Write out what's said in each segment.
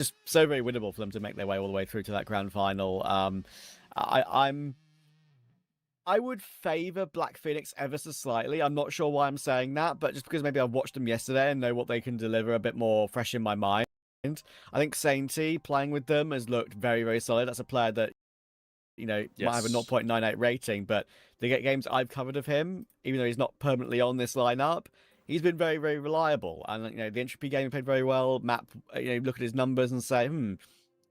just so very winnable for them to make their way all the way through to that grand final. I would favor Black Phoenix ever so slightly. I'm not sure why I'm saying that, but just because maybe I've watched them yesterday and know what they can deliver a bit more fresh in my mind. I think CCT playing with them has looked very, very solid. That's a player that, might have a 0.98 rating, but the games I've covered of him, even though he's not permanently on this lineup, he's been very, very reliable. And, the Entropy game he played very well. Map, look at his numbers and say,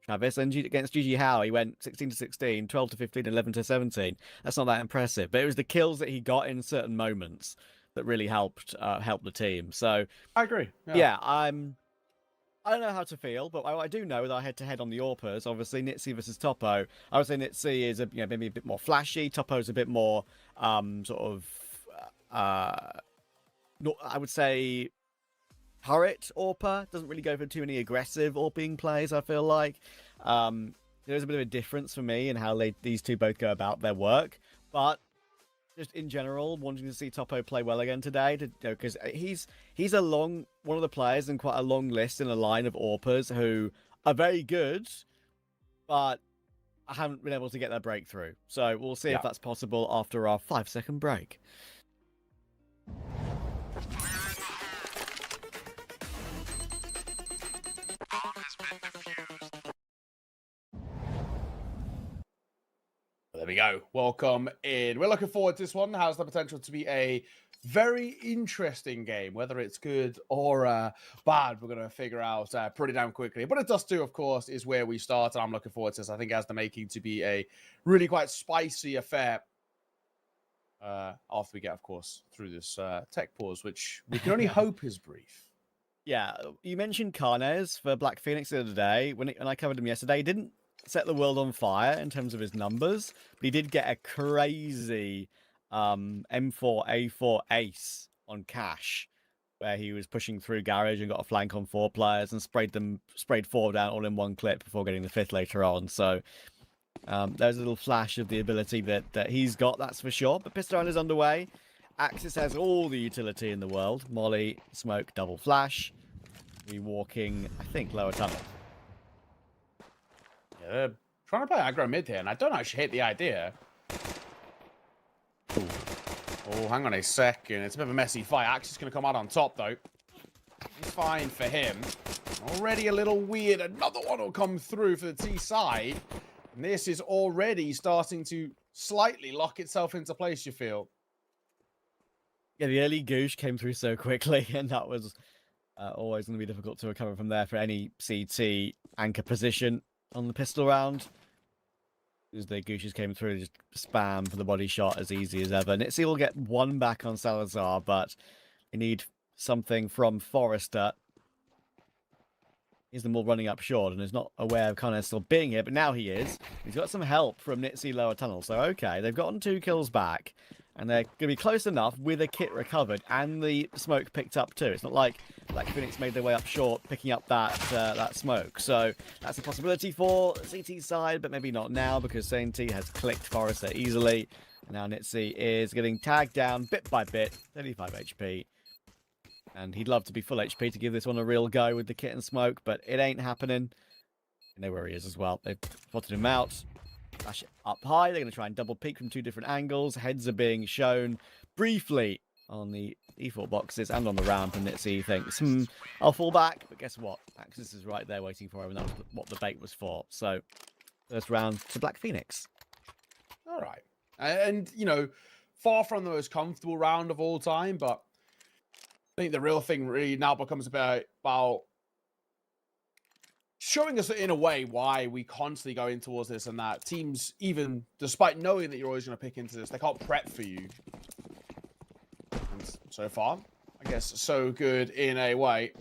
Travis, and against GG Howe, he went 16 to 16, 12 to 15, 11 to 17. That's not that impressive, but it was the kills that he got in certain moments that really helped the team. So I agree. Yeah, I don't know how to feel, but I do know that I head-to-head on the AWPers, obviously, Nitzy versus Topo. I would say Nitzy is maybe a bit more flashy. Topo's a bit more I would say turret AWPer. Doesn't really go for too many aggressive AWPing plays, I feel like. There's a bit of a difference for me in how these two both go about their work, but just in general, wanting to see Topo play well again today, because he's one of the players in quite a long list in a line of AWPers who are very good, but I haven't been able to get their breakthrough. So we'll see if that's possible after our 5-second break. There we go. Welcome in. We're looking forward to this one. Has the potential to be a very interesting game. Whether it's good or bad, we're going to figure out pretty damn quickly. But it does too, of course, is where we start. And I'm looking forward to this. I think it has the making to be a really quite spicy affair. After we get, of course, through this tech pause, which we can only hope is brief. Yeah, you mentioned Carnes for Black Phoenix the other day. When I covered him yesterday, he didn't set the world on fire in terms of his numbers, but he did get a crazy M4A4 ace on Cash, where he was pushing through Garage and got a flank on 4 players and sprayed 4 down all in one clip before getting the 5th later on. So there's a little flash of the ability that he's got, that's for sure. But pistol round is underway. Axis has all the utility in the world. Molly, smoke, double flash. We walking, I think, lower tunnel. Yeah, they're trying to play aggro mid here, and I don't actually hate the idea. Ooh. Oh, hang on a second. It's a bit of a messy fight. Axis going to come out on top, though. It's fine for him. Already a little weird. Another one will come through for the T side. And this is already starting to slightly lock itself into place, you feel. Yeah, the early goosh came through so quickly, and that was always going to be difficult to recover from there for any CT anchor position on the pistol round. As the gooshes came through, just spam for the body shot as easy as ever. Nitzy will get 1 back on Salazar, but we need something from Forrester. He's the more running up short and is not aware of kind of still being here, but now he is. He's got some help from Nitzy lower tunnel, so okay, they've gotten 2 kills back. And they're going to be close enough with a kit recovered and the smoke picked up too. It's not like Black Phoenix made their way up short, picking up that smoke. So that's a possibility for CT's side, but maybe not now because CNT has clicked Forrester easily. And now Nitzy is getting tagged down bit by bit, 35 HP. And he'd love to be full HP to give this one a real go with the kit and smoke, but it ain't happening. You know where he is as well. They've spotted him out. Flash it up high. They're going to try and double peek from 2 different angles. Heads are being shown briefly on the default boxes and on the ramp. And Nitzy thinks, I'll fall back. But guess what? Axis is right there waiting for him. And that's what the bait was for. So, first round to Black Phoenix. All right. And, far from the most comfortable round of all time. But I think the real thing really now becomes about showing us in a way why we constantly go in towards this and that. Teams, even despite knowing that you're always going to pick into this, they can't prep for you. And so far, I guess, so good in a way.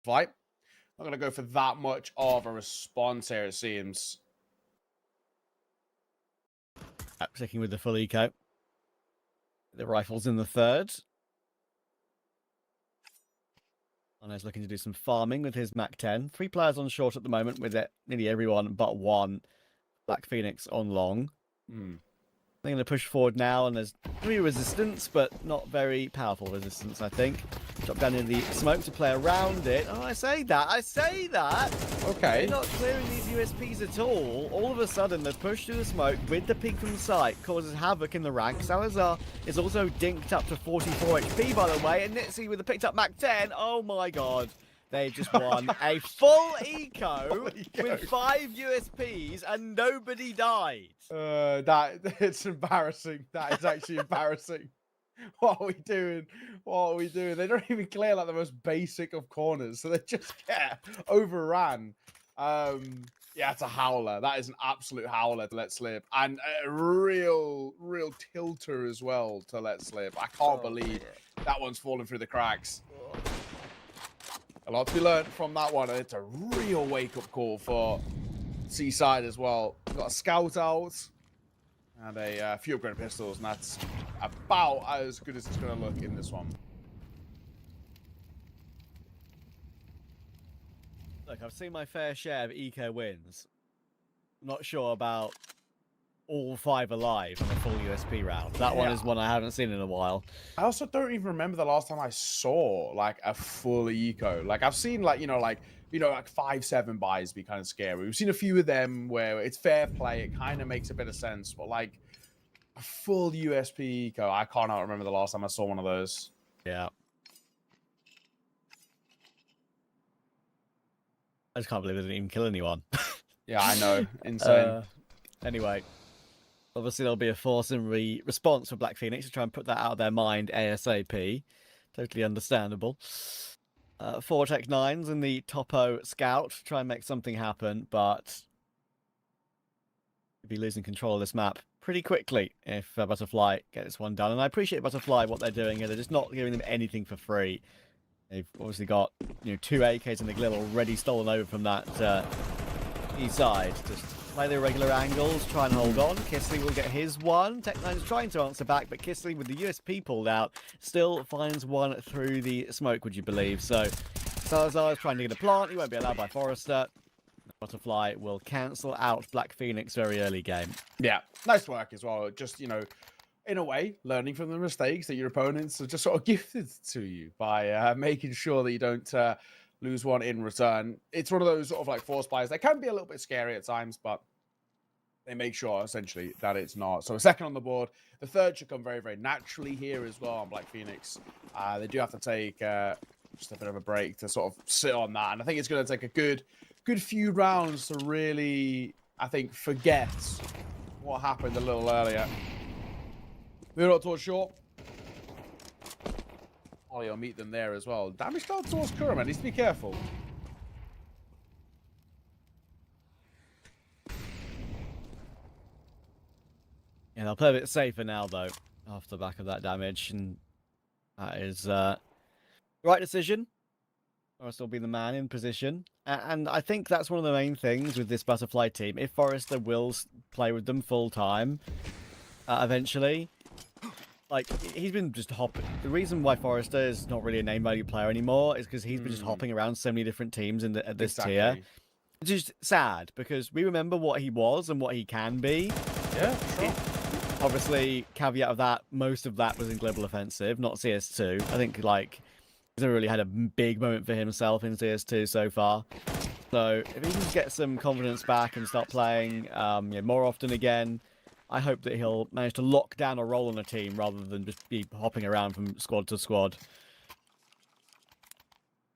Fight. Not going to go for that much of a response here, it seems. Sticking with the full eco. The rifle's in the 3rd. Arne's looking to do some farming with his Mac-10. 3 players on short at the moment with nearly everyone but 1. Black Phoenix on long. They're going to push forward now, and there's going to be resistance, but not very powerful resistance, I think. Drop down in the smoke to play around it. Oh, I say that. Okay. They're not clearing these USPs at all. All of a sudden, the push through the smoke with the peek from sight causes havoc in the ranks. Salazar is also dinked up to 44 HP, by the way, and Nitzy with the picked up Mac 10. Oh my god. They've just won a full eco with 5 USPs and nobody died. It's embarrassing. That is actually embarrassing. What are we doing? They don't even clear like the most basic of corners, so they just get overran. Yeah, it's a howler. That is an absolute howler to let slip, and a real tilter as well to let slip. I can't believe that one's fallen through the cracks. A lot to be learned from that one, and it's a real wake-up call for Seaside as well. We've got a scout out and a few upgraded pistols, and that's about as good as it's going to look in this one. Look, I've seen my fair share of eco wins. Not sure about all 5 alive in a full USP round. That one is one I haven't seen in a while. I also don't even remember the last time I saw like a full eco. Like I've seen like, like 5-7 buys be kind of scary. We've seen a few of them where it's fair play. It kind of makes a bit of sense, but like a full USP eco, I cannot remember the last time I saw one of those. Yeah. I just can't believe they didn't even kill anyone. Yeah, I know. Insane. Anyway. Obviously, there'll be a forcing response for Black Phoenix to try and put that out of their mind ASAP. Totally understandable. 4 Tech 9s in the Topo Scout to try and make something happen, but you'll be losing control of this map pretty quickly if Butterfly get this one done. And I appreciate Butterfly, what they're doing here. They're just not giving them anything for free. They've obviously got 2 AKs in the Glill already stolen over from that east side. Just play the irregular angles, try and hold on. Kissley will get his one. Tech9 is trying to answer back, but Kissley, with the USP pulled out, still finds one through the smoke, would you believe? So Salazar is trying to get a plant. He won't be allowed by Forrester. Butterfly will cancel out Black Phoenix very early game. Yeah, nice work as well. Just, in a way, learning from the mistakes that your opponents have just sort of gifted to you by making sure that you don't lose one in return. It's one of those sort of like force buys. They can be a little bit scary at times, but they make sure essentially that it's not. So a second on the board. The third should come very, very naturally here as well on Black Phoenix. They do have to take just a bit of a break to sort of sit on that. And I think it's going to take a good few rounds to really, I think, forget what happened a little earlier. Moving on towards short. Oh, you'll meet them there as well. Damage done towards Kurama. Needs to be careful. Yeah, they'll play a bit safer now, though, off the back of that damage. And that is the right decision. Forrester will be the man in position. And I think that's one of the main things with this Butterfly team. If Forrester will play with them full time, eventually, like, he's been just hopping. The reason why Forrester is not really a name value player anymore is because he's been just hopping around so many different teams at this tier. It's just sad because we remember what he was and what he can be. Yeah, sure. Obviously, caveat of that, most of that was in Global Offensive, not CS2. I think, like, he's never really had a big moment for himself in CS2 so far. So, if he can get some confidence back and start playing more often again, I hope that he'll manage to lock down a role on a team rather than just be hopping around from squad to squad.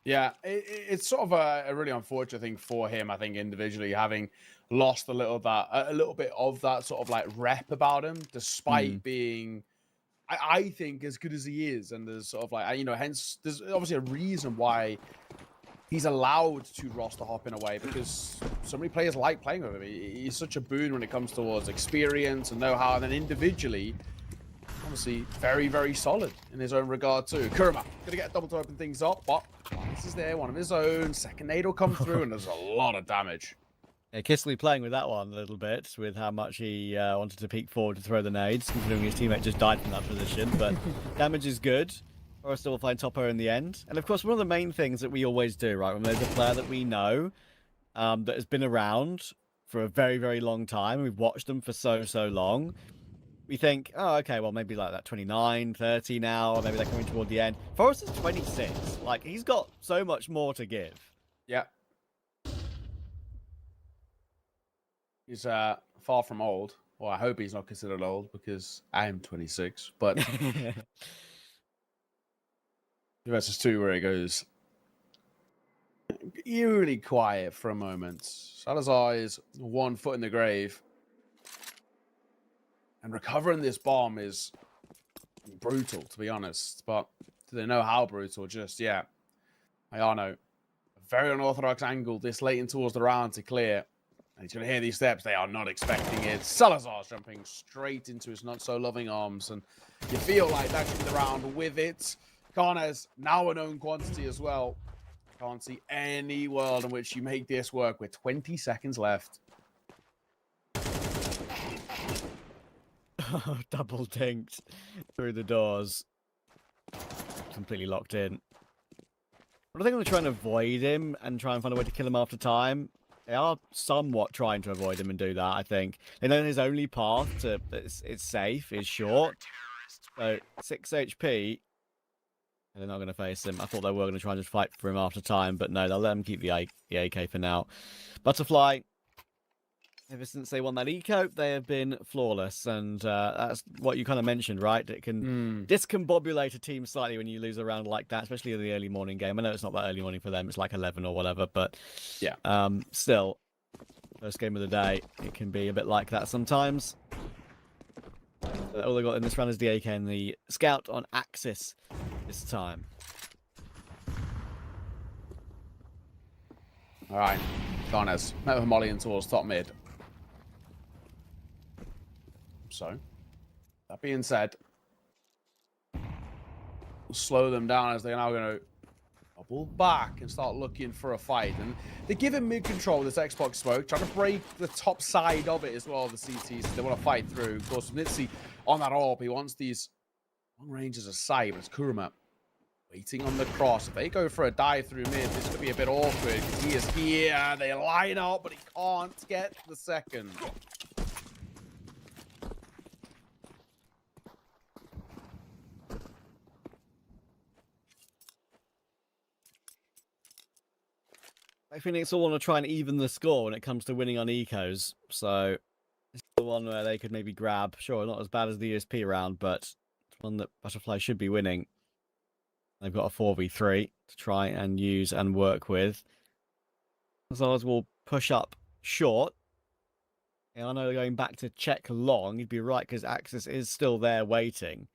Yeah, it's sort of a really unfortunate thing for him, I think, individually, having lost a little bit of that sort of like rep about him, despite being, I think, as good as he is. And there's sort of like, hence there's obviously a reason why he's allowed to roster hop in a way, because so many players like playing with him. He's such a boon when it comes towards experience and know-how, and then individually, obviously, very, very solid in his own regard too. Kurama gonna get a double to open things up, but this is there, one of his own. Second nade will come through, and there's a lot of damage. Yeah, Kissley playing with that one a little bit, with how much he wanted to peek forward to throw the nades, considering his teammate just died from that position. But damage is good. Forrester will find Topo in the end. And of course, one of the main things that we always do, right, when there's a player that we know that has been around for a very, very long time, we've watched them for so long, we think, oh, okay, well, maybe like that 29, 30 now, or maybe they're coming toward the end. Forrest is 26. Like, he's got so much more to give. Yeah. He's far from old. Well, I hope he's not considered old because I am 26. But 2 versus 2 where it goes eerily quiet for a moment. Salazar is 1 foot in the grave. And recovering this bomb is brutal, to be honest. But do they know how brutal just yet? Ayano, a very unorthodox angle this late in towards the round to clear. And he's going to hear these steps. They are not expecting it. Salazar's jumping straight into his not-so-loving arms. And you feel like that should be the round with it. Karnes, now a known quantity as well. Can't see any world in which you make this work with 20 seconds left. Double dinked through the doors. Completely locked in. But I think they're trying to avoid him and try and find a way to kill him after time. They are somewhat trying to avoid him and do that, I think. They know his only path to it's safe is short. So 6 HP. They're not going to face him. I thought they were going to try and just fight for him after time, but no, they'll let him keep the AK for now. Butterfly, ever since they won that eco, they have been flawless, and that's what you kind of mentioned, right? It can discombobulate a team slightly when you lose a round like that, especially in the early morning game. I know it's not that early morning for them; it's like 11 or whatever, but yeah, still, first game of the day, it can be a bit like that sometimes. All they got in this round is the AK and the Scout on Axis this time. All right, Karnes, met with Molly and towards top mid. So, that being said, we'll slow them down as they're now going to double back and start looking for a fight. And they give him mid-control with this Xbox smoke, trying to break the top side of it as well, the CTs. So they want to fight through. Of course, Nitsi on that orb, he wants these long ranges of sight, but it's Kuruma waiting on the cross. If they go for a dive through mid, this could be a bit awkward because he is here. They line up, but he can't get the second. I think it's all want to try and even the score when it comes to winning on ecos. So it's the one where they could maybe grab. Sure, not as bad as the USP round, but it's one that Butterfly should be winning. They've got a 4v3 to try and use and work with. Zars will push up short. Yeah, I know they're going back to check long. You'd be right because Axis is still there waiting.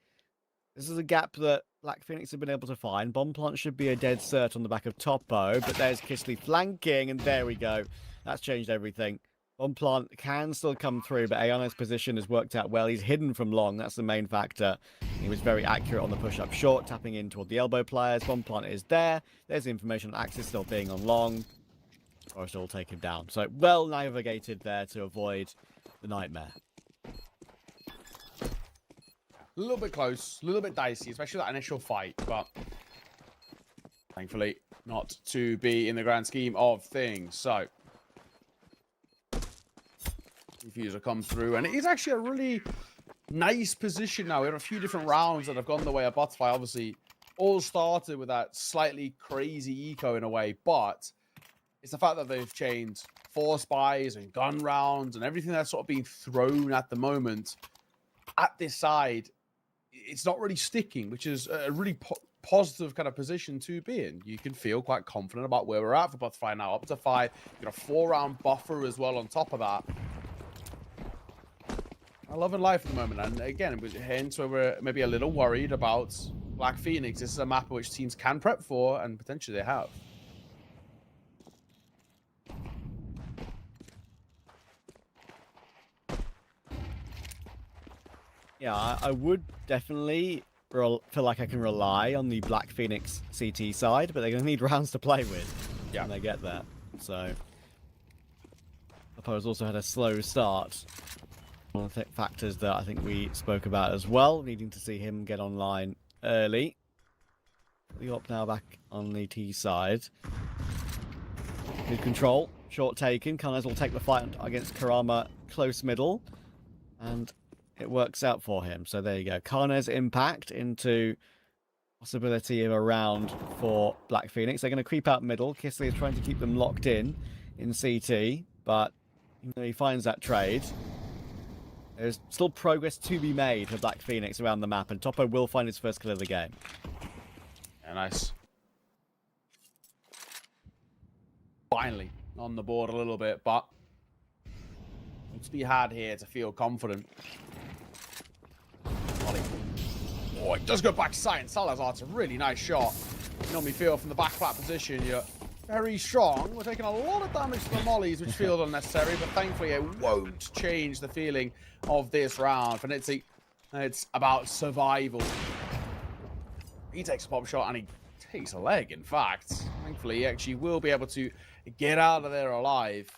This is a gap that Black Phoenix have been able to find. Bomb plant should be a dead cert on the back of Topo, but there's Kisley flanking, and there we go. That's changed everything. Bomb plant can still come through, but Ayano's position has worked out well. He's hidden from long. That's the main factor. He was very accurate on the push-up short, tapping in toward the elbow players. Bomb plant is there. There's the information on Axis still being on long. Forrest will take him down. So well navigated there to avoid the nightmare. A little bit close, a little bit dicey, especially that initial fight, but thankfully not to be in the grand scheme of things. So, Diffuser come through, and it is actually a really nice position now. We have a few different rounds that have gone the way of Butterfly. Obviously, all started with that slightly crazy eco in a way, but it's the fact that they've changed force buys and gun rounds and everything that's sort of being thrown at the moment at this side. It's not really sticking, which is a really positive kind of position to be in. You can feel quite confident about where we're at for Butterfly now. Up to 5. You've got a 4-round buffer as well on top of that. I love in life at the moment. And again, hence where we're maybe a little worried about Black Phoenix. This is a map which teams can prep for, and potentially they have. Yeah, I would definitely feel like I can rely on the Black Phoenix CT side, but they're going to need rounds to play with when they get there. So, Apo's also had a slow start. One of the factors that I think we spoke about as well, needing to see him get online early. The op now back on the T side. Good control, short taken. Karnes will take the fight against Karama close middle. And it works out for him. So there you go. Karna's impact into possibility of a round for Black Phoenix. They're going to creep out middle. Kissley is trying to keep them locked in CT, but even though he finds that trade, there's still progress to be made for Black Phoenix around the map, and Topo will find his first kill of the game. Yeah, nice. Finally on the board a little bit, but it's to be had here to feel confident. Oh, it does go back sight, and Salazar, it's a really nice shot. You know me feel from the back flat position, you're very strong. We're taking a lot of damage to the mollies, which feel unnecessary, but thankfully it won't change the feeling of this round. For Nitzy, it's about survival. He takes a pop shot, and he takes a leg, in fact. Thankfully, he actually will be able to get out of there alive.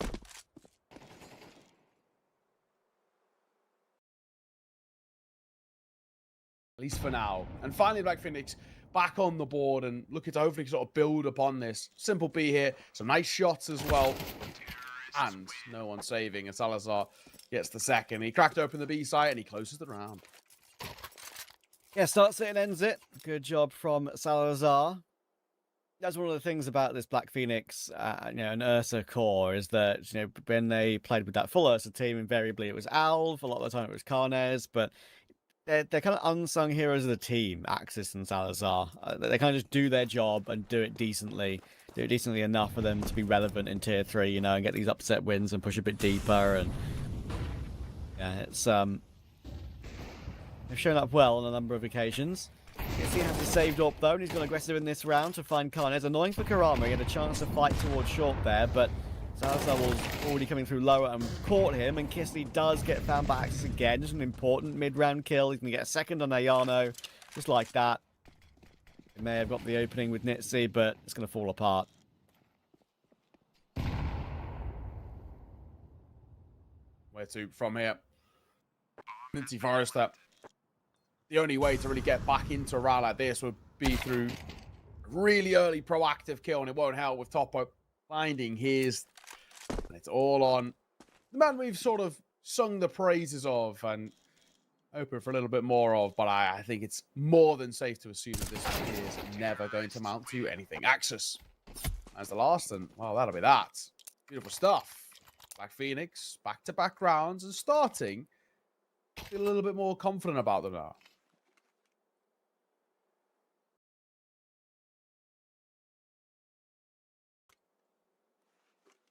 At least for now. And finally, Black Phoenix back on the board and looking to hopefully sort of build upon this. Simple B here. Some nice shots as well. And no one saving. And Salazar gets the second. He cracked open the B site and he closes the round. Yeah, starts it and ends it. Good job from Salazar. That's one of the things about this Black Phoenix, and Ursa core is that, when they played with that full Ursa team, invariably it was Alv. A lot of the time it was Karnes, but they're kind of unsung heroes of the team, Axis and Salazar. They kind of just do their job and do it decently enough for them to be relevant in tier 3, and get these upset wins and push a bit deeper. And yeah, it's they've shown up well on a number of occasions. He has the saved up though, and he's gone aggressive in this round to find Karnes. Annoying for Karama, he had a chance to fight towards short there, but Salazar was already coming through lower and caught him, and Kissley does get found by Axis again. Just an important mid-round kill. He's going to get a second on Ayano, just like that. He may have got the opening with Nitzy, but it's going to fall apart. Where to from here? Minty Forrester. The only way to really get back into a round like this would be through a really early proactive kill, and it won't help with Topo finding his. And it's all on the man we've sort of sung the praises of and hoping for a little bit more of, but I think it's more than safe to assume that this one is never going to mount to anything. Axis as the last, and well, that'll be that. Beautiful stuff. Black Phoenix, back-to-back rounds, and starting to feel a little bit more confident about them now.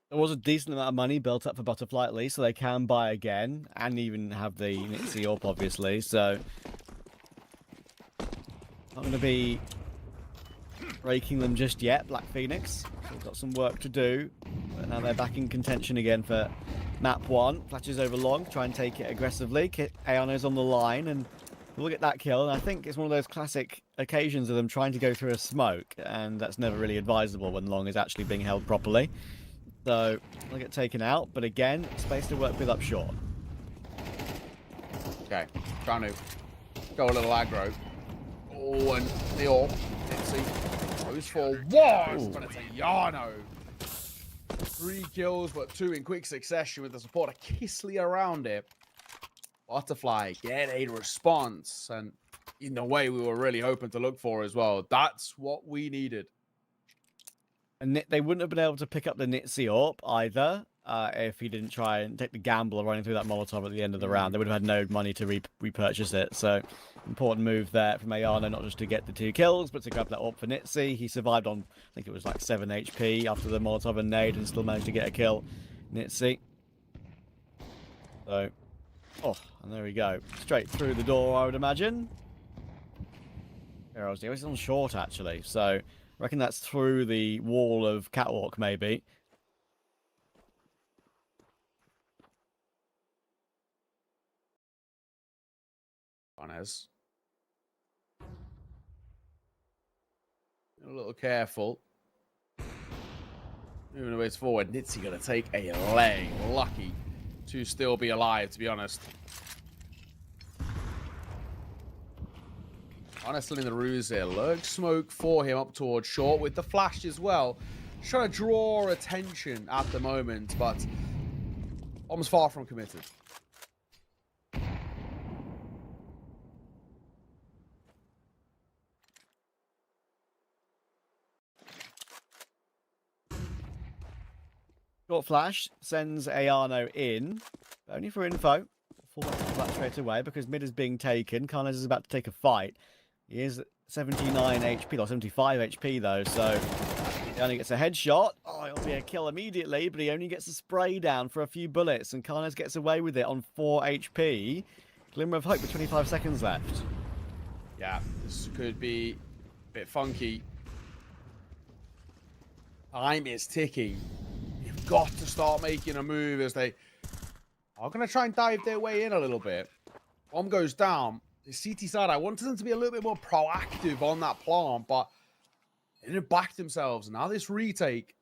There was a decent amount of money built up for Butterfly at least, so they can buy again, and even have the Nitzy up, obviously, so not going to be breaking them just yet, Black Phoenix. They've got some work to do, but now they're back in contention again for map 1. Flashes over long, try and take it aggressively. Ayano's on the line, and we'll get that kill, and I think it's one of those classic occasions of them trying to go through a smoke, and that's never really advisable when long is actually being held properly. So they'll get taken out, but again, space to work with up short. Okay, trying to go a little aggro. Oh, and the AWP, Nitzy goes for one, but it's Ayano. 3 kills, but 2 in quick succession with the support of Kissley around it. Butterfly get a response, and in the way we were really hoping to look for as well. That's what we needed. And they wouldn't have been able to pick up the Nitzy AWP either if he didn't try and take the gamble of running through that Molotov at the end of the round. They would have had no money to repurchase it. So, important move there from Ayano, not just to get the 2 kills, but to grab that AWP for Nitzy. He survived on, I think it was like 7 HP after the Molotov and nade, and still managed to get a kill. Nitzy. So, and there we go. Straight through the door, I would imagine. He was on short, actually, so I reckon that's through the wall of Catwalk, maybe. Karnes. A little careful. Moving a ways forward. Nitzy going to take a leg. Lucky to still be alive, to be honest. Honestly, in the ruse here. Lurk smoke for him up towards short with the flash as well. Just trying to draw attention at the moment, but almost far from committed. Short flash sends Ayano in, but only for info. Fall back to that straight away because mid is being taken. Karnes is about to take a fight. He is 79 HP, or 75 HP though, so he only gets a headshot. Oh, it'll be a kill immediately, but he only gets a spray down for a few bullets, and Karnes gets away with it on 4 HP. Glimmer of hope with 25 seconds left. Yeah, this could be a bit funky. Time is ticking. You've got to start making a move as they are going to try and dive their way in a little bit. Bomb goes down. The CT side, I wanted them to be a little bit more proactive on that plant, but they didn't back themselves. And now this retake,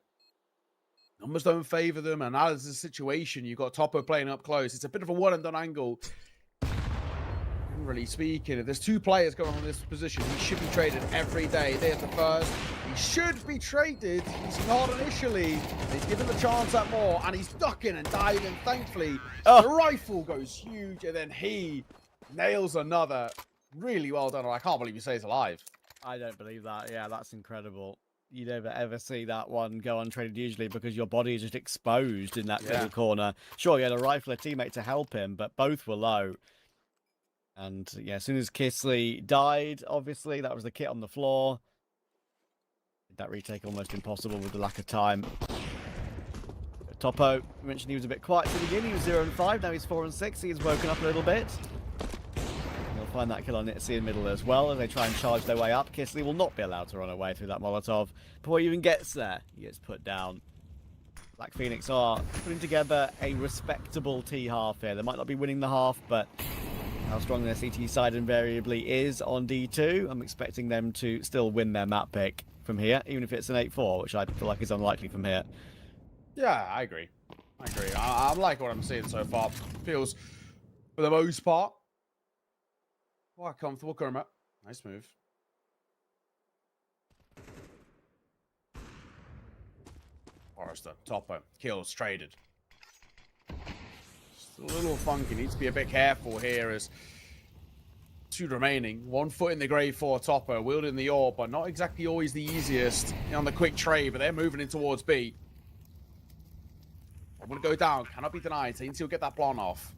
numbers don't favor them. And now there's a situation. You've got Topo playing up close. It's a bit of a one-and-done angle. Generally speaking, if there's 2 players going on this position, he should be traded every day. There's the first. He should be traded. He's not initially. He's given the chance at more, and he's ducking and diving. Thankfully, the rifle goes huge, and then he nails another. Really well done. I can't believe he stays alive. I don't believe that. Yeah, that's incredible. You never ever see that one go untraded usually because your body is just exposed in that middle corner. Sure, he had a rifle, a teammate to help him, but both were low. And yeah, as soon as Kisley died, obviously, that was the kit on the floor. That retake almost impossible with the lack of time. Topo mentioned he was a bit quiet at the beginning. He was 0 and 5, now he's 4 and 6. He's woken up a little bit. He'll find that kill on Nitsi in middle as well as they try and charge their way up. Kisley will not be allowed to run away through that Molotov. Before he even gets there, he gets put down. Black Phoenix are putting together a respectable T-half here. They might not be winning the half, but how strong their CT side invariably is on D2, I'm expecting them to still win their map pick from here, even if it's an 8-4, which I feel like is unlikely from here. Yeah, I agree. I like what I'm seeing so far. Feels, for the most part, quite comfortable. Kermit, nice move. Forrester, Topo, kills, traded. Just a little funky. Needs to be a bit careful here as 2 remaining. 1 foot in the grave for Topo, wielding the orb, but not exactly always the easiest on the quick trade, but they're moving in towards B. I'm going to go down. Cannot be denied. Sainty will get that plant off.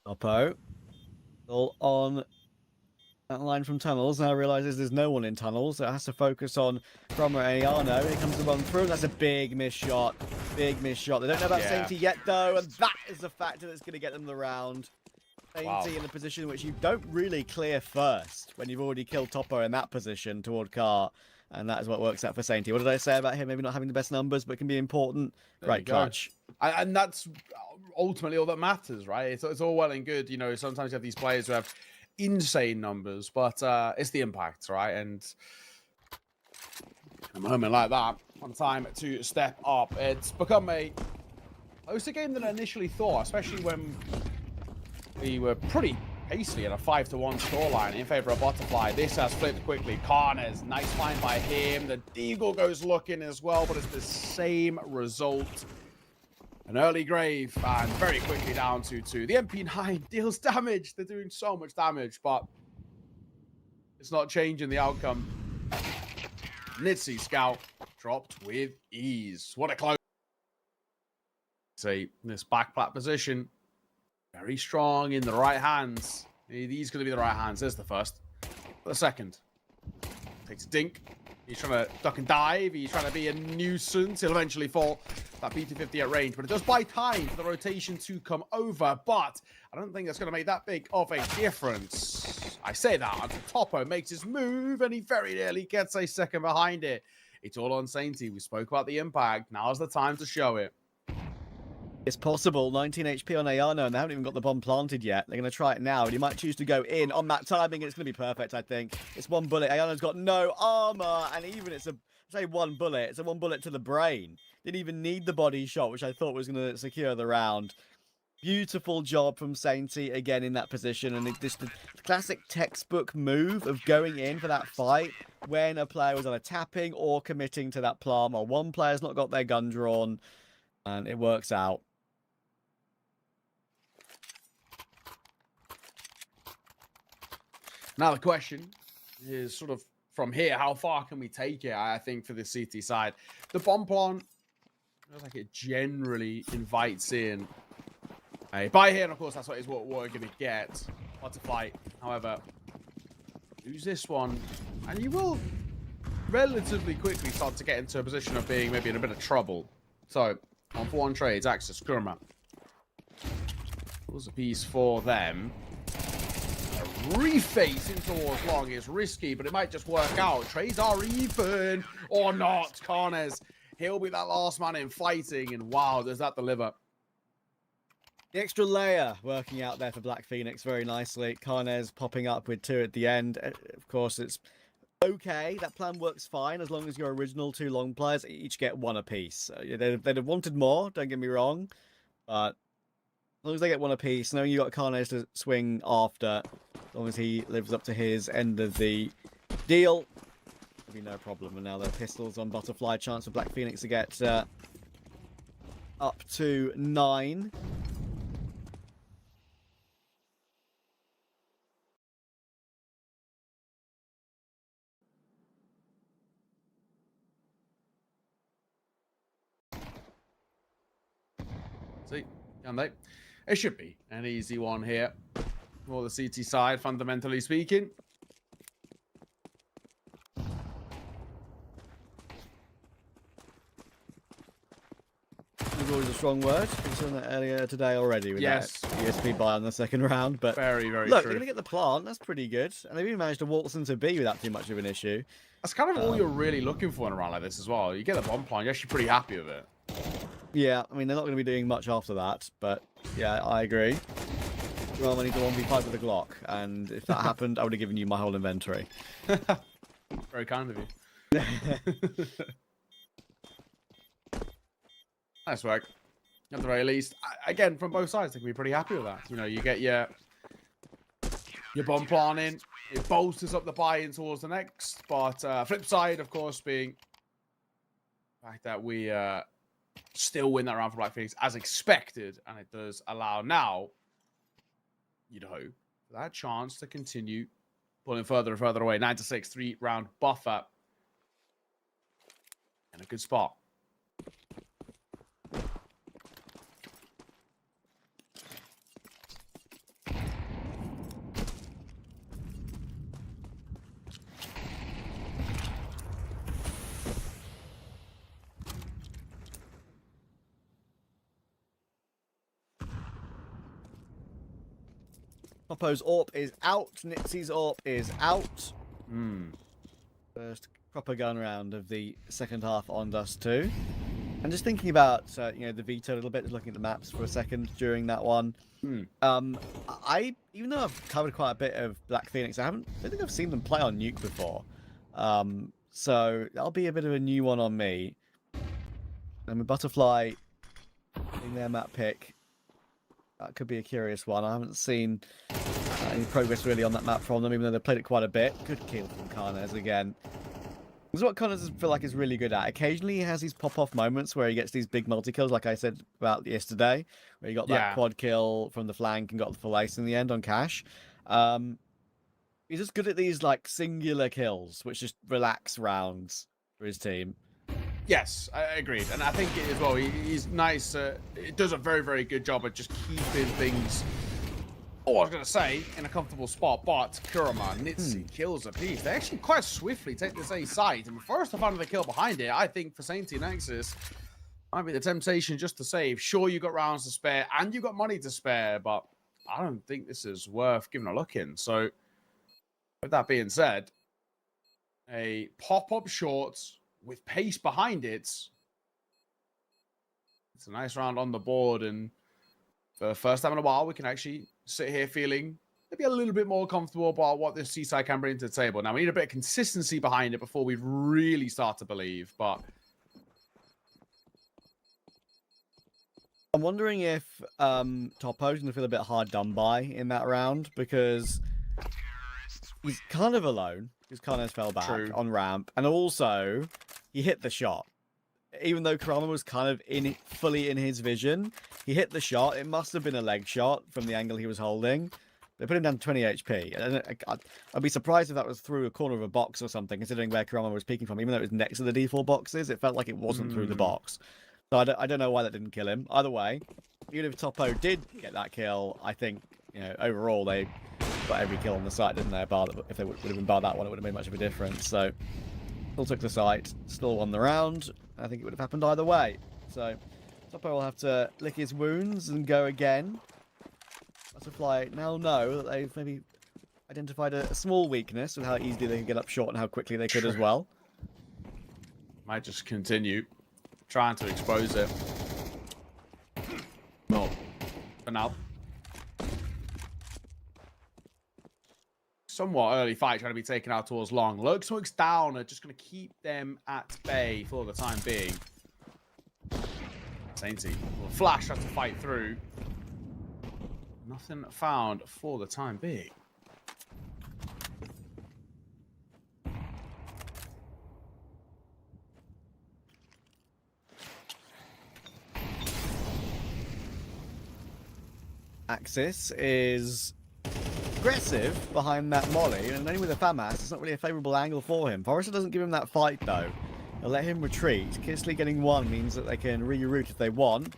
Topo still on that line from tunnels. Now realizes there's no one in tunnels, so it has to focus on Cromwell and Ayano. Here comes the run through. That's a big miss shot. Big miss shot. They don't know about Sainty yet, though, and that is the factor that's going to get them the round. Sainty in a position which you don't really clear first when you've already killed Topo in that position toward Car. And that is what works out for Sainty. What did I say about him? Maybe not having the best numbers, but can be important. Right, clutch. And that's ultimately all that matters, right? It's all well and good. You know, sometimes you have these players who have insane numbers, but it's the impact, right? And in a moment like that, on time to step up. It's become a closer game than I initially thought, especially when we were pretty hastily at a 5-1 scoreline in favor of Butterfly. This has flipped quickly. Karnes, nice find by him. The Deagle goes looking as well, but it's the same result. An early grave and very quickly down to 2. The MP9 deals damage. They're doing so much damage, but it's not changing the outcome. Nitsi Scout dropped with ease. What a close. See, this back plat position. Very strong in the right hands. These going to be the right hands. There's the first. The second. Takes a dink. He's trying to duck and dive. He's trying to be a nuisance. He'll eventually fall that B250 at range. But it does buy time for the rotation to come over. But I don't think that's going to make that big of a difference. I say that until Topo makes his move. And he very nearly gets a second behind it. It's all on Sainty. We spoke about the impact. Now's the time to show it. It's possible. 19 HP on Ayano, and they haven't even got the bomb planted yet. They're going to try it now, and he might choose to go in on that timing. It's going to be perfect, I think. It's 1 bullet. Ayano's got no armor, and even it's say 1 bullet. It's a 1 bullet to the brain. Didn't even need the body shot, which I thought was going to secure the round. Beautiful job from Sainty again in that position, and it's just the classic textbook move of going in for that fight when a player was either tapping or committing to that plum, or one player's not got their gun drawn, and it works out. Now the question is sort of from here, how far can we take it? I think for the CT side, the bomb plant feels like it generally invites in a buy here, and of course that's what we're going to get. Butterfly, however, lose this one, and you will relatively quickly start to get into a position of being maybe in a bit of trouble. So, 1-for-1 trades, Axis, Kurma. Pulls a piece for them. A reface in towards long is risky, but it might just work out. Trades are even, or not. Karnes, he'll be that last man in fighting, and wow, does that deliver. The extra layer working out there for Black Phoenix very nicely. Karnes popping up with 2 at the end. Of course, it's okay. That plan works fine as long as your original 2 long players each get 1 apiece. They'd have wanted more, don't get me wrong. But as long as they get 1 apiece, knowing you got Karnes to swing after, as long as he lives up to his end of the deal, there'll be no problem. And now the pistols on Butterfly. Chance for Black Phoenix to get up to 9. See, can they? It should be an easy one here for the CT side, fundamentally speaking. Is always a strong word. We've seen that earlier today already with that ESP buy on the second round. But very, very look, true. they're going to get the plant. That's pretty good. And they've even managed to waltz into B without too much of an issue. That's kind of all you're really looking for in a round like this as well. You get the bomb plant, you're actually pretty happy with it. Yeah, I mean, they're not going to be doing much after that. But yeah, I agree. Well, I need to 1v5 with a Glock. And if that happened, I would have given you my whole inventory. Very kind of you. Nice work. At the very least, again, from both sides, they can be pretty happy with that. You know, you get your bomb plant in, it bolsters up the buy-in towards the next. But flip side, of course, being the fact that we still win that round for Black Phoenix as expected, and it does allow now, you know, that chance to continue pulling further and further away. 9-6, 3-round buffer, and a good spot. Popo's AWP is out. Nitsy's AWP is out. First proper gun round of the second half on Dust 2. And just thinking about you know, the veto a little bit, just looking at the maps for a second during that one. I even though I've covered quite a bit of Black Phoenix, I don't think I've seen them play on Nuke before. So that'll be a bit of a new one on me. And with Butterfly in their map pick, that could be a curious one. I haven't seen any progress really on that map from them, even though they've played it quite a bit. Good kill from Karnes again. This is what Karnes feel like is really good at. Occasionally he has these pop-off moments where he gets these big multi-kills, like I said about yesterday, where he got that quad kill from the flank and got the full ace in the end on Cash. He's just good at these like singular kills, which just relax rounds for his team. Yes, I agreed. And I think as well, he's nice. It does a very, very good job at just keeping things, I was going to say, in a comfortable spot. But Kurama, Nitsi kills a piece. They actually quite swiftly take this A site. And first to find the kill behind it, I think for Sainty and Nexus, might be the temptation just to save. Sure, you got rounds to spare and you got money to spare, but I don't think this is worth giving a look in. So, with that being said, a pop-up short with pace behind it. It's a nice round on the board, and for the first time in a while, we can actually sit here feeling maybe a little bit more comfortable about what this Seaside can bring to the table. Now, we need a bit of consistency behind it before we really start to believe, but I'm wondering if Topo's going to feel a bit hard done by in that round, because he's kind of alone. His Karnes fell back on ramp, and also he hit the shot. Even though Kurama was kind of fully in his vision, he hit the shot. It must have been a leg shot from the angle he was holding. They put him down to 20 HP. I'd be surprised if that was through a corner of a box or something, considering where Kurama was peeking from. Even though it was next to the D4 boxes, it felt like it wasn't through the box. So I don't know why that didn't kill him. Either way, even if Topo did get that kill, I think, overall they got every kill on the site, didn't they? If they would have been barred that one, it would have made much of a difference. So still took the site, still won the round. I think it would have happened either way. So Topo will have to lick his wounds and go again. Butterfly now know that they've maybe identified a small weakness with how easily they could get up short and how quickly they could as well. Might just continue trying to expose it. Well, for now. Somewhat early fight trying to be taken out towards long. Lurk Smokes down are just going to keep them at bay for the time being. Sainty will flash has to fight through. Nothing found for the time being. Axis is aggressive behind that molly, and only with a FAMAS, it's not really a favourable angle for him. Forrester doesn't give him that fight, though. They'll let him retreat. Kisley getting one means that they can reroute if they want.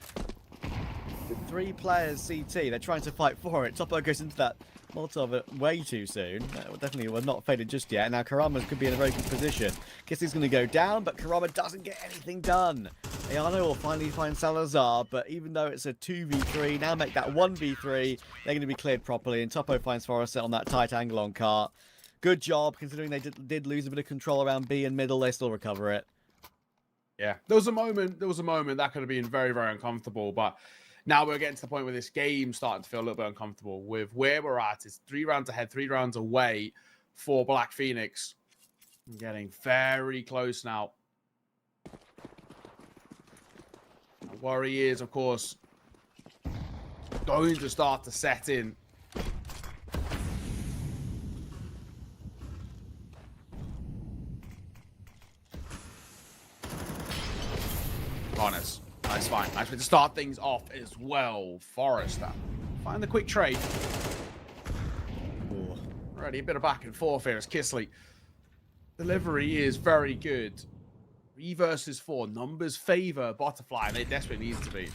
With 3 players CT, they're trying to fight for it. Topo goes into that Molotov way too soon. Definitely was not faded just yet. Now Karama could be in a very good position. Kisley's going to go down, but Karama doesn't get anything done. Ayano will finally find Salazar, but even though it's a 2v3, now make that 1v3, they're going to be cleared properly, and Topo finds Forrester on that tight angle on cart. Good job, considering they did lose a bit of control around B and middle, they still recover it. Yeah. There was a moment that could have been very, very uncomfortable, but now we're getting to the point where this game's starting to feel a little bit uncomfortable with where we're at. It's 3 rounds ahead, 3 rounds away for Black Phoenix. I'm getting very close now. The worry is, of course, going to start to set in. Honest. Nice find. Nice way to start things off as well. Forrester. Find the quick trade. Ooh. Already a bit of back and forth here as Kisley. Delivery is very good. 3 versus 4. Numbers favor Butterfly, and they desperately need to be.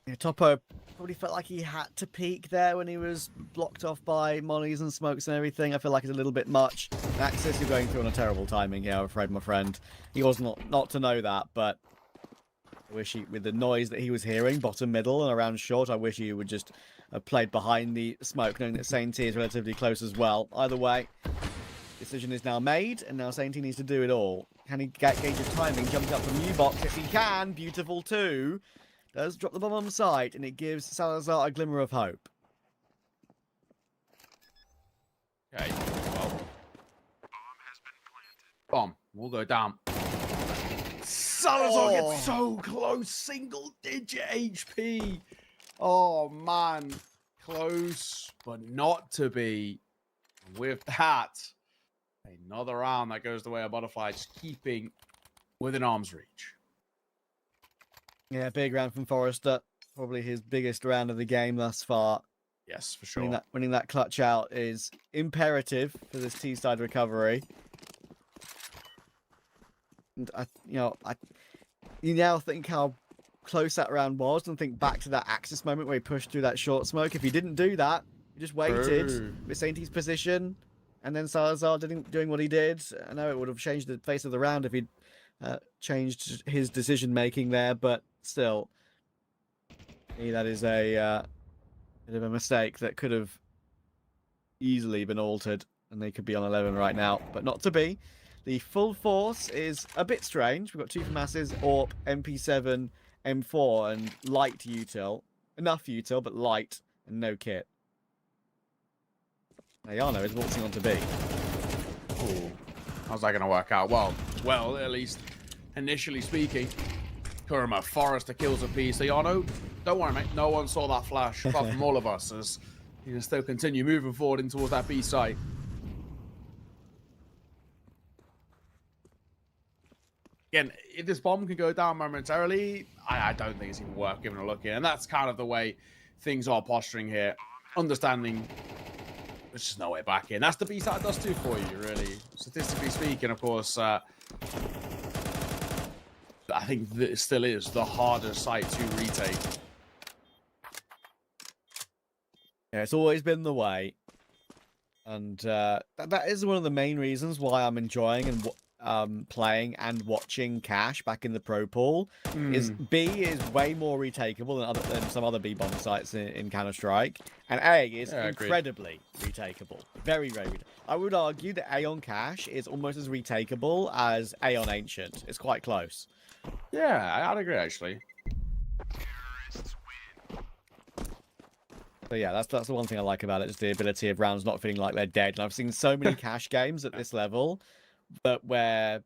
Yeah, Topo probably felt like he had to peek there when he was blocked off by mollies and smokes and everything. I feel like it's a little bit much. Axis, you're going through on a terrible timing here, I'm afraid, my friend. He was not to know that, but I wish he, with the noise that he was hearing, bottom, middle, and around short, I wish he would just have played behind the smoke, knowing that Saint T is relatively close as well. Either way, decision is now made, and now Saint T needs to do it all. Can he gauge his timing? Jumps up from U-Box. Yes, he can. Beautiful, too. Does drop the bomb on site, and it gives Salazar a glimmer of hope. Okay, well. Bomb will go down. Salazar gets so close. Single-digit HP. Oh, man. Close, but not to be. With that, another round that goes the way of Butterfly, just keeping within arm's reach. Yeah, big round from Forrester. Probably his biggest round of the game thus far. Yes, for sure. Winning that clutch out is imperative for this T-side recovery. And you now think how close that round was, and think back to that Axis moment where he pushed through that short smoke. If he didn't do that, he just waited with Sainty's position, and then Salazar doing what he did. I know it would have changed the face of the round if he'd changed his decision making there, but still, that is a bit of a mistake that could have easily been altered, and they could be on 11 right now, but not to be. The full force is a bit strange. We've got 2 FAMASes, AWP, MP7, M4, and light util. Enough util, but light, and no kit. Ayano is waltzing on to B. Ooh. How's that going to work out? Well, at least initially speaking, Kurama Forrester kills a piece. Ayano, don't worry, mate. No one saw that flash, apart from all of us, as you can still continue moving forward in towards that B site. Again, if this bomb can go down momentarily, I don't think it's even worth giving a look in. And that's kind of the way things are posturing here. Understanding there's just no way back in. That's the B side does too for you, really. Statistically speaking, of course, I think that it still is the harder site to retake. Yeah, it's always been the way. And that is one of the main reasons why I'm enjoying and playing and watching Cash back in the pro pool. Is B is way more retakeable than some other B bomb sites in Counter-Strike, and A is incredibly retakeable. Very, very. I would argue that A on Cash is almost as retakeable as A on Ancient. It's quite close. Yeah, I'd agree actually. So yeah, that's the one thing I like about it, is the ability of rounds not feeling like they're dead. And I've seen so many Cash games at this level, but where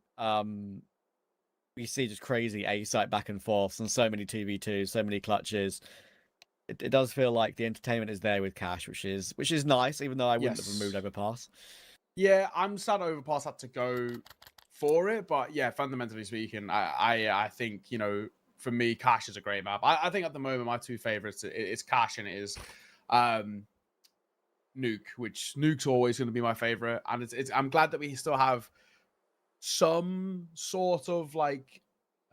we see just crazy A site back and forth and so many 2v2s, so many clutches. It does feel like the entertainment is there with Cash, which is nice, even though I wouldn't have removed Overpass. Yeah, I'm sad Overpass had to go for it, but yeah, fundamentally speaking, I think, you know, for me, Cash is a great map. I think at the moment my two favorites is Cash and it is Nuke, which Nuke's always going to be my favorite, and I'm glad that we still have some sort of, like,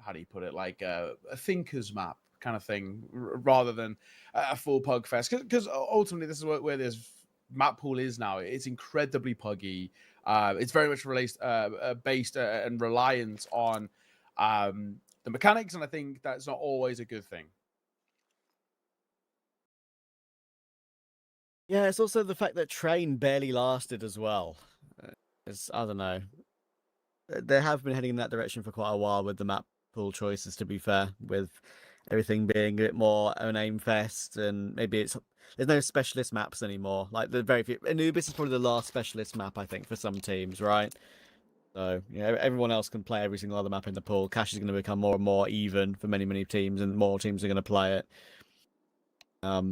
how do you put it, like a thinker's map kind of thing, rather than a full pug fest, because ultimately this is where this map pool is now. It's incredibly puggy. It's very much based and reliant on the mechanics, and I think that's not always a good thing. Yeah, it's also the fact that Train barely lasted as well. I don't know. They have been heading in that direction for quite a while with the map pool choices, to be fair, with everything being a bit more an aim fest, and maybe there's no specialist maps anymore. Like, the very few. Anubis is probably the last specialist map, I think, for some teams, right? So, yeah, everyone else can play every single other map in the pool. Cash is going to become more and more even for many, many teams, and more teams are going to play it. I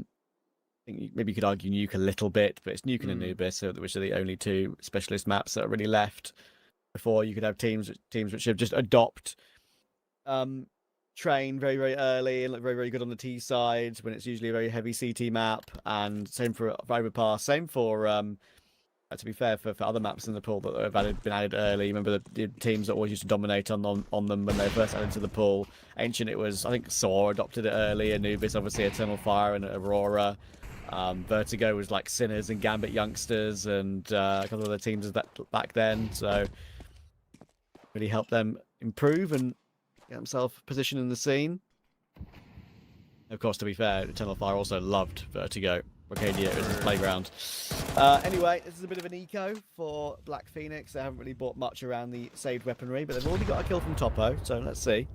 think maybe you could argue Nuke a little bit, but it's Nuke and Anubis, which are the only two specialist maps that are really left. Before, you could have teams which have just adopt Train very, very early and look very, very good on the T side when it's usually a very heavy CT map, and same for Overpass, same for to be fair, for other maps in the pool that have been added early. Remember the teams that always used to dominate on them when they first added to the pool. Ancient, it was, I think, Saw adopted it early. Anubis, obviously, Eternal Fire and Aurora. Vertigo was like Sinners and Gambit Youngsters and a couple of other teams of that back then. So really helped them improve and get himself positioned in the scene. Of course, to be fair, Eternal Fire also loved Vertigo. Arcadia was his playground. Anyway, this is a bit of an eco for Black Phoenix. They haven't really bought much around the saved weaponry, but they've already got a kill from Topo, so let's see.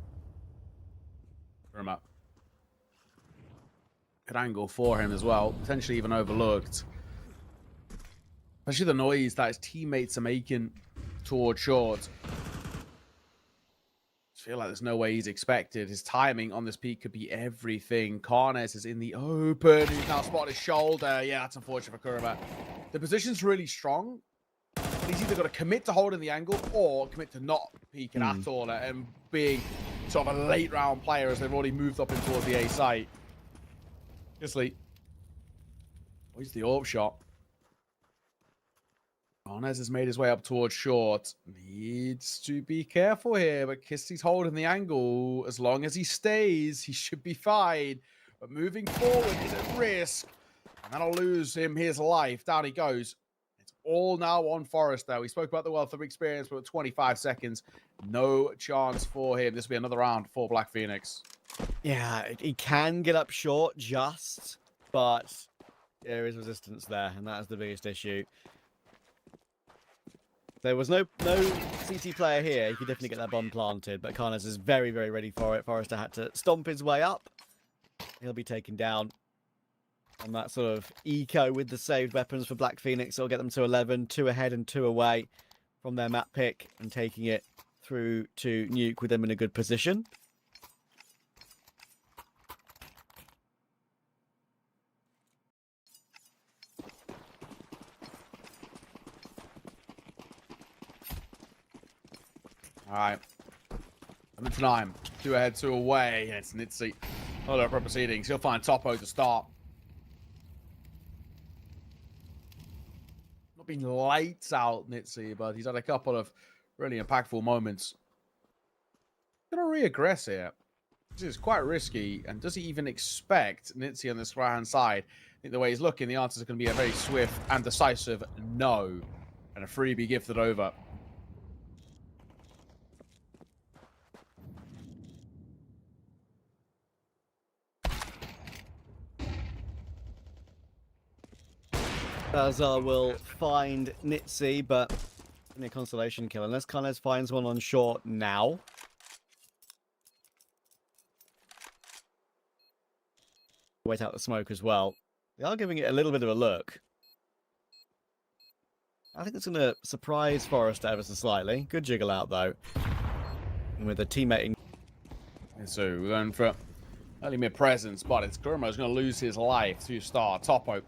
Him up. Good angle for him as well, potentially even overlooked. Especially the noise that his teammates are making towards short. I feel like there's no way he's expected. His timing on this peak could be everything. Karnes is in the open. He's now spotted his shoulder. Yeah, that's unfortunate for Kurama. The position's really strong, but he's either got to commit to holding the angle or commit to not peeking at all and being sort of a late round player, as they've already moved up in towards the A site. Obviously, where's the AWP shot? Karnes has made his way up towards short. Needs to be careful here, but Kisty's holding the angle. As long as he stays, he should be fine. But moving forward is at risk, and that'll lose him his life. Down he goes. It's all now on Forrest, though. We spoke about the wealth of experience, but 25 seconds, no chance for him. This will be another round for Black Phoenix. Yeah, he can get up short just, but there is resistance there, and that's the biggest issue. There was no CT player here. He could definitely get that bomb planted, but Karnes is very, very ready for it. Forrester had to stomp his way up. He'll be taken down on that sort of eco with the saved weapons for Black Phoenix. It'll get them to 11, 2 ahead and 2 away from their map pick, and taking it through to Nuke with them in a good position. All right. 7-9. 2 ahead, 2 away. And it's Nitzy. Hold up for proceedings. He'll find Topo to start. not been lights out, Nitzy, but he's had a couple of really impactful moments. Gonna re-aggress here. This is quite risky, and does he even expect Nitzy on this right-hand side? I think the way he's looking, the answer is going to be a very swift and decisive no, and a freebie gifted over. Azar will find Nitzy, but a consolation kill, unless Kanes finds one on short now. Wait out the smoke as well. They are giving it a little bit of a look. I think it's going to surprise Forrester ever so slightly. Good jiggle out, though. And with a teammate in... And so we're going for early mid presence, but it's Gurmo's going to lose his life to star Topo.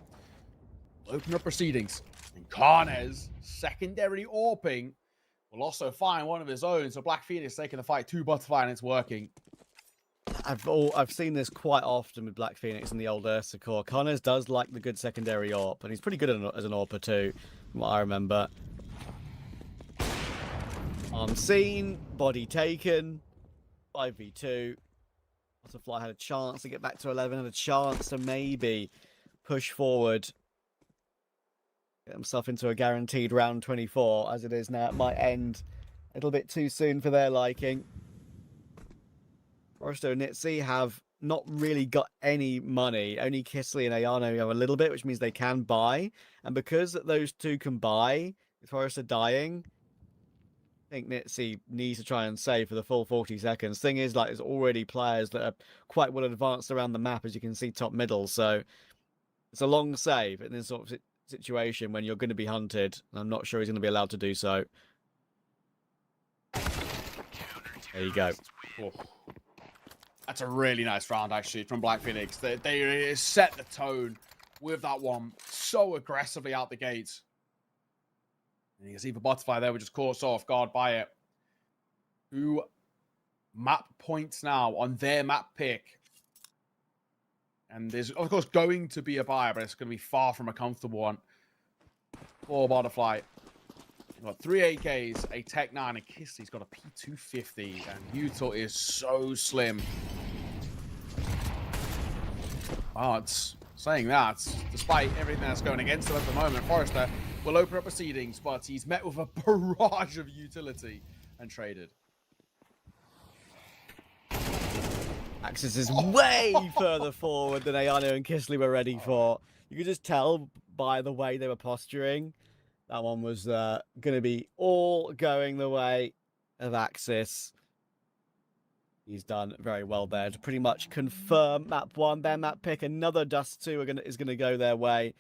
Open up proceedings. And Karnez, secondary AWPing, will also find one of his own. So Black Phoenix taking the fight to Butterfly, and it's working. I've seen this quite often with Black Phoenix and the old Ursa core. Karnez does like the good secondary AWP, and he's pretty good as an AWPer too, from what I remember. Arm seen, body taken, 5v2. Butterfly had a chance to get back to 11, had a chance to maybe push forward, get himself into a guaranteed round 24. As it is now, it might end a little bit too soon for their liking. Forrester and Nitzy have not really got any money. Only Kisley and Ayano have a little bit, which means they can buy. And because those two can buy, with Forrester dying, I think Nitzy needs to try and save for the full 40 seconds. Thing is, like, there's already players that are quite well advanced around the map, as you can see, top middle. So it's a long save in this sort of situation when you're going to be hunted. And I'm not sure he's going to be allowed to do so. There you go. Oh. That's a really nice round, actually, from Black Phoenix. They set the tone with that one so aggressively out the gates. And you can see for Butterfly there, we just caught off guard by it. 2 map points now on their map pick. And there's, of course, going to be a buyer, but it's going to be far from a comfortable one for Butterfly. You've got 3 AKs, a Tech 9, and Kisley's got a P250, and Utah is so slim. But saying that, despite everything that's going against him at the moment, Forrester will open up proceedings, but he's met with a barrage of utility and traded. Axis is way further forward than Ayano and Kisley were ready for. You could just tell by the way they were posturing. That one was going to be all going the way of Axis. He's done very well there to pretty much confirm map 1. Their map pick, another Dust 2 is going to go their way.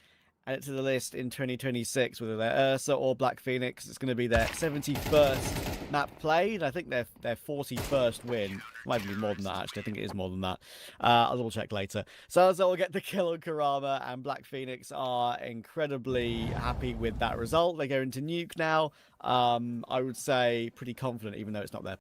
Add it to the list in 2026, whether they're Ursa or Black Phoenix. It's going to be their 71st map played. I think their 41st win. Might even be more than that, actually. I think it is more than that. I'll double check later. Salazar will get the kill on Karama, and Black Phoenix are incredibly happy with that result. They go into Nuke now. I would say pretty confident, even though it's not their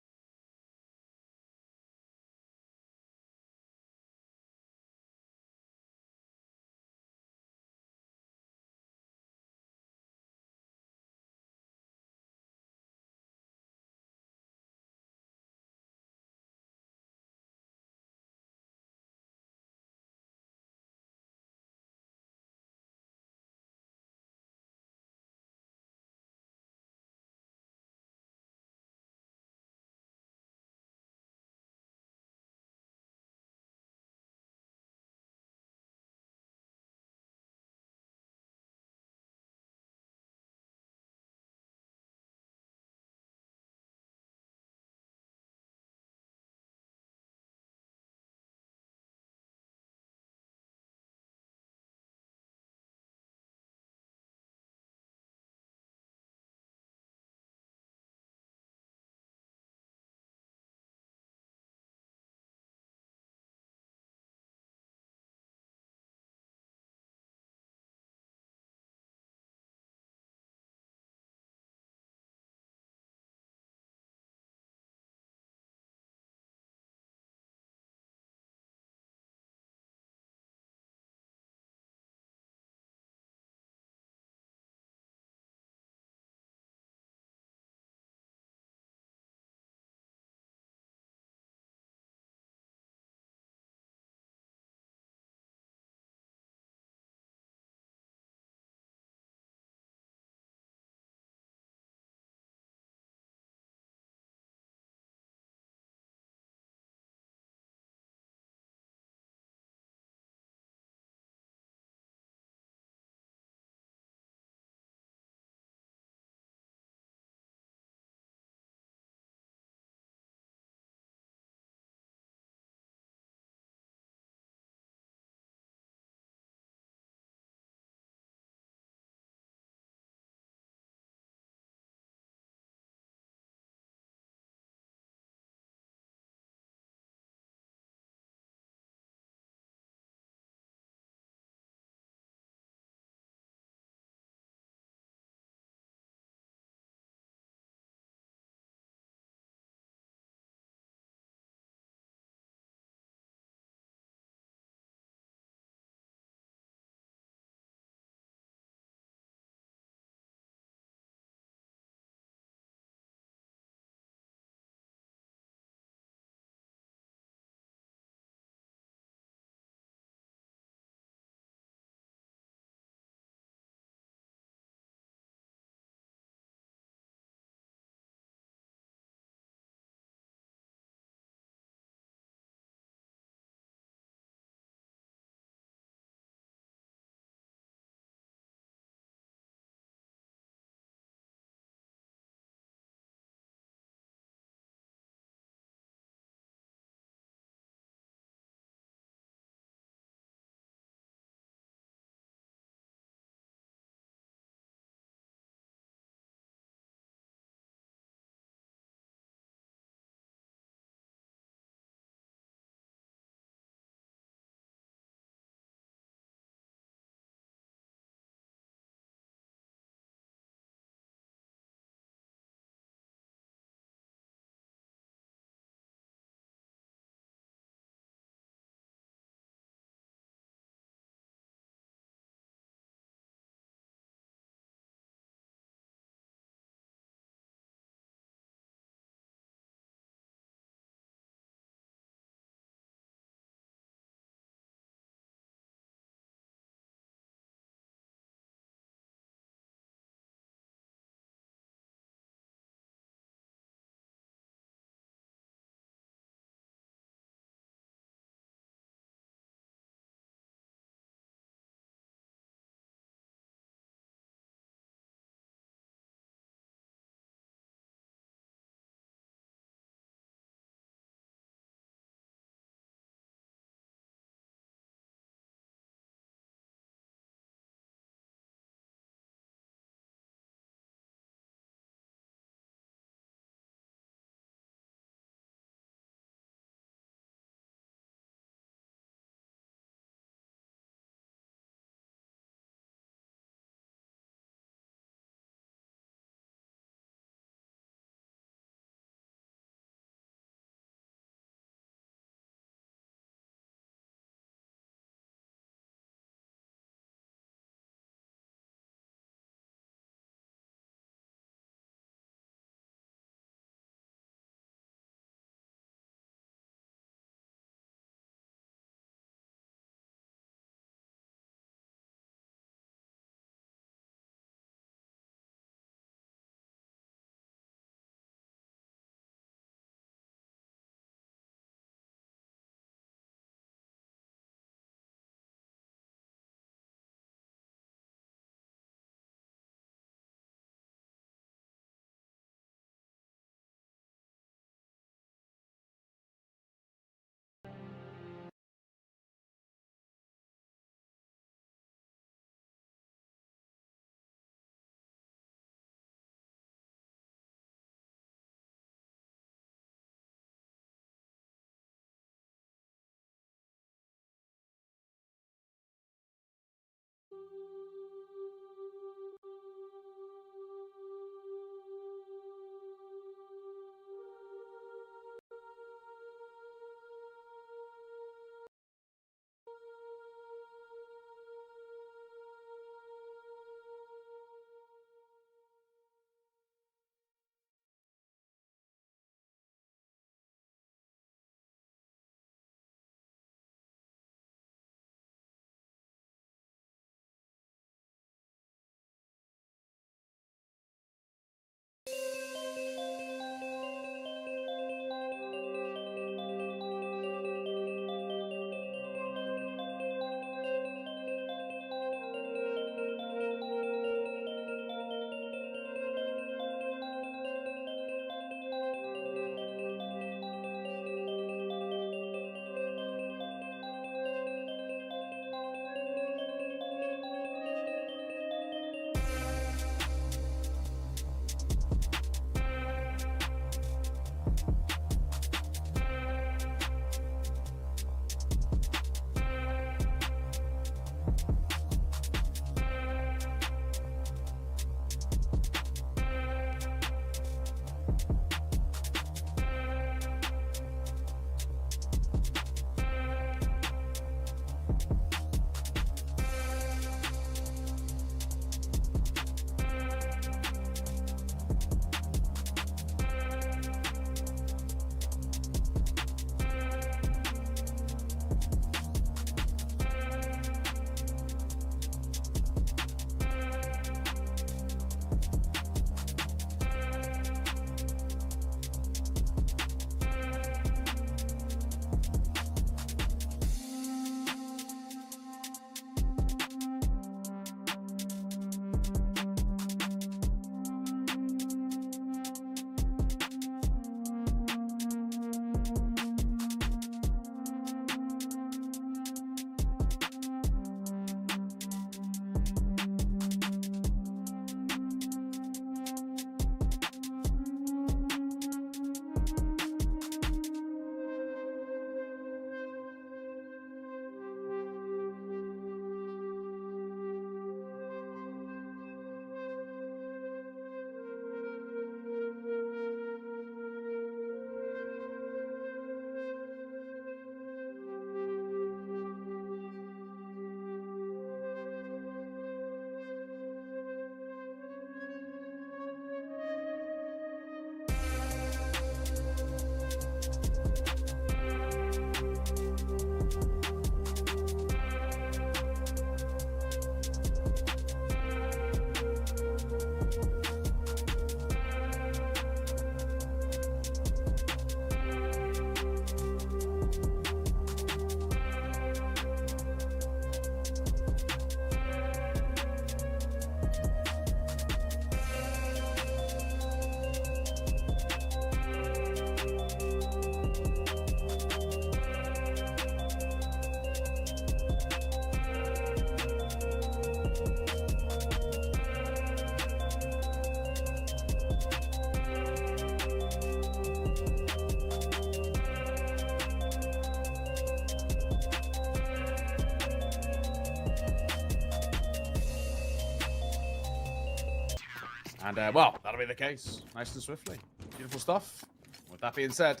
And, well, that'll be the case. Nice and swiftly. Beautiful stuff. With that being said,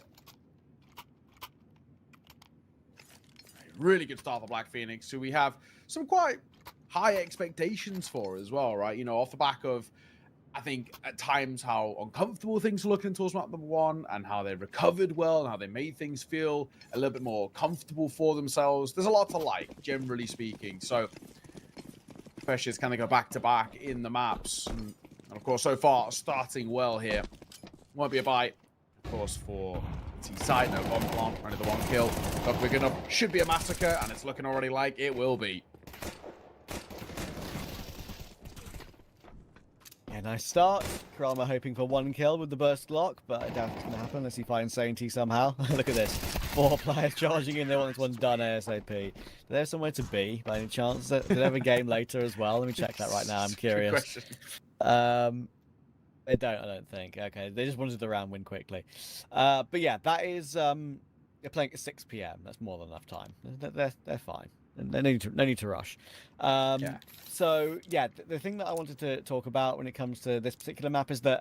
a really good start for Black Phoenix, who we have some quite high expectations for as well, right? You know, off the back of, I think, at times how uncomfortable things were looking towards map number 1 and how they recovered well and how they made things feel a little bit more comfortable for themselves. There's a lot to like, generally speaking. So, especially as kind of go back-to-back in the maps. And of course, so far, starting well here. Won't be a bite, of course, for T side. No bomb plant, only the 1 kill. Not big enough. Should be a massacre, and it's looking already like it will be. Yeah, nice start. Krama hoping for 1 kill with the burst Glock, but I doubt it's going to happen unless he finds CCT somehow. Look at this. 4 players charging in. They want this one done ASAP. Do they have somewhere to be, by any chance? Do they have a game later as well? Let me check that right now. I'm curious. Good question. They don't, I don't think. Okay, they just wanted the round win quickly. But yeah, that is... they're playing at 6 p.m. That's more than enough time. They're fine. No need to rush. Yeah. So yeah, the thing that I wanted to talk about when it comes to this particular map is that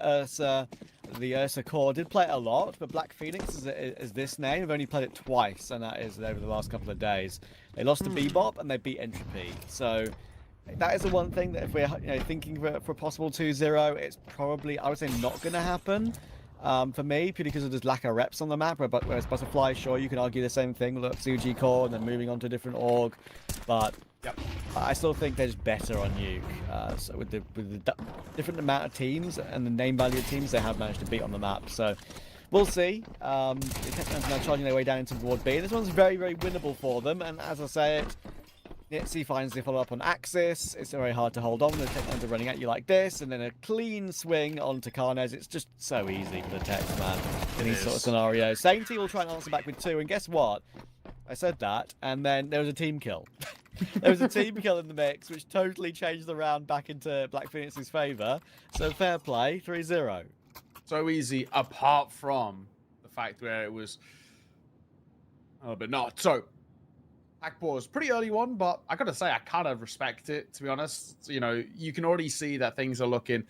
the Ursa core did play it a lot, but Black Phoenix is this name. I've only played it twice, and that is over the last couple of days. They lost to Bebop and they beat Entropy. So that is the one thing that if we're thinking for a possible 2-0, it's probably, I would say, not going to happen. For me, purely because of this lack of reps on the map, whereas Butterfly, sure, you can argue the same thing, look, Suji core, and then moving on to a different org, but yep. I still think they're just better on Nuke. So with the different amount of teams and the name value of teams they have managed to beat on the map, so we'll see. The Technons now charging their way down into Ward B. This one's very, very winnable for them, and as I say it, Nitzy finds the follow-up on Axis. It's very hard to hold on. The Technons are running at you like this, and then a clean swing onto Karnez. It's just so easy for the Techs, man, in these sort of scenarios. CCT will try and answer back with 2, and guess what? I said that, and then there was a team kill. There was a team kill in the mix, which totally changed the round back into Black Phoenix's favour. So fair play, 3-0. So easy, apart from the fact where it was a little bit not. So, Akbar was pretty early one, but I gotta say, I kind of respect it, to be honest. You know, you can already see that things are looking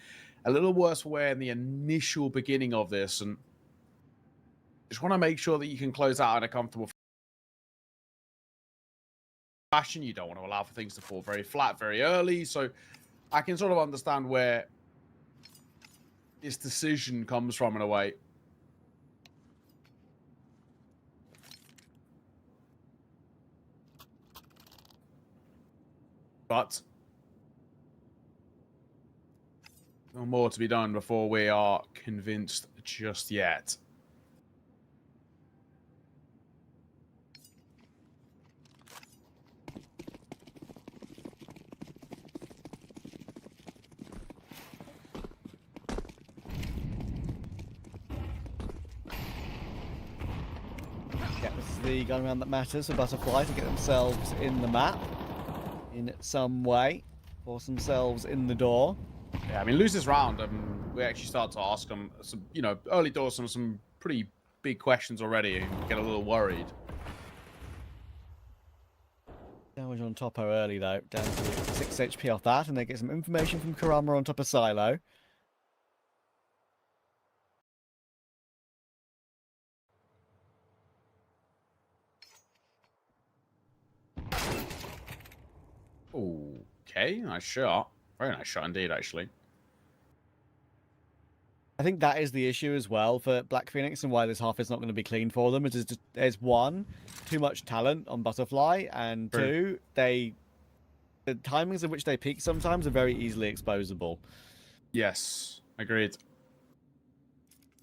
a little worse for wear in the initial beginning of this, and just want to make sure that you can close out in a comfortable fashion. You don't want to allow for things to fall very flat very early, so I can sort of understand where this decision comes from in a way. But No more to be done before we are convinced just yet. Yeah, this is the gun round that matters for Butterfly to get themselves in the map in some way, force themselves in the door. Yeah, I mean, lose this round, we actually start to ask them some, early doors, some pretty big questions already, and get a little worried. Damage on Topo early though, down to 6 HP off that, and they get some information from Karama on top of Silo. Okay, nice shot. Very nice shot indeed, actually. I think that is the issue as well for Black Phoenix and why this half is not going to be clean for them. It is just, there's one, too much talent on Butterfly, and two, the timings in which they peak sometimes are very easily exposable. Yes, agreed.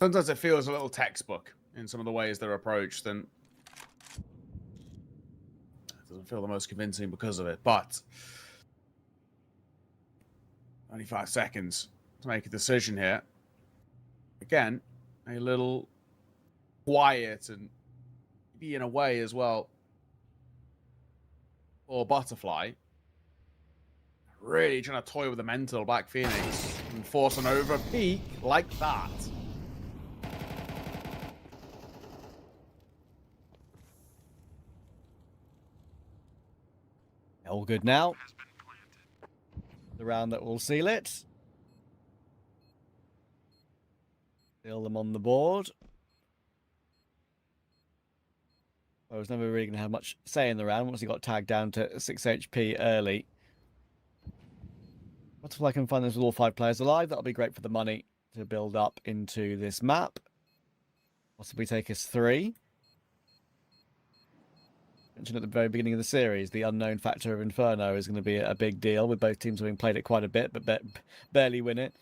Sometimes it feels a little textbook in some of the ways they're approached, and it doesn't feel the most convincing because of it. But 95 seconds to make a decision here. Again, a little quiet and maybe in a way as well for Butterfly. Really trying to toy with the mental Black Phoenix and force an over peak like that. All good now. The round that will seal it. Seal them on the board. I was never really going to have much say in the round once he got tagged down to 6 HP early. Butterfly can find those with all 5 players alive. That'll be great for the money to build up into this map. Possibly take us 3. Mentioned at the very beginning of the series, the unknown factor of Inferno is going to be a big deal, with both teams having played it quite a bit, but barely win it.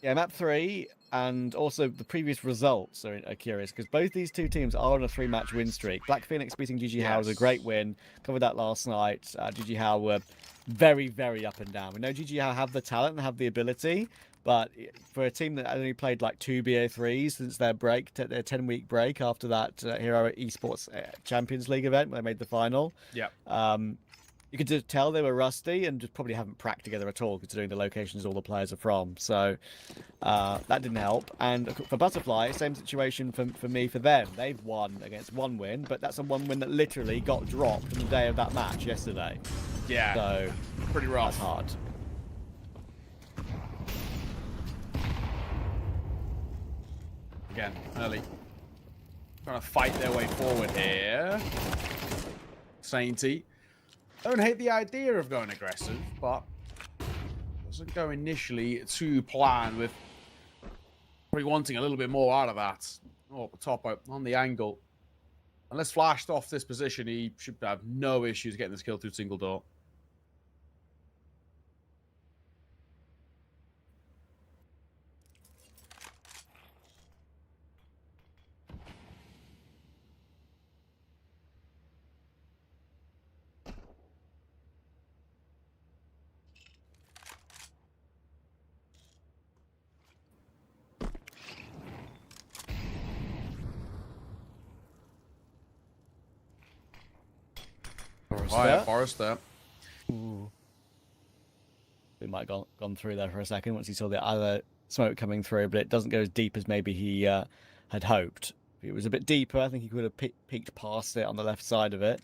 Yeah, map 3 and also the previous results are curious, because both these two teams are on a 3-match win streak. Black Phoenix beating GG How was a great win. Covered that last night. GG How were very, very up and down. We know GG How have the talent and have the ability, but for a team that only played like 2 BO3s since their break, their 10-week break after that Hero Esports Champions League event where they made the final. Yeah. You could just tell they were rusty and just probably haven't pracked together at all, considering the locations all the players are from. So that didn't help. And for Butterfly, same situation for me, for them. They've won against 1 win, but that's a 1 win that literally got dropped on the day of that match yesterday. Yeah. So pretty rough. That's hard. Again, early. Trying to fight their way forward here. Sainty. Don't hate the idea of going aggressive, but doesn't go initially to plan, with probably wanting a little bit more out of that. Oh, the top on the angle. Unless flashed off this position, he should have no issues getting this kill through single door. Forrester. Ooh. We might have gone through there for a second once he saw the other smoke coming through, but it doesn't go as deep as maybe he had hoped. If it was a bit deeper, I think he could have peeked past it on the left side of it.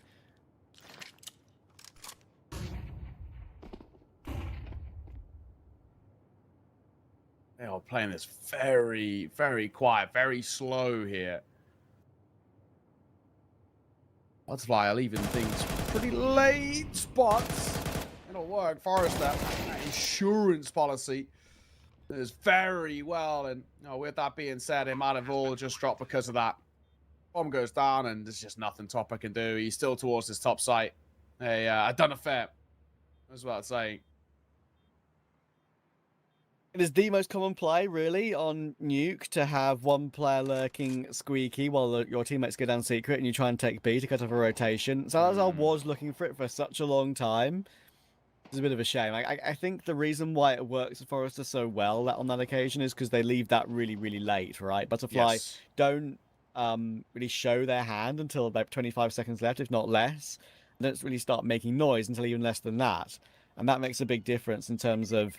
They are playing this very, very quiet, very slow here. Butterfly are leaving things pretty late, but it'll work. Forrester, that insurance policy is very well. And with that being said, it might have all just dropped because of that. Bomb goes down, and there's just nothing Topper can do. He's still towards his top site. A done affair. That's what I'd say. It is the most common play, really, on Nuke to have one player lurking squeaky while your teammates go down secret and you try and take B to cut off a rotation. Salazar was looking for it for such a long time. It's a bit of a shame. I think the reason why it works for Forrester so well on that occasion is because they leave that really, really late, right? Butterfly don't really show their hand until about 25 seconds left, if not less. They don't really start making noise until even less than that. And that makes a big difference in terms of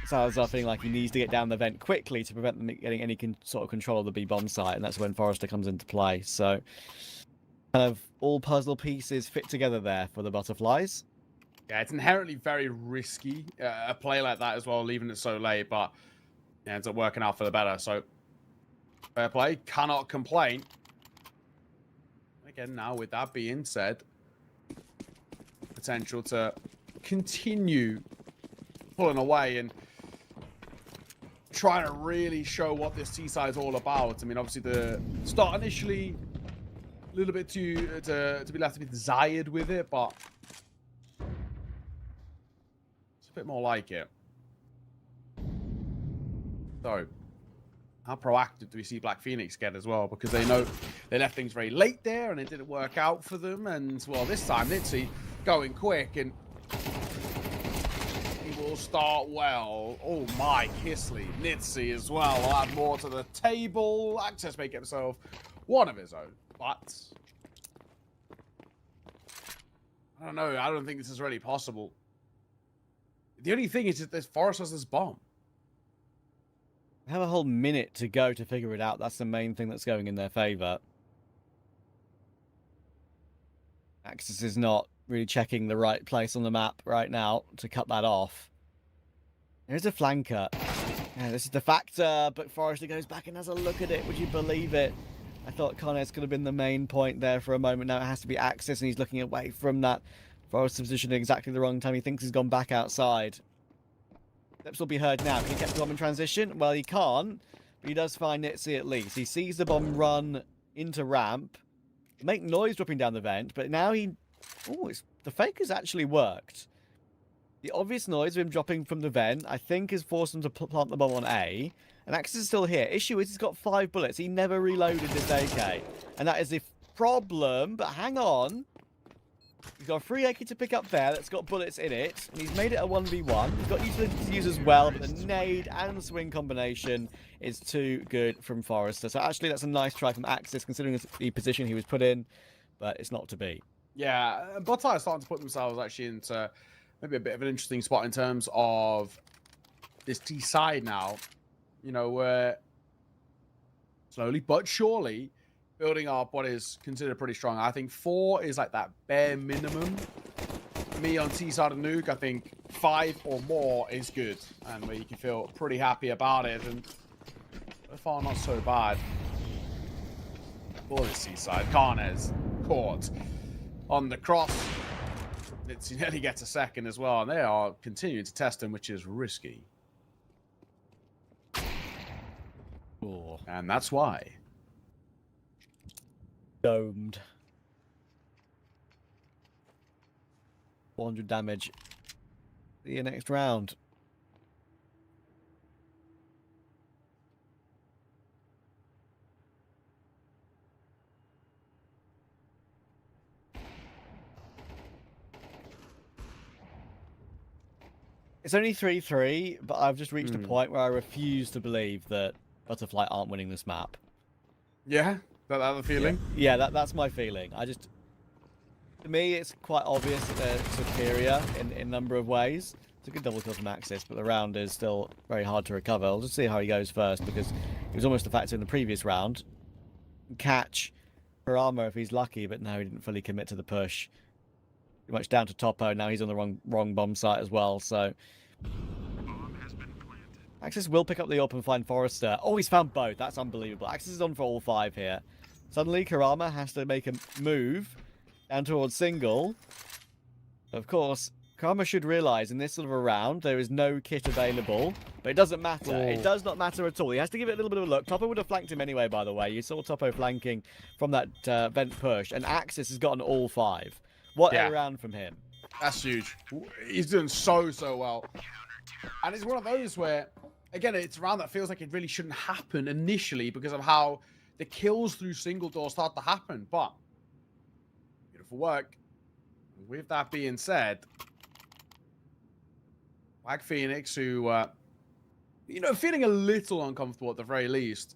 Salazar feeling like he needs to get down the vent quickly to prevent them getting any sort of control of the B bomb site, and that's when Forrester comes into play. So, kind of all puzzle pieces fit together there for the Butterflies. Yeah, it's inherently very risky, a play like that as well, leaving it so late, but it ends up working out for the better. So, fair play, cannot complain. Again, now with that being said, potential to continue pulling away and trying to really show what this T side is all about. I mean, obviously the start initially a little bit to be left to be desired with it, but it's a bit more like it. So, how proactive do we see Black Phoenix get as well? Because they know they left things very late there and it didn't work out for them. And, well, this time, Nitsi going quick and he will start well. Oh, my, Kisley. Nitsi as well. Will add more to the table. Access may get himself one of his own. But I don't know. I don't think this is really possible. The only thing is that this Forest has this bomb. They have a whole minute to go to figure it out. That's the main thing that's going in their favor. Axis is not really checking the right place on the map right now to cut that off. There's a flanker. Yeah, this is the factor, but Forrester goes back and has a look at it. Would you believe it? I thought Connes could have been the main point there for a moment. Now it has to be Axis, and he's looking away from that. Forrester positioned at exactly the wrong time. He thinks he's gone back outside. Steps will be heard now. Can he get the bomb in transition? Well, he can't, but he does find Nitsi at least. He sees the bomb run into ramp, make noise dropping down the vent, but now he... Oh, the fake has actually worked. The obvious noise of him dropping from the vent, I think, has forced him to plant the bomb on A. And Axis is still here. Issue is he's got 5 bullets. He never reloaded this AK. And that is a problem, but hang on. He's got a free AK to pick up there that's got bullets in it. And he's made it a 1v1. He's got utility to use as well, but the nade and swing combination is too good from Forrester. So actually that's a nice try from Axis, considering the position he was put in, but it's not to be. Yeah, Buttai are starting to put themselves actually into maybe a bit of an interesting spot in terms of this T side now. You know, where slowly but surely building up what is considered pretty strong. I think 4 is like that bare minimum. Me on T side of Nuke, I think 5 or more is good, and where you can feel pretty happy about it. And so far, not so bad for this T side. Carnes caught on the cross. He nearly gets a second as well, and they are continuing to test him, which is risky. Ooh. And that's why. Domed. 400 damage. See you next round. It's only 3-3, but I've just reached a point where I refuse to believe that Butterfly aren't winning this map. Yeah? That the feeling? Yeah, that's my feeling. To me, it's quite obvious that they're superior in a number of ways. It's a good double kill from Axis, but the round is still very hard to recover. I'll just see how he goes first, because he was almost a factor in the previous round. Catch Karama if he's lucky, but no, he didn't fully commit to the push. Pretty much down to Topo. Now he's on the wrong bomb site as well, so... Axis will pick up the AWP and find Forrester. Oh, he's found both. That's unbelievable. Axis is on for all 5 here. Suddenly, Karama has to make a move down towards single. Of course, Karama should realize in this sort of a round, there is no kit available. But it doesn't matter. Oh. It does not matter at all. He has to give it a little bit of a look. Topo would have flanked him anyway, by the way. You saw Topo flanking from that vent push. And Axis has gotten all 5. What a round from him. That's huge. He's doing so well. And it's one of those where, again, it's a round that feels like it really shouldn't happen initially because of how the kills through single door start to happen. But beautiful work. With that being said, Black Phoenix, who, feeling a little uncomfortable at the very least.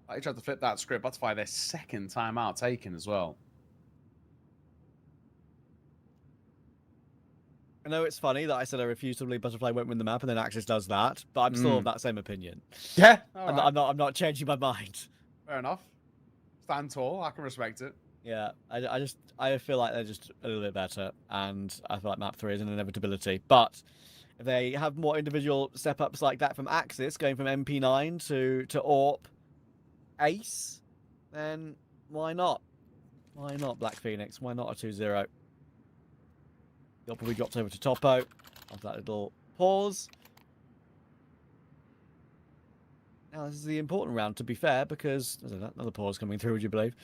They tried to flip that script. That's why their second timeout taken as well. I know it's funny that I said I refuse to believe Butterfly won't win the map, and then Axis does that, but I'm still of that same opinion. Yeah, I'm not changing my mind. Fair enough. Stand tall. I can respect it. Yeah, I feel like they're just a little bit better, and I feel like map 3 is an inevitability. But if they have more individual step-ups like that from Axis, going from MP9 to AWP, Ace, then why not? Why not Black Phoenix? Why not a 2-0? You'll probably dropped over to Topo after that little pause. Now, this is the important round, to be fair, because there's another pause coming through, would you believe?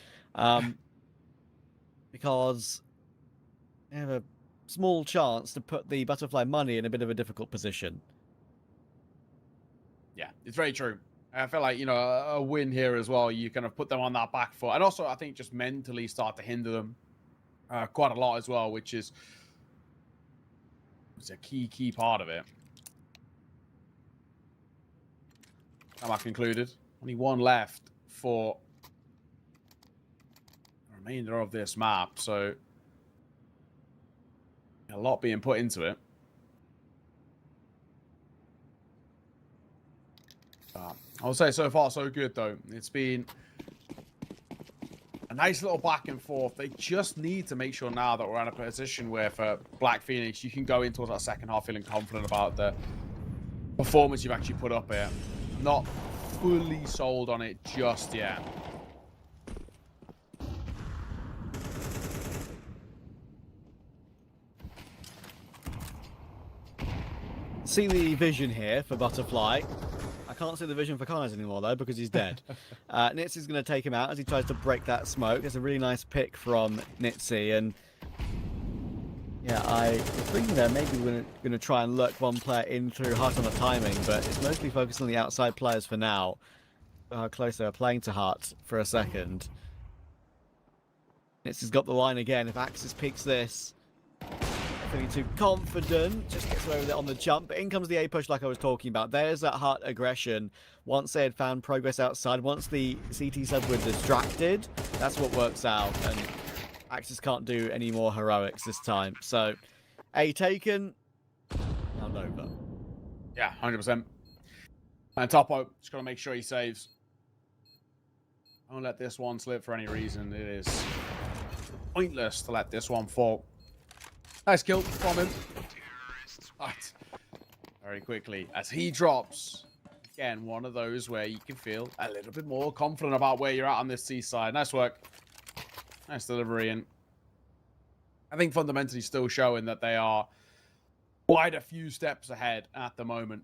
Because they have a small chance to put the Butterfly money in a bit of a difficult position. Yeah, it's very true. I feel like, a win here as well, you kind of put them on that back foot. And also, I think just mentally start to hinder them quite a lot as well, which is a key part of it. Comeback concluded. Only one left for the remainder of this map, so a lot being put into it. I would say so far so good though. It's been a nice little back and forth. They just need to make sure now that we're in a position where for Black Phoenix you can go into that second half feeling confident about the performance you've actually put up here. Not fully sold on it just yet. See the vision here for Butterfly. I can't see the vision for Karnes anymore, though, because he's dead. Nitzy is going to take him out as he tries to break that smoke. It's a really nice pick from Nitzy. And yeah, I was thinking there maybe we're going to try and lurk one player in through Hut on the timing, but it's mostly focused on the outside players for now. How close they are playing to Hut for a second. Nitzy's got the line again. If Axis picks this, feeling too confident, just gets away with it on the jump. But in comes the A push like I was talking about. There's that Hut aggression. Once they had found progress outside, once the CT subs were distracted, that's what works out. And Axis can't do any more heroics this time. So, A taken, round over. Yeah, 100%. And Topo, just got to make sure he saves. Don't let this one slip for any reason. It is pointless to let this one fall. Nice kill from him. Right. Very quickly. As he drops. Again, one of those where you can feel a little bit more confident about where you're at on this seaside. Nice work. Nice delivery. And I think fundamentally still showing that they are quite a few steps ahead at the moment.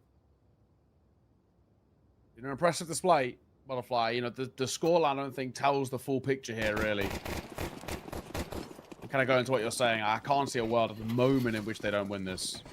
An impressive display, Butterfly. The scoreline, I don't think, tells the full picture here, really. Kind of go into what you're saying. I can't see a world at the moment in which they don't win this.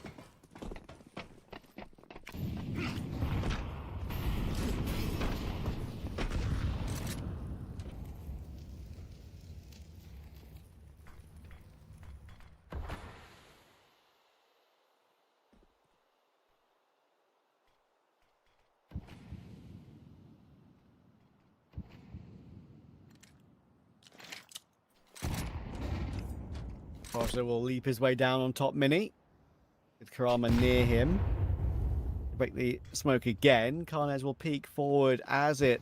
Foster will leap his way down on top mini with Karama near him. Break the smoke again. Karnes will peek forward as it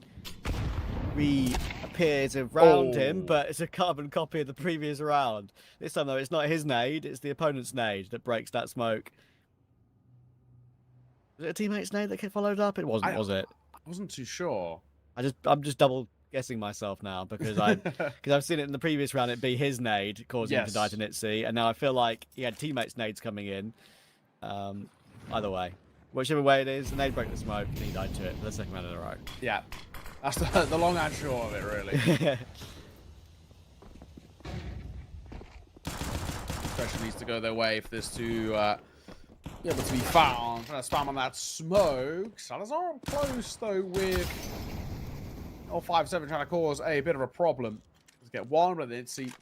reappears around him, but it's a carbon copy of the previous round. This time, though, it's not his nade, it's the opponent's nade that breaks that smoke. Was it a teammate's nade that followed up? It wasn't, was it? I wasn't too sure. I'm just double guessing myself now because I've seen it in the previous round. It be his nade causing him to die to Nitzy, and now I feel like he had teammates' nades coming in. Either way, whichever way it is, the nade broke the smoke and he died to it for the second round in a row. Yeah, that's the long and short of it, really. Pressure needs to go their way for this to able to be found. Trying to spam on that smoke. Salazar up close though with 5-7 trying to cause a bit of a problem. Let's get one, but then see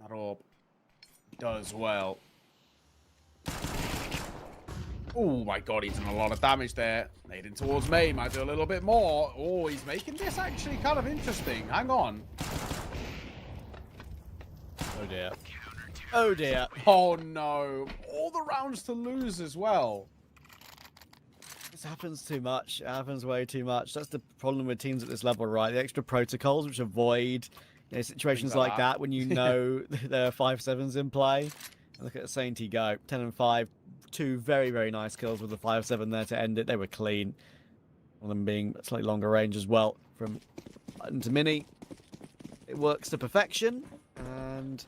that orb does well. Oh my god, he's done a lot of damage there. Nading towards me, might do a little bit more. Oh, he's making this actually kind of interesting. Hang on. Oh dear. Oh dear. Oh no. All the rounds to lose as well. This happens too much. It happens way too much. That's the problem with teams at this level, right? The extra protocols which avoid situations like that when you know there are 5-7s in play. And look at CCT go. 10 and 5. 2 very, very nice kills with the 5-7 there to end it. They were clean. One of them being slightly longer range as well from button to mini. It works to perfection. And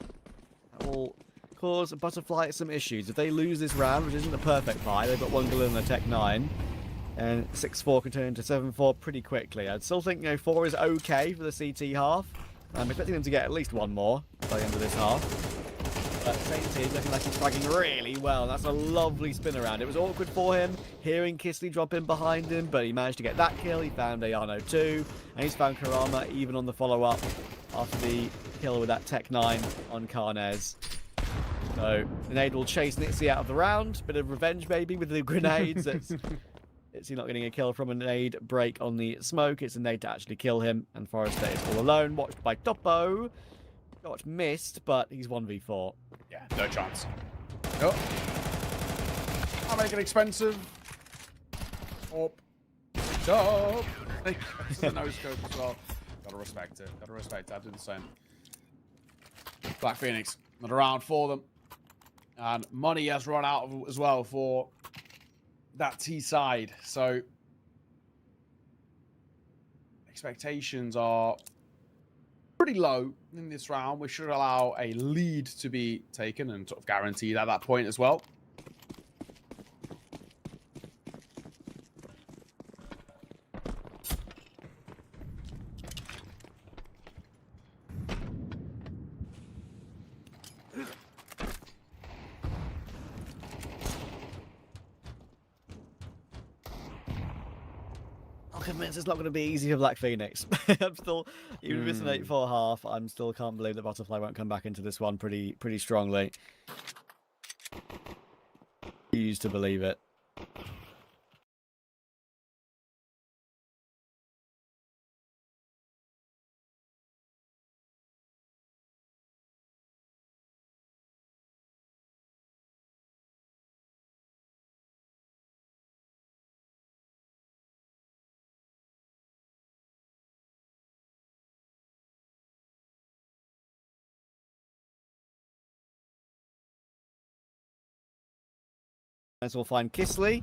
that will cause Butterfly some issues. If they lose this round, which isn't a perfect buy, they've got 1 goal in the Tech 9. And 6-4 can turn into 7-4 pretty quickly. I'd still think 4 is okay for the CT half. I'm expecting them to get at least 1 more by the end of this half. But CT looking like he's fragging really well. That's a lovely spin around. It was awkward for him, hearing Kisley drop in behind him, but he managed to get that kill. He found Ayano too, and he's found Karama even on the follow-up after the kill with that Tech 9 on Karnez. So the nade will chase Nitzy out of the round. Bit of revenge maybe with the grenades. It's not getting a kill from a nade break on the smoke. It's a nade to actually kill him. And Forrester is all alone, watched by Topo. Got missed, but he's 1v4. Yeah, no chance. Oh. I'll make it expensive. Up. Up. The no scope as well. Gotta respect it. Gotta respect it. I'd do the same. Black Phoenix, not around for them. And money has run out as well for that T side. So expectations are pretty low in this round. We should allow a lead to be taken and sort of guaranteed at that point as well. Convinced it's not going to be easy for Black Phoenix. I'm still, even if it's an 8-4 half, I'm still can't believe that Butterfly won't come back into this one pretty strongly. Refuse to believe it. Nice, we'll find Kisley.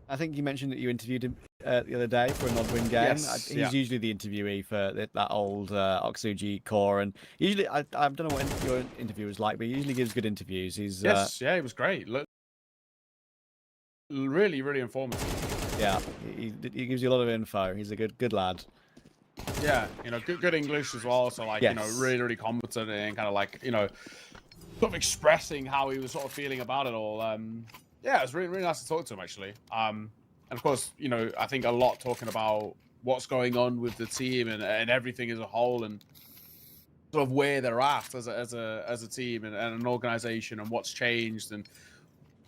I think you mentioned that you interviewed him the other day for an odd-win game. Yes, He's usually the interviewee for that old Oksuji core, and usually I don't know what your interview was like, but he usually gives good interviews. He's yeah, he was great. Look, really, really informative. Yeah, he gives you a lot of info. He's a good lad. Yeah, good English as well. So like, yes. Really, really competent and kind of like, sort of expressing how he was sort of feeling about it all. Yeah, it was really, really nice to talk to him actually. And of course, I think a lot talking about what's going on with the team and everything as a whole, and sort of where they're at as a team and an organization, and what's changed, and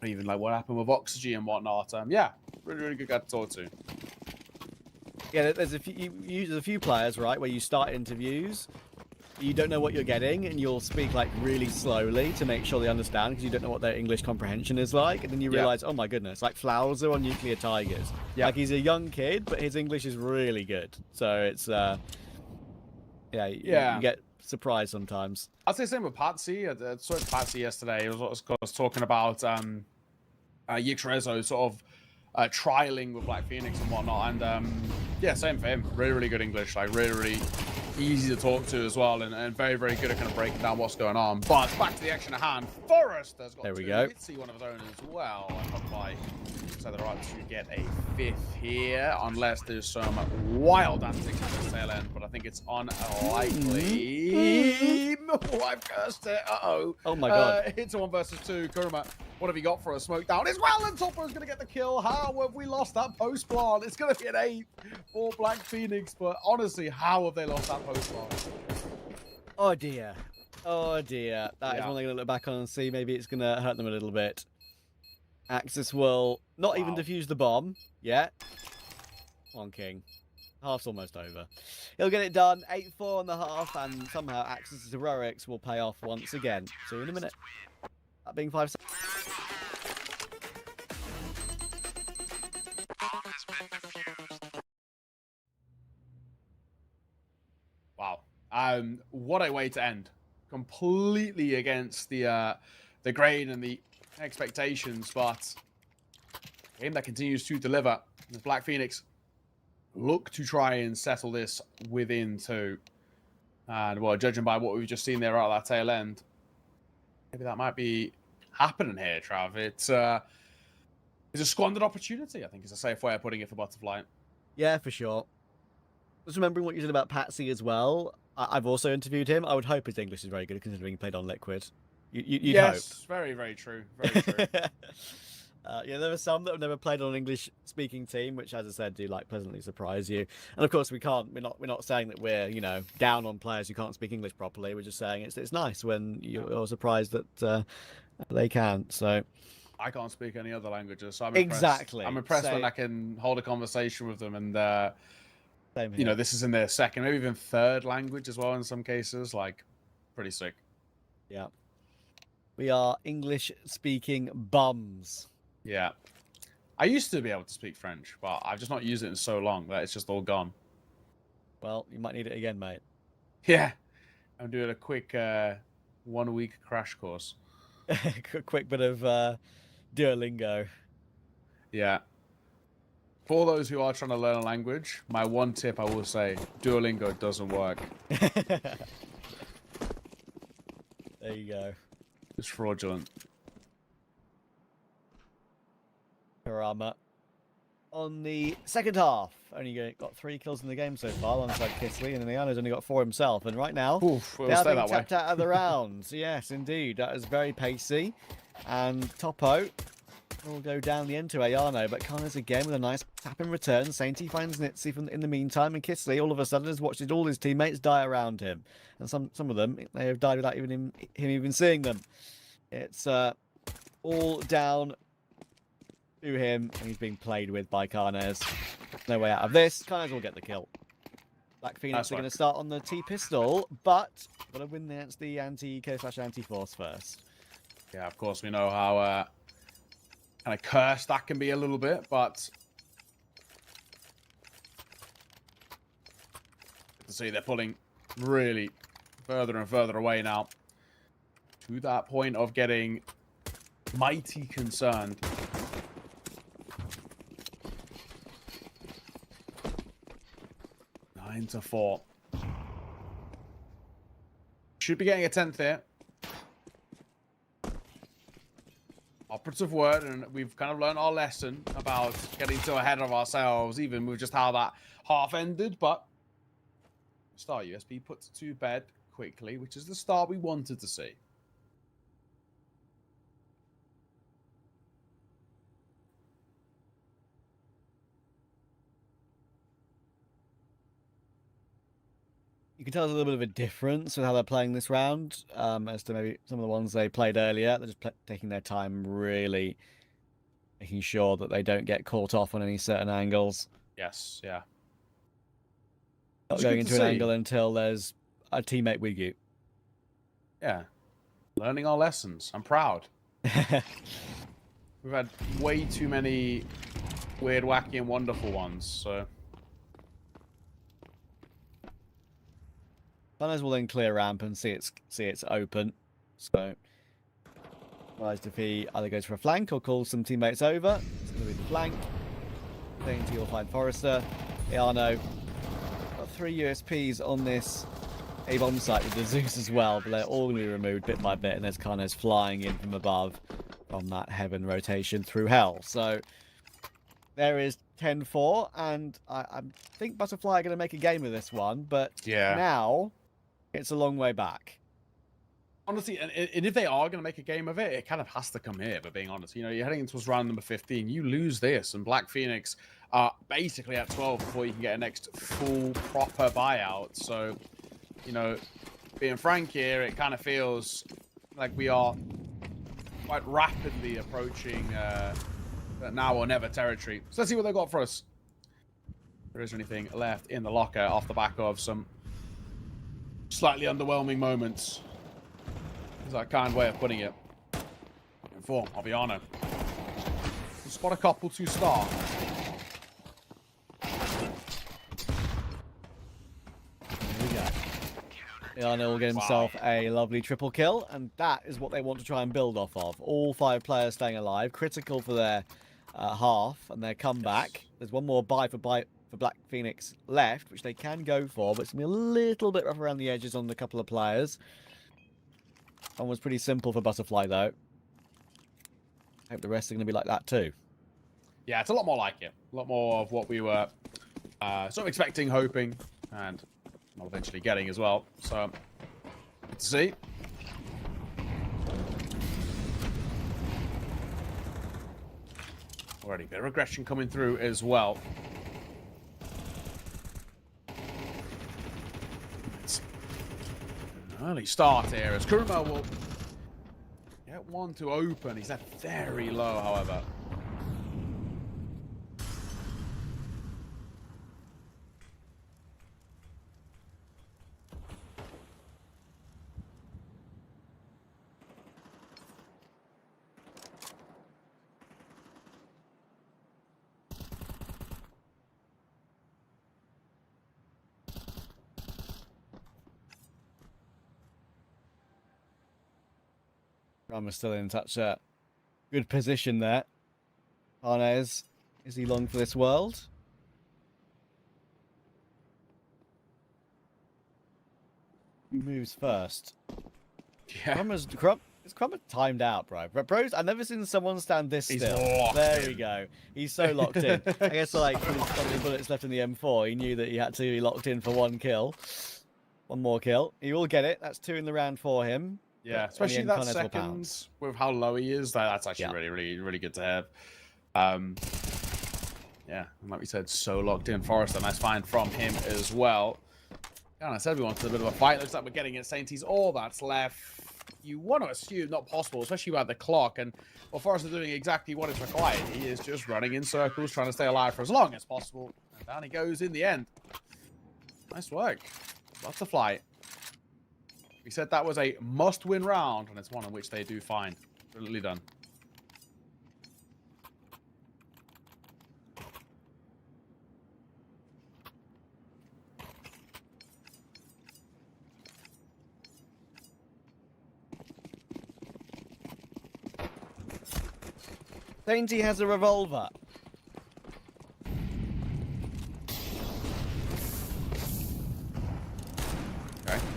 even like what happened with Oxygen and whatnot. Yeah, really, really good guy to talk to. Yeah, there's a few players, right, where you start interviews, you don't know what you're getting, and you'll speak like really slowly to make sure they understand, because you don't know what their English comprehension is like, and then you realize, oh my goodness, like Flowser on Nuclear Tigers. Yeah. Like, he's a young kid, but his English is really good. So it's you get surprised sometimes. I'd say same with Patsy. I saw Patsy yesterday. He was talking about Yixrezo sort of trialing with Black Phoenix and whatnot, and yeah, same for him. Really, really good English. Like really, really easy to talk to as well, and very, very good at kind of breaking down what's going on. But back to the action at hand. Forrester's got There we two. go. Let's see one of his own as well. And by so they're right to get a fifth here, unless there's some wild antics at the tail end. But I think it's unlikely. Oh, I've cursed it. Uh-oh. Oh my god. It's a 1 versus 2. Kuruma, what have you got for a smoke down as well? And Topper is going to get the kill. How have we lost that post plant? It's going to be an 8 for Black Phoenix. But honestly, how have they lost that post plant? Oh dear. Oh dear. That is Yeah. one they're going to look back on and see. Maybe it's going to hurt them a little bit. Axis will not even defuse the bomb yet. Come on, King. Half's almost over. He'll get it done. 8-4 on the half, and somehow Axis' heroics will pay off once again. See you in a minute. That being 5 seconds. Wow. What a way to end. Completely against the grain and the expectations, but a game that continues to deliver. The Black Phoenix look to try and settle this within 2. And, well, judging by what we've just seen there at that tail end, maybe that might be happening here, Trav. It's a squandered opportunity, I think is a safe way of putting it for Butterfly. Yeah, for sure. Just remembering what you said about Patsy as well. I've also interviewed him. I would hope his English is very good, considering he played on Liquid. You'd Yes, very, very true. Very true. Yeah, there are some that have never played on an English-speaking team, which, as I said, do like pleasantly surprise you. And of course, we're not saying that we're down on players who can't speak English properly. We're just saying it's nice when you're surprised that they can. So I can't speak any other languages, so I'm exactly. I'm impressed when I can hold a conversation with them, and same here. this is in their second, maybe even third language as well in some cases. Like, pretty sick. Yeah, we are English-speaking bums. Yeah. I used to be able to speak French, but I've just not used it in so long that it's just all gone. Well, you might need it again, mate. Yeah. I'm doing a quick 1 week crash course. A quick bit of Duolingo. Yeah. For those who are trying to learn a language, my one tip I will say, Duolingo doesn't work. There you go. It's fraudulent. Karama. On the second half, only got 3 kills in the game so far alongside Kisley, and Iano's only got 4 himself. And right now, Oof, they are being tapped out of the rounds. Yes, indeed. That is very pacey. And Topo will go down the end to Ayano, but Karna's again with a nice tap in return. Sainty finds Nitsi in the meantime, and Kisley all of a sudden has watched all his teammates die around him. And some of them, they have died without him even seeing them. It's all down to him, and he's being played with by Karnes. No way out of this. Karnes will get the kill. Black Phoenix are going to start on the T-pistol, but got to win against the anti-eco/anti-force first. Yeah, of course, we know how kind of cursed that can be a little bit, but to see they're pulling really further and further away now to that point of getting mighty concerned. Nine to 4. Should be getting a 10th here. Operative word, and we've kind of learned our lesson about getting too ahead of ourselves, even with just how that half ended. But Star USB puts it to bed quickly, which is the start we wanted to see. You can tell there's a little bit of a difference with how they're playing this round as to maybe some of the ones they played earlier. They're just taking their time, really making sure that they don't get caught off on any certain angles. Yes, yeah. Not going into an angle until there's a teammate with you. Yeah. Learning our lessons. I'm proud. We've had way too many weird, wacky, and wonderful ones, so... Gunners will then clear ramp and see it's open. So, realized if he either goes for a flank or calls some teammates over, it's going to be the flank. Dainty will find Forrester. Iano got 3 USPs on this A bomb site with the Zeus as well, but they're all going to be removed bit by bit, and there's Karnes flying in from above on that heaven rotation through hell. So there is 10-4, and I think Butterfly are going to make a game of this one, but now it's a long way back. Honestly, and if they are going to make a game of it, it kind of has to come here, but being honest. You know, you're heading into round number 15. You lose this, and Black Phoenix are basically at 12 before you can get a next full, proper buyout. So, you know, being frank here, it kind of feels like we are quite rapidly approaching now or never territory. So let's see what they got for us. If there is anything left in the locker off the back of some slightly underwhelming moments. Is that a kind way of putting it? In form, I'll be honest. We'll spot a couple to start. Here we go. Iana will get himself a lovely triple kill, and that is what they want to try and build off of. All 5 players staying alive, critical for their half and their comeback. There's one more buy for Black Phoenix left, which they can go for, but it's going to be a little bit rough around the edges on a couple of players. One was pretty simple for Butterfly, though. I hope the rest are going to be like that, too. Yeah, it's a lot more like it. A lot more of what we were sort of expecting, hoping, and well, eventually getting as well. So, good to see. Already a bit of regression coming through as well. Early start here as Kuruma will get one to open. He's at very low, however. Rama's still in such a good position there. Karnes, is he long for this world? Who moves first? Yeah. Is Crummer timed out, bro? Bros, I've never seen someone stand this still. There we go. He's so locked in. I guess like with his got any bullets left in the M4, he knew that he had to be locked in for 1 kill. One more kill. He will get it. That's 2 in the round for him. Yeah, especially that second with how low he is. That's actually really good to have. Yeah, and like we said, so locked in. Forrester, nice find from him as well. Yeah, and I said we wanted a bit of a fight. Looks like we're getting it. Sainties, all that's left. You want to assume not possible, especially by the clock. And well, Forrester doing exactly what is required. He is just running in circles, trying to stay alive for as long as possible. And down he goes in the end. Nice work. Butterfly. We said that was a must-win round, and it's one in which they do fine. Brilliantly done. Dainty has a revolver.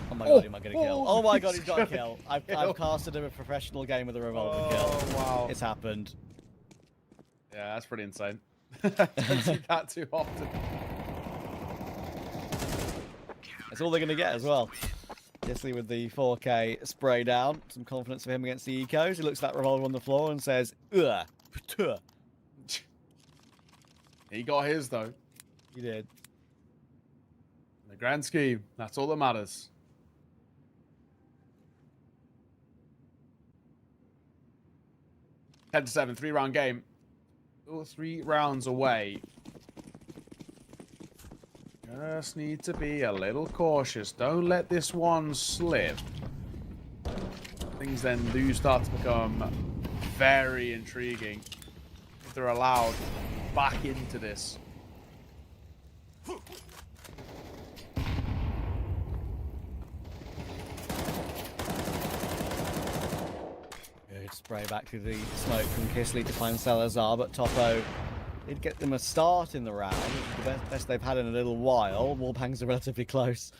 Oh my god, he might get a kill. Oh my god, he's got a kill. I've casted a professional game with a revolver kill. Wow. It's happened. Yeah, that's pretty insane. Don't see that too often. That's all they're going to get as well. Disley with the 4K spray down. Some confidence for him against the ecos. He looks at that revolver on the floor and says, ugh. He got his, though. He did. In the grand scheme, that's all that matters. Head to 7, 3-round game. Still 3 rounds away. Just need to be a little cautious. Don't let this one slip. Things then do start to become very intriguing if they're allowed back into this. Good spray back to the smoke from Kisley to find Salazar, but Topo Did get them a start in the round, which is the best they've had in a little while. Warbangs are relatively close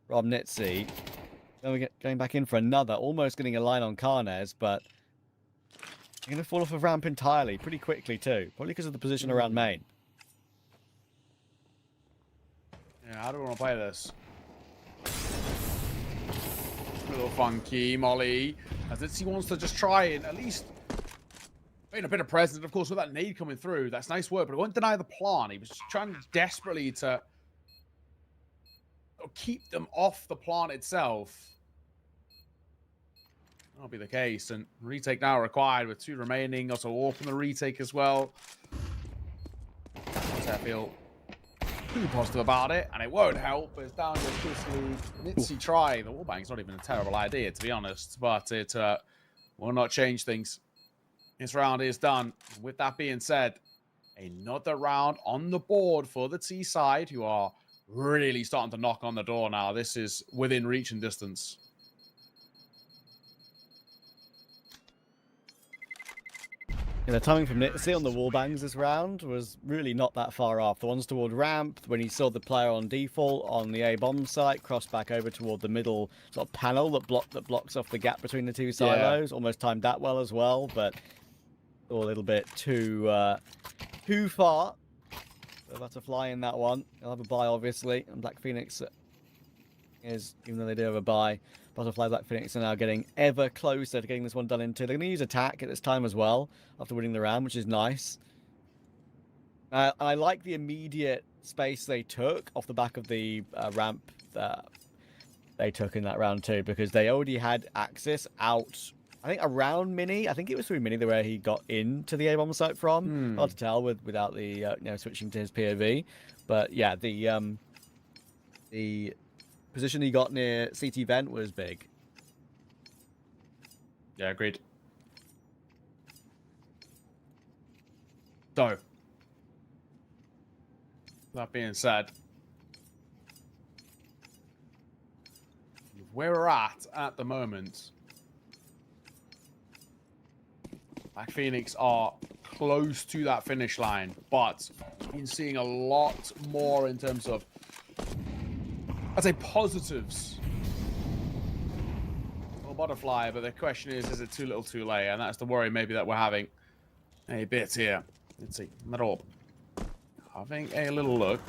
from Nitsi. Then we get going back in for another, almost getting a line on Karnes, but they're going to fall off of ramp entirely, pretty quickly too. Probably because of the position around main. Yeah, how do we want to play this? A little funky, Molly. As Nitsi wants to just try and at least in a bit of presence, of course, with that nade coming through. That's nice work, but it won't deny the plan. He was trying desperately to keep them off the plant itself. That'll be the case. And retake now required with 2 remaining. Also open the retake as well. I feel too positive about it, and it won't help. It's down to Chrisley. Nitsi try. The wallbang's not even a terrible idea, to be honest, but it will not change things. This round is done. With that being said, another round on the board for the T side, who are really starting to knock on the door now. This is within reach and distance. Yeah, the timing from Nitsi on the wallbangs this round was really not that far off. The ones toward ramp, when he saw the player on default on the A bomb site, crossed back over toward the middle sort of panel that blocks off the gap between the 2 silos. Yeah. Almost timed that well as well, but a little bit too far. So Butterfly in that one. He'll have a buy, obviously, and Black Phoenix is, even though they do have a buy, Butterfly, Black Phoenix are now getting ever closer to getting this one done into. They're going to use attack at this time as well, after winning the round, which is nice. And I like the immediate space they took off the back of the ramp that they took in that round too, because they already had access out, I think, around Mini. I think it was through Mini where he got into the A-bomb site from. Hard to tell without the switching to his POV. But yeah, the position he got near CT vent was big. Yeah, agreed. So, that being said, where we're at the moment, Black Phoenix are close to that finish line, but been seeing a lot more in terms of, I'd say, positives. Well, Butterfly, but the question is it too little too late? And that's the worry maybe that we're having a bit here. Let's see, middle. Having a little look.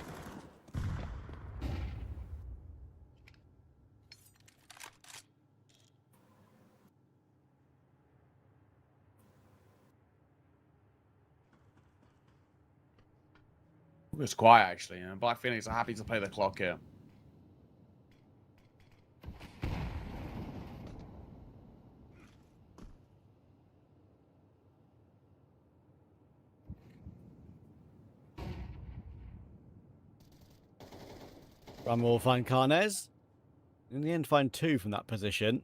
It's quiet, actually. And Black Phoenix are happy to play the clock here. Ram will find Karnes. In the end, find 2 from that position.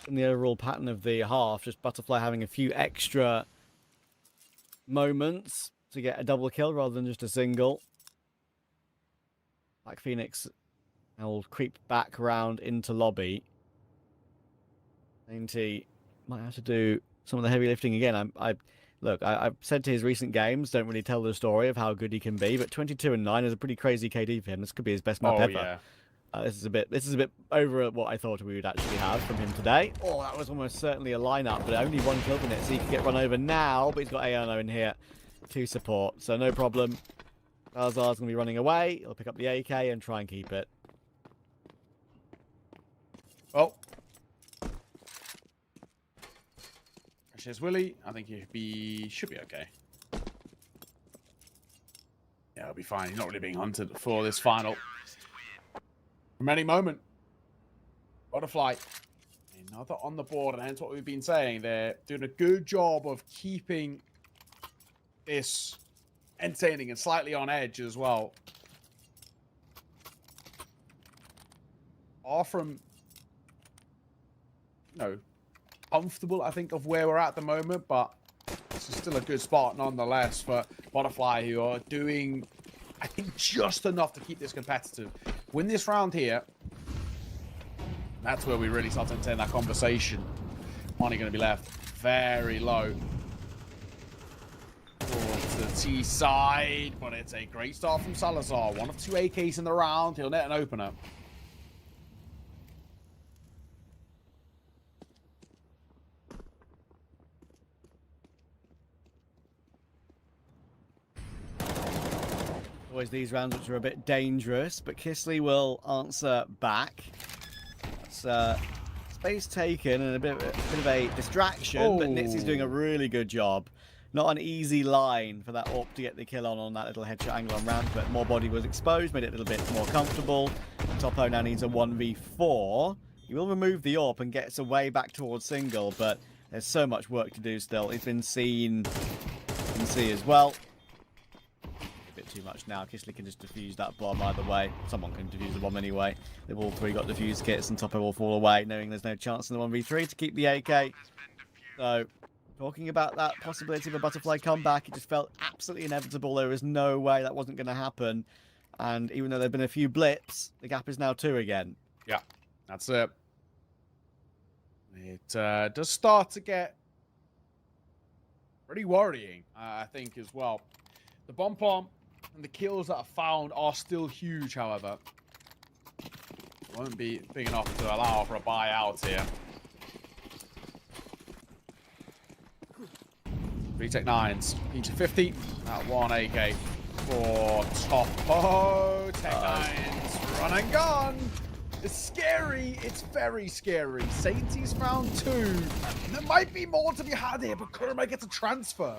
In the overall pattern of the half, just Butterfly having a few extra moments to get a double kill rather than just a single. Black Phoenix will creep back around into lobby. 90 might have to do some of the heavy lifting again. Look, I've said to his recent games, don't really tell the story of how good he can be, but 22 and 9 is a pretty crazy KD for him. This could be his best map ever. Yeah. This is a bit over what I thought we would actually have from him today. Oh, that was almost certainly a lineup, but only 1 kill in it, so he can get run over now. But he's got ANO in here to support, so no problem. Azar's gonna be running away. He'll pick up the AK and try and keep it. Oh. There's Willie. I think he should be okay. Yeah, he'll be fine. He's not really being hunted for this final. From any moment. Butterfly. Another on the board, and hence what we've been saying. They're doing a good job of keeping this entertaining and slightly on edge as well. Far from, comfortable, I think, of where we're at the moment, but this is still a good spot nonetheless for Butterfly, who are doing, I think, just enough to keep this competitive. Win this round here, that's where we really start to entertain that conversation. Only going to be left very low towards the T side, but it's a great start from Salazar. 1 of 2 AKs in the round. He'll net an opener. Always these rounds which are a bit dangerous, but Kisley will answer back. That's space taken and a bit of a distraction, but Nitsy's doing a really good job. Not an easy line for that AWP to get the kill on that little headshot angle on ramp, but more body was exposed, made it a little bit more comfortable. Topo now needs a 1v4. He will remove the AWP and gets away back towards single, but there's so much work to do still. He's been seen, you can see as well. Too much now. Kisley can just defuse that bomb either way. Someone can defuse the bomb anyway. They've all three got defuse kits and Topo will fall away, knowing there's no chance in the 1v3 to keep the AK. So, talking about that possibility of a butterfly comeback, it just felt absolutely inevitable. There was no way that wasn't going to happen. And even though there have been a few blips, the gap is now 2 again. Yeah, that's it. It does start to get pretty worrying, I think, as well. The bomb plant and the kills that are found are still huge, however. Won't be big enough to allow for a buyout here. Retech 9s. Each 50. That 1 AK for Topo. Tech 9s. Run and gun. It's scary. It's very scary. Sainty's found 2. There might be more to be had here, but Kurma gets a transfer.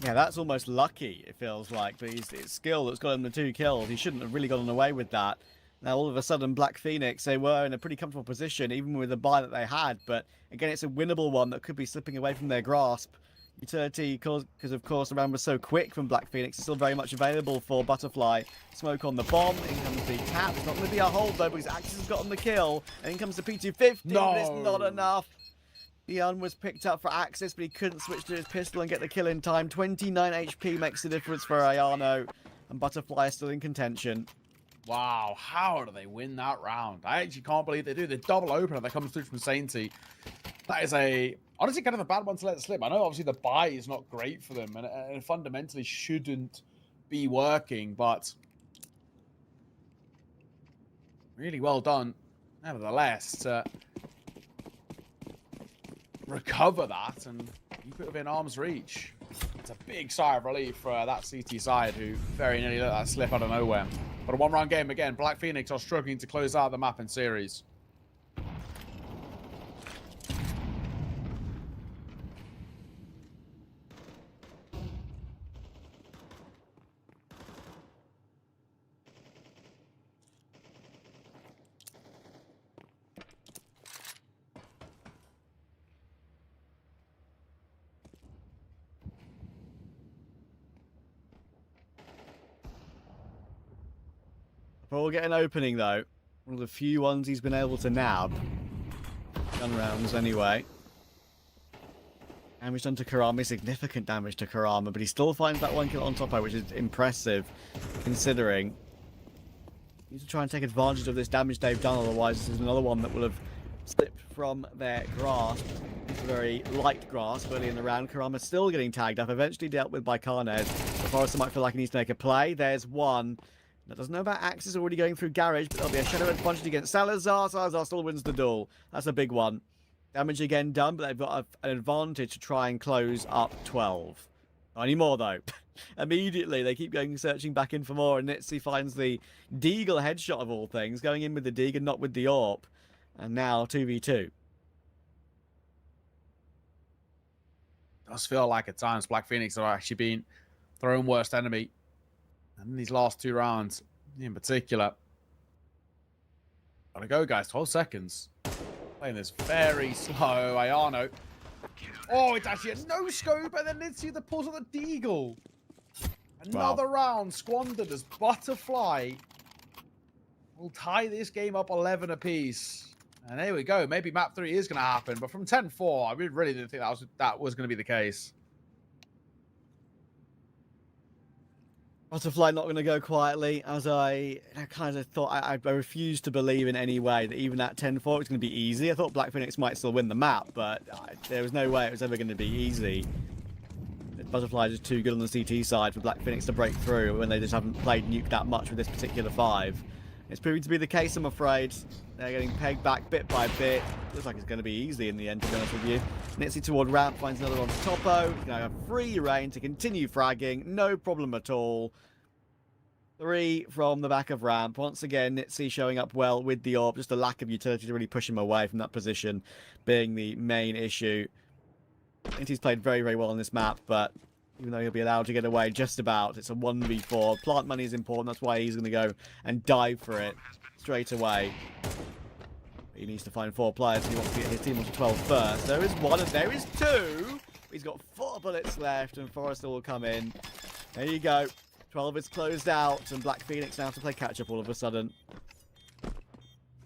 Yeah, that's almost lucky, it feels like. But it's skill that's got him the 2 kills. He shouldn't have really gotten away with that. Now, all of a sudden, Black Phoenix, they were in a pretty comfortable position, even with the buy that they had. But, again, it's a winnable one that could be slipping away from their grasp. Utility, because, of course, the round was so quick from Black Phoenix, is still very much available for Butterfly. Smoke on the bomb. In comes the tap. It's not going to be a hold, though, because Axis has gotten the kill. And in comes the P250, no. But it's not enough. The Un was picked up for Axis, but he couldn't switch to his pistol and get the kill in time. 29 HP makes the difference for Ayano, and Butterfly is still in contention. Wow, how do they win that round? I actually can't believe they do. The double opener that comes through from Sainty. That is honestly kind of a bad one to let slip. I know obviously the buy is not great for them, and it fundamentally shouldn't be working, but really well done, nevertheless, to recover that and keep it within arm's reach. It's a big sigh of relief for that CT side, who very nearly let that slip out of nowhere. But a 1-round game again. Black Phoenix are struggling to close out the map in series. We'll get an opening, though. One of the few ones he's been able to nab. Gun rounds, anyway. Damage done to Karama, significant damage to Karama, but he still finds that 1 kill on Topo, which is impressive, considering. He needs to try and take advantage of this damage they've done, otherwise this is another one that will have slipped from their grasp. It's a very light grasp early in the round. Karama's still getting tagged up, eventually dealt with by Carnez. The Forester might feel like he needs to make a play. There's one. That doesn't know about Axis already going through Garage, but there'll be a Shadow advantage against Salazar. Salazar still wins the duel. That's a big one. Damage again done, but they've got an advantage to try and close up 12. Not anymore, though. Immediately, they keep going searching back in for more, and Nitzy finds the Deagle headshot of all things, going in with the Deagle, not with the AWP. And now 2v2. Does feel like at times Black Phoenix have actually been their own worst enemy. And in these last 2 rounds, in particular. Gotta go, guys. 12 seconds. Playing this very slow. Ayano. Oh, it's actually a no-scope, and then Nitzy the pulls on the Deagle. Another round squandered as Butterfly will tie this game up 11 apiece. And there we go. Maybe map 3 is going to happen, but from 10-4, I really didn't think that was going to be the case. Butterfly not going to go quietly, as I kind of thought. I refused to believe in any way that even at 10-4 it was going to be easy. I thought Black Phoenix might still win the map, but there was no way it was ever going to be easy. Butterfly is just too good on the CT side for Black Phoenix to break through when they just haven't played Nuke that much with this particular 5. It's proving to be the case, I'm afraid. They're getting pegged back bit by bit. Looks like it's going to be easy in the end, to be honest with you. Nitsy toward ramp, finds another on Topo. He's going to have free reign to continue fragging. No problem at all. 3 from the back of ramp. Once again, Nitsy showing up well with the AWP. Just a lack of utility to really push him away from that position being the main issue. Nitsy's played very, very well on this map, but even though he'll be allowed to get away just about, it's a 1v4. Plant money is important. That's why he's going to go and dive for it straight away. He needs to find 4 players. He wants to get his team onto 12 first. There is 1 and there is 2. He's got 4 bullets left and Forrester will come in. There you go. 12 is closed out and Black Phoenix now have to play catch-up all of a sudden.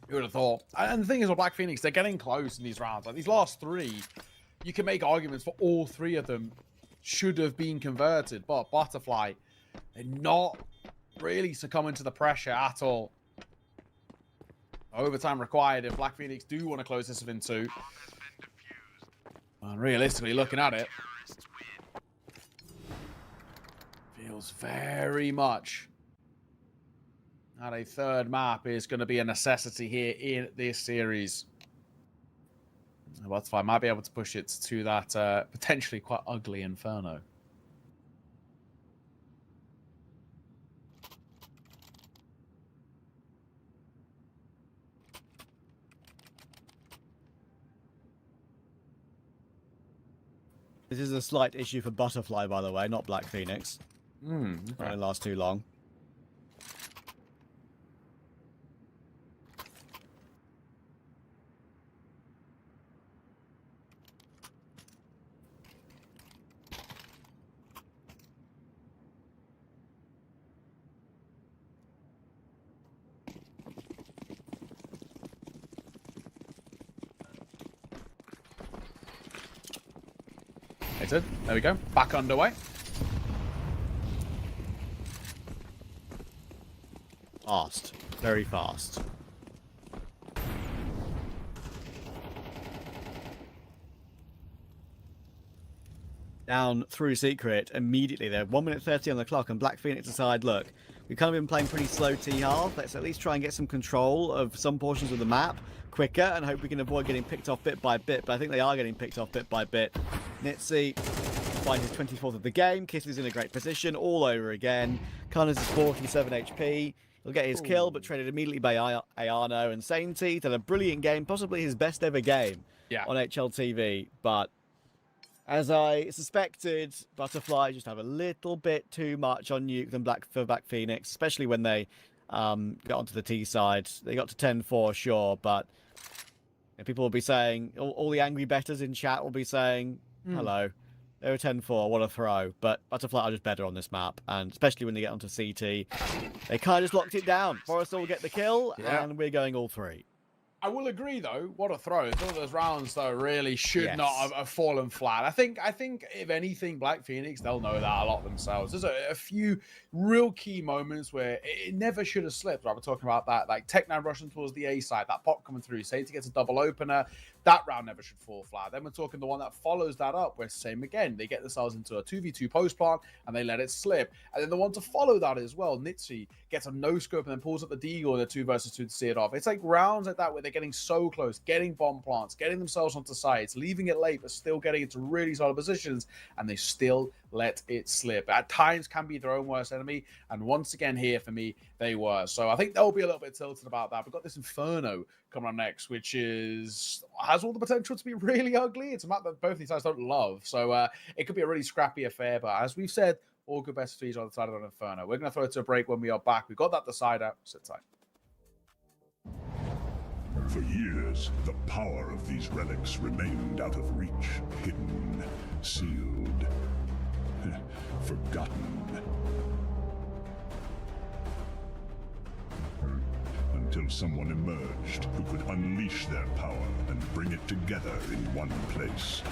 You would have thought. And the thing is with Black Phoenix, they're getting close in these rounds. Like these last 3, you can make arguments for all 3 of them should have been converted, but Butterfly, they're not really succumbing to the pressure at all. Overtime required if Black Phoenix do want to close this within 2. And realistically, looking at it, feels very much that a 3rd map is going to be a necessity here in this series. Butterfly might be able to push it to that potentially quite ugly Inferno. This is a slight issue for Butterfly, by the way, not Black Phoenix. Okay. Won't last too long. There we go. Back underway. Fast. Very fast. Down through Secret immediately. They're 1 minute 30 on the clock and Black Phoenix decide, look, we've kind of been playing pretty slow T-half. Let's at least try and get some control of some portions of the map quicker and hope we can avoid getting picked off bit by bit. But I think they are getting picked off bit by bit. Nitsy finds his 24th of the game. Kiss is in a great position all over again. Connors is 47 HP. He'll get his kill, but traded immediately by Ayano and Sainty. Done a brilliant game, possibly his best ever game on HLTV. But as I suspected, Butterfly just have a little bit too much on Nuke than Black Phoenix, especially when they got onto the T side. They got to 10-4, sure, but people will be saying, all the angry bettors in chat will be saying, hello, they were 10-4, what a throw. But Butterfly are just better on this map, and especially when they get onto CT, they kind of just locked it down. Forrester will get the kill, and we're going all 3. I will agree, though. What a throw! Some of those rounds, though, really should not have fallen flat. I think, if anything, Black Phoenix, they'll know that a lot themselves. There's a few real key moments where it never should have slipped. Right? We're talking about that, like Tech9 rushing towards the A side, that pop coming through, Sainty gets a double opener. That round never should fall flat. Then we're talking the one that follows that up, where same again, they get themselves into a 2v2 post plant and they let it slip. And then the one to follow that as well, Nitsy gets a no scope and then pulls up the deagle in a 2 versus 2 to see it off. It's like rounds like that where they're getting so close, getting bomb plants, getting themselves onto sides, leaving it late, but still getting into really solid positions, and they still let it slip. At times can be their own worst enemy, and once again here for me, they were. So I think they'll be a little bit tilted about that. We've got this Inferno coming up next, which has all the potential to be really ugly. It's a map that both these sides don't love, so it could be a really scrappy affair. But as we've said, all good best fees on the side of an Inferno. We're going to throw it to a break when we are back. We've got that decider. Sit tight. For years, the power of these relics remained out of reach, hidden, sealed, forgotten. Until someone emerged who could unleash their power and bring it together in one place.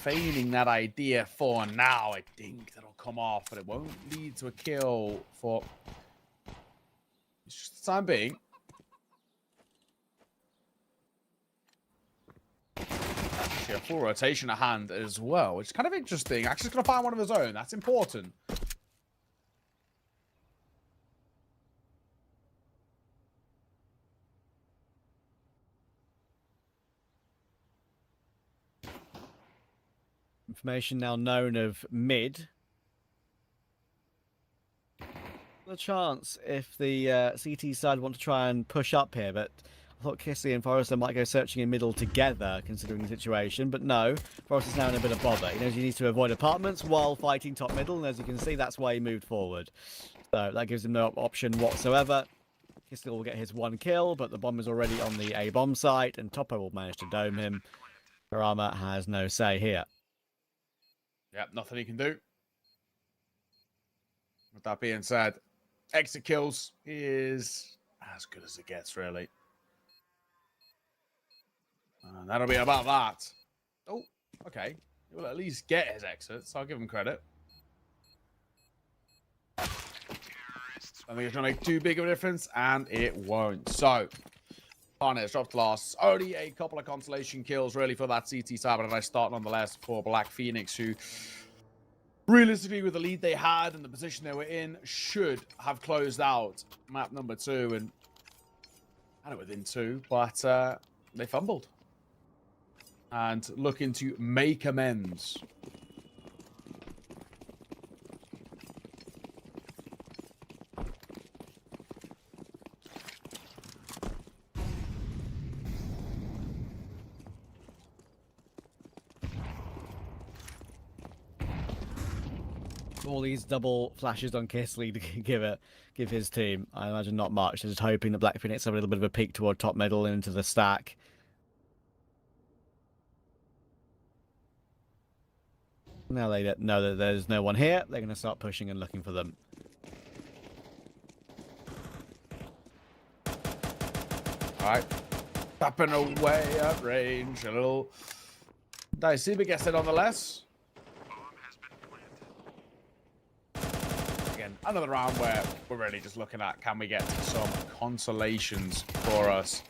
Feigning that idea for now. I think that'll come off, but it won't lead to a kill for just the time being. Actually, a full rotation at hand as well, which is kind of interesting. Actually, going to find one of his own. That's important. Information now known of mid. The chance if the CT side want to try and push up here, but I thought Kissy and Forrester might go searching in middle together, considering the situation, but no. Forrester's now in a bit of bother. He knows he needs to avoid apartments while fighting top middle, and as you can see, that's why he moved forward. So that gives him no option whatsoever. Kissy will get his one kill, but the bomb is already on the A bomb site, and Topo will manage to dome him. Karama has no say here. Yep, nothing he can do. With that being said, exit kills is as good as it gets, really. And that'll be about that. Oh, okay. He will at least get his exits. I'll give him credit. I think it's going to make too big of a difference, and it won't. So, Barnett dropped last. Only a couple of consolation kills, really, for that CT side, but a nice start nonetheless for Black Phoenix, who, realistically, with the lead they had and the position they were in, should have closed out map number 2 and had it within 2, but they fumbled. And looking to make amends. All these double flashes on Kissley to give his team. I imagine not much. They're just hoping that Black Phoenix have a little bit of a peek toward top middle and into the stack. Now they know that there's no one here. They're going to start pushing and looking for them. All right. Tapping away at range. A little dicey, but gets it nonetheless. Again, another round where we're really just looking at, can we get some consolations for us?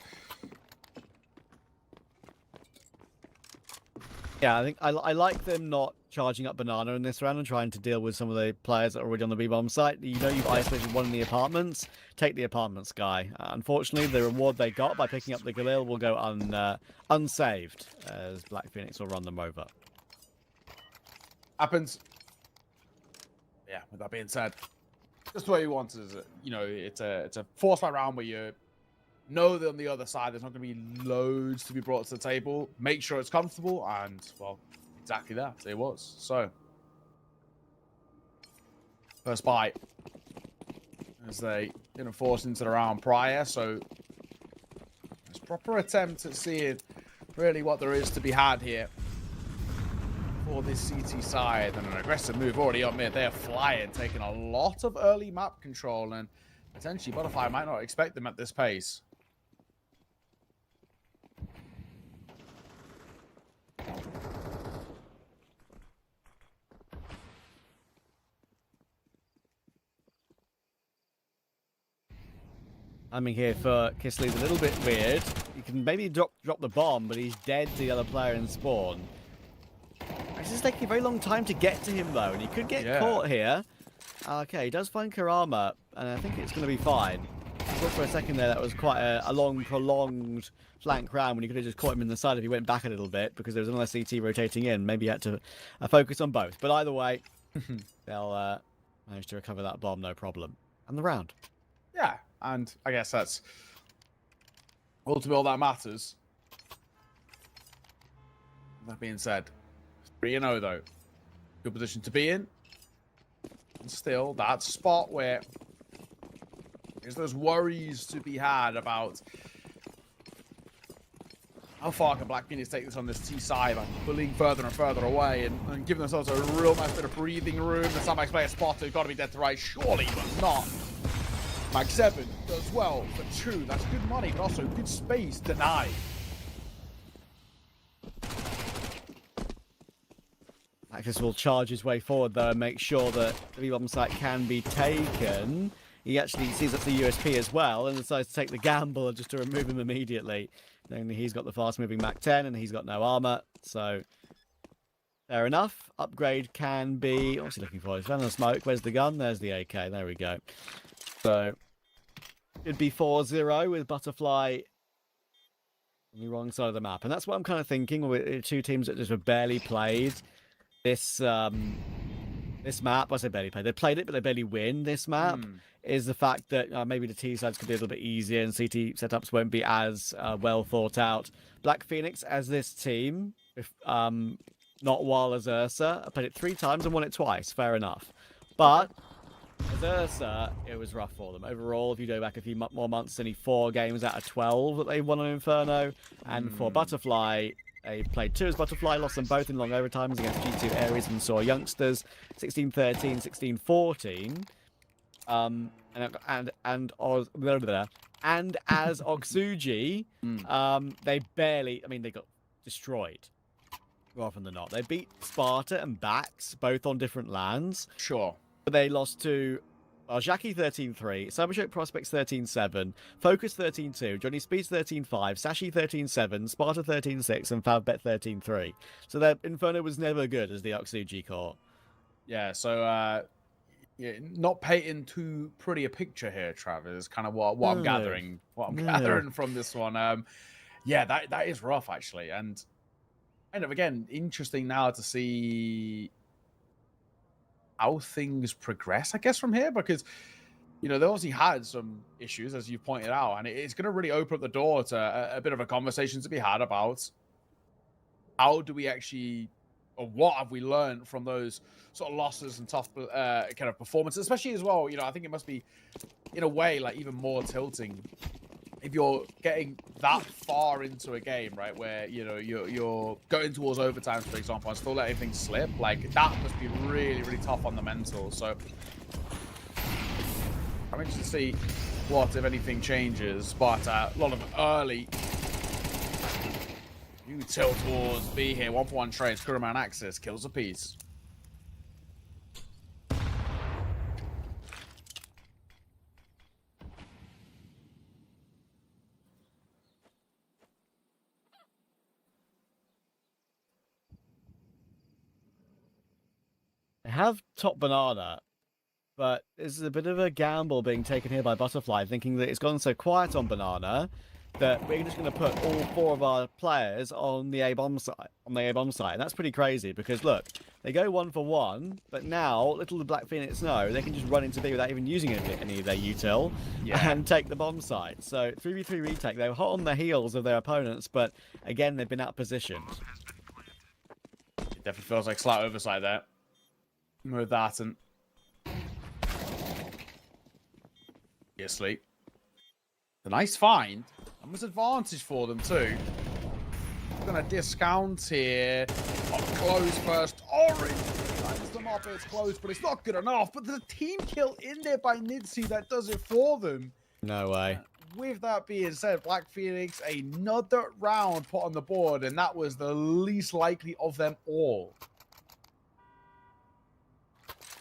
Yeah, I think I like them not charging up Banana in this round and trying to deal with some of the players that are already on the B-bomb site. You know you've isolated one in the apartments. Take the apartments guy. Unfortunately, the reward they got by picking up the Galil will go unsaved, as Black Phoenix will run them over. Happens. Yeah, with that being said, just the way you want it is, you know, it's a force fight round where you know that on the other side there's not going to be loads to be brought to the table. Make sure it's comfortable, and well, exactly that it was. So first bite as they didn't force into the round prior, so it's a proper attempt at seeing really what there is to be had here for this CT side, and an aggressive move already up mid. They're flying, taking a lot of early map control, and potentially Butterfly might not expect them at this pace. I mean, here for Kissley's a little bit weird. You can maybe drop the bomb, but he's dead to the other player in spawn. It's just taking a very long time to get to him, though, and he could get caught here. Okay, he does find Karama, and I think it's going to be fine. thought for a second there that was quite a long, prolonged flank round when you could have just caught him in the side if he went back a little bit because there was another CT rotating in. Maybe you had to focus on both. But either way, they'll manage to recover that bomb, no problem. And the round. Yeah, and I guess that's ultimately all that matters. That being said, 3-0 though. Good position to be in. And still, that spot where there's those worries to be had about how far can Black Phoenix take this on this T side, like pulling further and further away and giving themselves a real nice bit of breathing room. The Sandbags player spotted, got to be dead to right, surely, but not. Mag 7 does well for 2. That's good money, but also good space denied. Axis will charge his way forward though and make sure that the B-bomb site can be taken. He actually sees that's the USP as well and decides to take the gamble just to remove him immediately. Only he's got the fast-moving Mac 10 and he's got no armor, so fair enough. Upgrade can be... What's he looking for? He's found the smoke. Where's the gun? There's the AK. There we go. So, it'd be 4-0 with Butterfly on the wrong side of the map. And that's what I'm kind of thinking with two teams that just have barely played this this map. I say barely played. They played it, but they barely win this map. Is the fact that maybe the T sides could be a little bit easier and CT setups won't be as well thought out. Black Phoenix as this team, if, not while as Ursa. I played it 3 times and won it twice. Fair enough. But as Ursa, it was rough for them. Overall, if you go back a few more months, only 4 games out of 12 that they won on Inferno. And for Butterfly, they played 2 as Butterfly, lost them both in long overtimes against G2 Ares and Saw Youngsters, 16-13, 16-14. And as Oksuji, they barely, I mean, they got destroyed more often than not. They beat Sparta and Bax, both on different lands. Sure. But they lost to Jackie 13-3, Cybershock Prospects 13-7, Focus 13-2, Johnny Speeds 13-5, Sashi 13-7, Sparta 13-6, and Favbet 13-3. So their Inferno was never good as the Oksuji core. Yeah, so yeah, not painting too pretty a picture here, Travis. Is kind of what I'm gathering. What I'm gathering from this one. Yeah, that is rough actually, and kind of again interesting now to see how things progress. I guess from here because you know they obviously had some issues as you pointed out, and it's going to really open up the door to a bit of a conversation to be had about how do we actually. Or what have we learned from those sort of losses and tough kind of performances, especially as well, you know, I think it must be, in a way, like even more tilting if you're getting that far into a game, right, where, you know, you're going towards overtime, for example, and still letting things slip. Like, that must be really, really tough on the mental. So I'm interested to see what, if anything, changes, but a lot of early... You tilt towards B here. 1-for-1 trades. Kuruman Axis kills a piece. They have top banana, but this is a bit of a gamble being taken here by Butterfly, thinking that it's gone so quiet on banana that we're just going to put all 4 of our players on the A-bomb site. And that's pretty crazy because look, they go 1-for-1, but now little did Black Phoenix know they can just run into B without even using any of their util and take the bomb site. So 3v3 retake, they were hot on the heels of their opponents, but again they've been outpositioned. It definitely feels like slight oversight there with that, and obviously a nice find. And there's advantage for them too. Gonna discount here. Close first. Orange lines them up. It's close, but it's not good enough. But the team kill in there by Nidsi that does it for them. No way. With that being said, Black Phoenix another round put on the board, and that was the least likely of them all.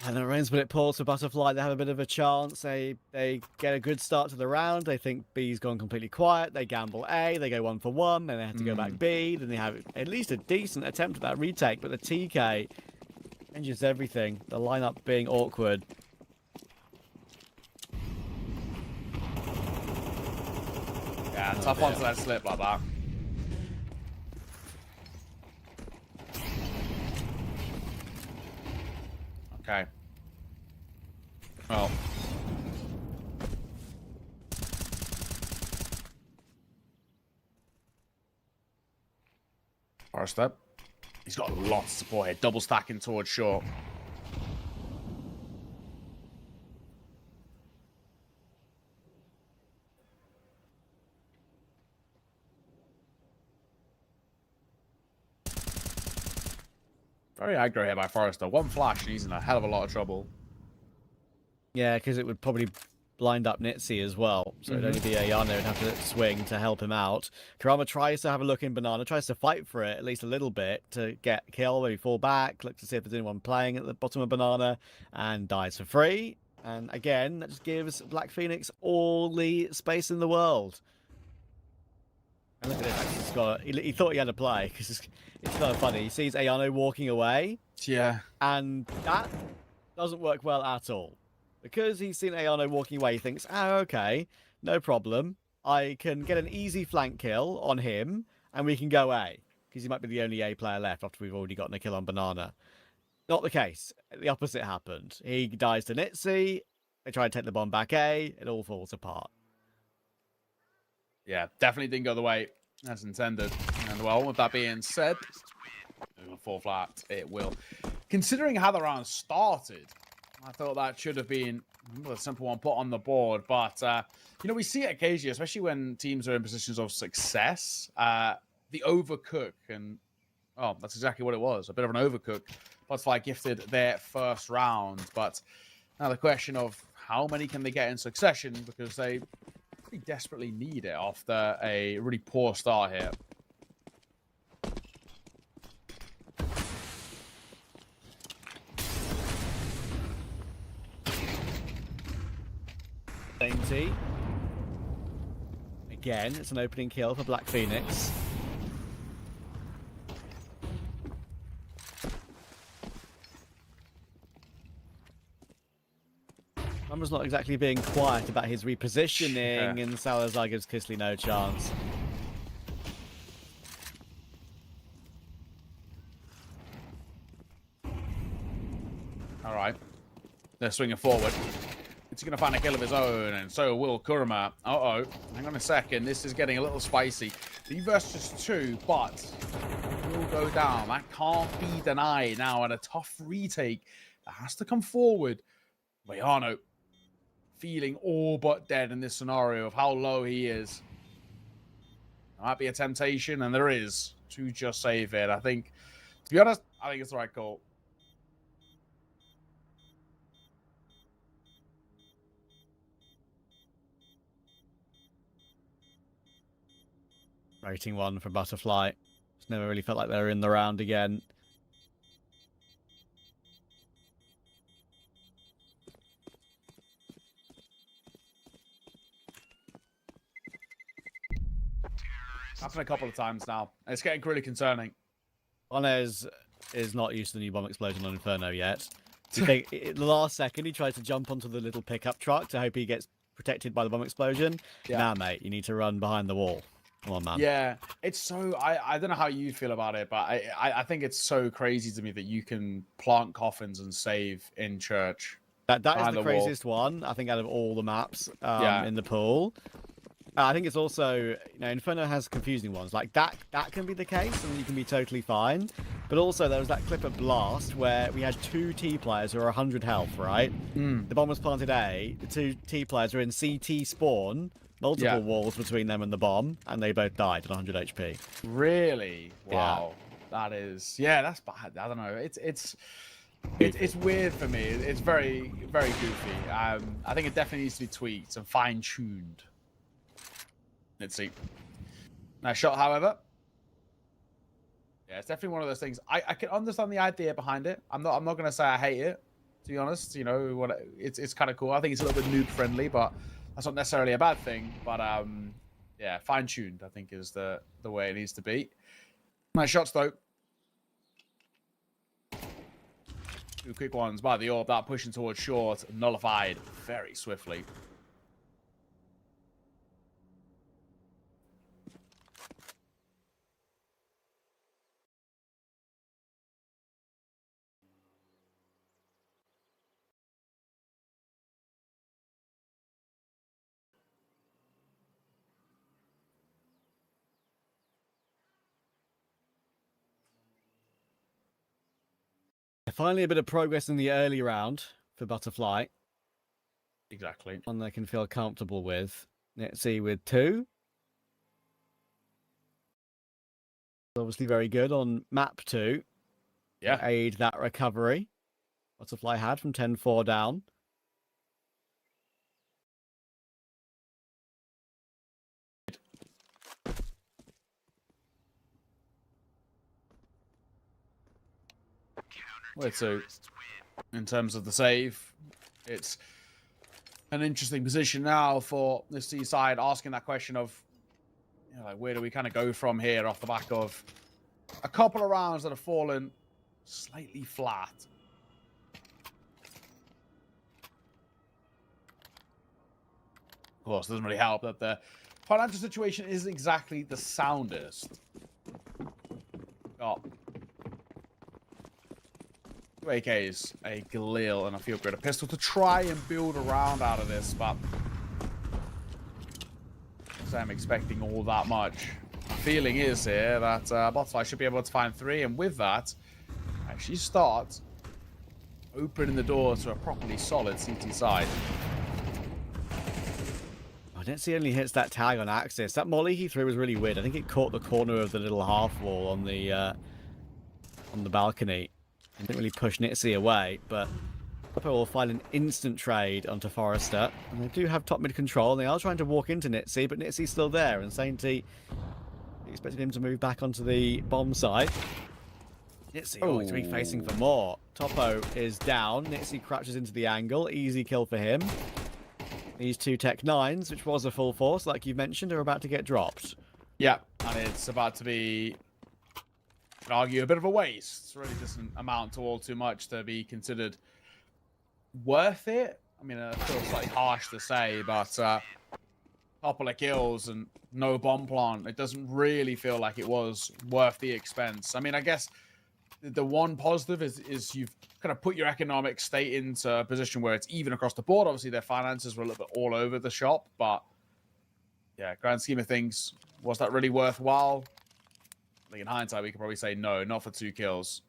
And the rain split pulls for Butterfly. They have a bit of a chance. They get a good start to the round. They think B's gone completely quiet. They gamble A. They go 1-for-1. Then they have to go back B. Then they have at least a decent attempt at that retake. But the TK changes everything. The lineup being awkward. Yeah, tough one to let slip like that. Okay. Well. First up. He's got lots of support here. Double stacking towards short. Very aggro here by Forrester. One flash and he's in a hell of a lot of trouble. Yeah, because it would probably blind up Nitsi as well. So it'd only be Ayano who'd have to swing to help him out. Karama tries to have a look in Banana, tries to fight for it at least a little bit to get kill, maybe fall back, look to see if there's anyone playing at the bottom of Banana, and dies for free. And again, that just gives Black Phoenix all the space in the world. And look at this, he's got, he thought he had a play, because it's kind of funny. He sees Ayano walking away, Yeah. and that doesn't work well at all. Because he's seen Ayano walking away, he thinks, oh, okay, no problem. I can get an easy flank kill on him, and we can go A. Because he might be the only A player left after we've already gotten a kill on Banana. Not the case. The opposite happened. He dies to Nitsi. They try to take the bomb back A. It all falls apart. Yeah, definitely didn't go the way as intended. And well, with that being said, it'll fall flat. It will. Considering how the round started, I thought that should have been a simple one put on the board. But, you know, we see it occasionally, especially when teams are in positions of success. The overcook, and, oh, that's exactly what it was. A bit of an overcook. Butterfly gifted their first round. But now the question of how many can they get in succession, because they pretty desperately need it after a really poor start here. Dainty. Again, it's an opening kill for Black Phoenix. Mumra's not exactly being quiet about his repositioning, and Salazar gives Kisley no chance. All right. They're swinging forward. It's going to find a kill of his own, and so will Kurama. Uh-oh. Hang on a second. This is getting a little spicy. 3 versus 2, but it will go down. That can't be denied now, and a tough retake that has to come forward. Vajano feeling all but dead in this scenario of how low he is. There might be a temptation, and there is, to just save it. I think, to be honest, I think it's the right call. Rating 1 for Butterfly. Just never really felt like they were in the round again. Happened a couple of times now. It's getting really concerning. Onez is not used to the new bomb explosion on Inferno yet. You think, at the last second, he tries to jump onto the little pickup truck to hope he gets protected by the bomb explosion. Yeah. Nah, mate, you need to run behind the wall. Come on, man. Yeah, it's so... I don't know how you feel about it, but I think it's so crazy to me that you can plant coffins and save in church. That is behind the the wall. craziest one, I think, out of all the maps Yeah. in the pool. I think it's also, you know, Inferno has confusing ones. Like, that can be the case, and you can be totally fine. But also, there was that clip at Blast where we had 2 T players who are 100 health, right? The bomb was planted A. The 2 T players were in CT spawn, multiple walls between them and the bomb, and they both died at 100 HP. Really? Wow. Yeah. That is... Yeah, that's bad. I don't know. It's weird for me. It's very, very goofy. I think it definitely needs to be tweaked and fine-tuned. Let's see. Nice shot, however. Yeah, it's definitely one of those things. I can understand the idea behind it. I'm not going to say I hate it, to be honest. You know, it's kind of cool. I think it's a little bit noob friendly, but that's not necessarily a bad thing. But yeah, fine-tuned, I think, is the way it needs to be. Nice shots, though. 2 quick ones by the orb. That pushing towards short, nullified very swiftly. Finally, a bit of progress in the early round for Butterfly. Exactly. One they can feel comfortable with. Nitsy with 2. Obviously very good on map 2. Yeah. To aid that recovery. Butterfly had from 10-4 down. Wait, so in terms of the save, it's an interesting position now for the C side, asking that question of, you know, like, where do we kind of go from here off the back of a couple of rounds that have fallen slightly flat. Of course, it doesn't really help that the financial situation isn't exactly the soundest. Got 2 AKs, a Galil, and a field grid, a pistol to try and build a round out of this, but I'm expecting all that much. My feeling is here that Butterfly should be able to find 3, and with that, actually start opening the door to a properly solid CT side. I don't see only hits that tag on Axis. That molly he threw was really weird. I think it caught the corner of the little half wall on the balcony. It didn't really push Nitsy away, but Oppo will find an instant trade onto Forrester. And they do have top mid control. And they are trying to walk into Nitsy, but Nitsy's still there. And Sainty expected him to move back onto the bomb side. Nitsy always refacing for more. Topo is down. Nitsy crouches into the angle. Easy kill for him. These 2 Tech 9s, which was a full force, like you mentioned, are about to get dropped. Yeah, and it's about to be, I could argue, a bit of a waste. It really doesn't amount to all too much to be considered worth it. I mean, it feels slightly harsh to say, but couple of kills and no bomb plant, it doesn't really feel like it was worth the expense. I mean, I guess the one positive is you've kind of put your economic state into a position where it's even across the board. Obviously, their finances were a little bit all over the shop, but yeah, grand scheme of things, was that really worthwhile? I think in hindsight, we could probably say no, not for 2 kills.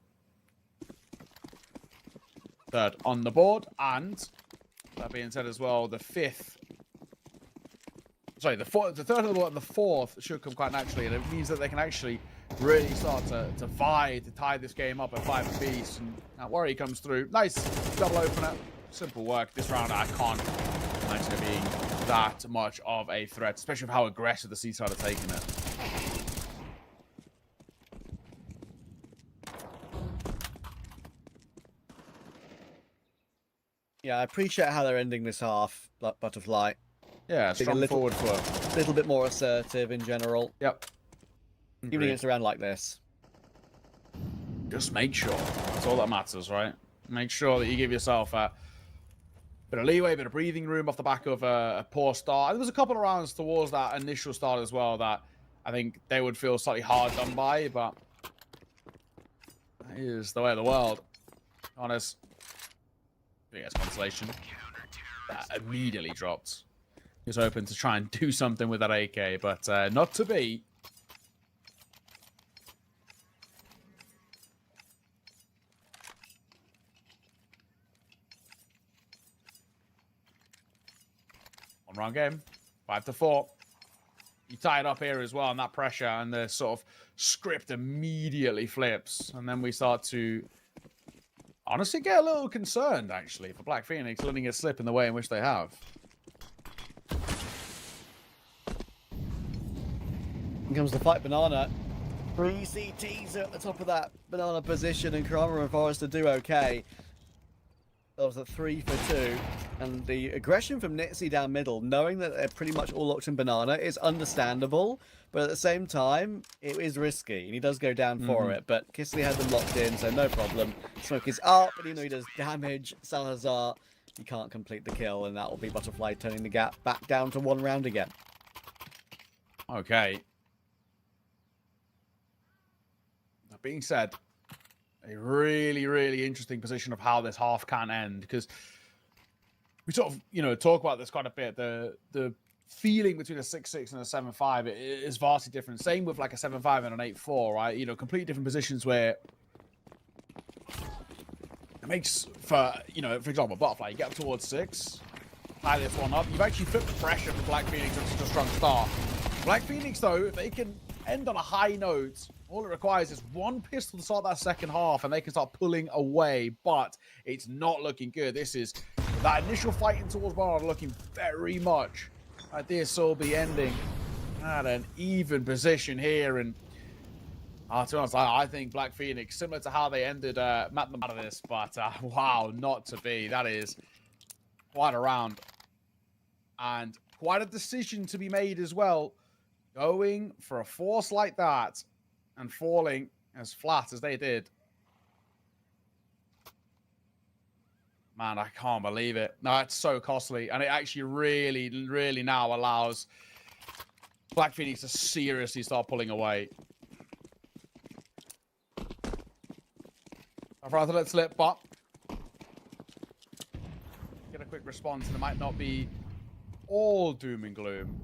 3rd on the board, and that being said as well, the 5th, sorry, the 3rd on the board and the 4th should come quite naturally, and it means that they can actually really start to tie this game up at 5 apiece. And now Worry comes through. Nice double opener. Simple work. This round, I can't imagine it being that much of a threat, especially with how aggressive the C-side are taking it. Yeah, I appreciate how they're ending this half, Butterfly. Yeah, strong forward foot. A little bit more assertive in general. Yep. Even against a round like this. Just make sure. That's all that matters, right? Make sure that you give yourself a bit of leeway, a bit of breathing room off the back of a poor start. There was a couple of rounds towards that initial start as well that I think they would feel slightly hard done by, but that is the way of the world. Honest. I think that's consolation. That immediately dropped. He was hoping to try and do something with that AK, but not to be. Round game, 5-4. You tie it up here as well, and that pressure and the sort of script immediately flips, and then we start to honestly get a little concerned, actually, for Black Phoenix letting it slip in the way in which they have. Here comes the fight, Banana. 3 CTs at the top of that Banana position, and Karama and Forrester do okay. That was a 3 for 2. And the aggression from Nitsy down middle, knowing that they're pretty much all locked in Banana, is understandable. But at the same time, it is risky. And he does go down for it. But Kisley has them locked in, so no problem. Smoke is up, but even though he does damage, Salazar, he can't complete the kill. And that will be Butterfly turning the gap back down to 1 round again. Okay. That being said, a really, really interesting position of how this half can end, because we sort of, talk about this quite a bit. The feeling between a 6-6 and a 7-5 is vastly different. Same with like a 7-5 and an 8-4, right? Completely different positions where makes for, for example, Butterfly, you get up towards 6, tie this one up. You've actually flipped the pressure for Black Phoenix on such a strong start. Black Phoenix, though, if they can end on a high note, all it requires is one pistol to start that second half, and they can start pulling away, but it's not looking good. This is that initial fighting towards Barnard looking very much like this will be ending at an even position here, and to be honest, I think Black Phoenix, similar to how they ended Matt them out of this, but wow, not to be. That is quite a round. And quite a decision to be made as well. Going for a force like that and falling as flat as they did. Man, I can't believe it. No, it's so costly. And it actually really, really now allows Black Phoenix to seriously start pulling away. I'd rather let it slip, but get a quick response, and it might not be all doom and gloom.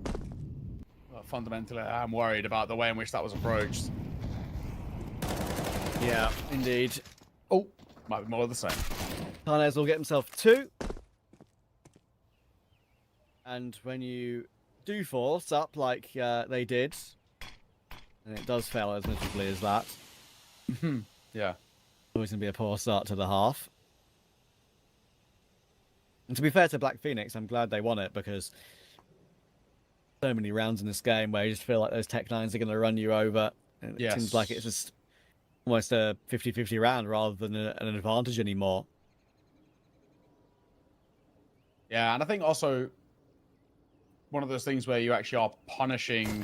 But fundamentally, I'm worried about the way in which that was approached. Yeah, indeed. Oh, might be more of the same. Tarnez will get himself 2. And when you do force up like they did, and it does fail as miserably as that, Yeah. always going to be a poor start to the half. And to be fair to Black Phoenix, I'm glad they won it, because so many rounds in this game where you just feel like those Tech 9s are going to run you over. And it seems like it's just almost a 50-50 round rather than an advantage anymore. Yeah, and I think also one of those things where you actually are punishing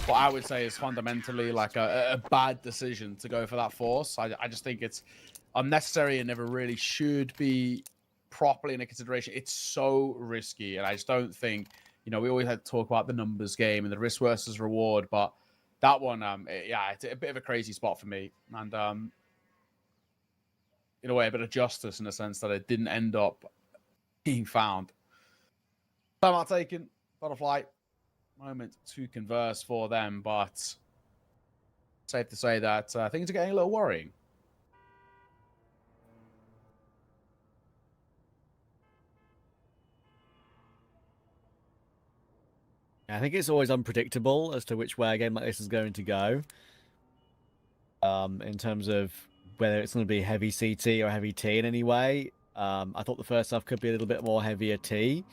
what I would say is fundamentally like a bad decision to go for that force. I just think it's unnecessary and never really should be properly in a consideration. It's so risky, and I just don't think, we always had to talk about the numbers game and the risk versus reward, but that one, it's a bit of a crazy spot for me. And in a way, a bit of justice in the sense that it didn't end up being found. Time out taken. Butterfly. Moment to converse for them, but safe to say that things are getting a little worrying. I think it's always unpredictable as to which way a game like this is going to go. In terms of whether it's going to be heavy CT or heavy T in any way. I thought the first half could be a little bit more heavier T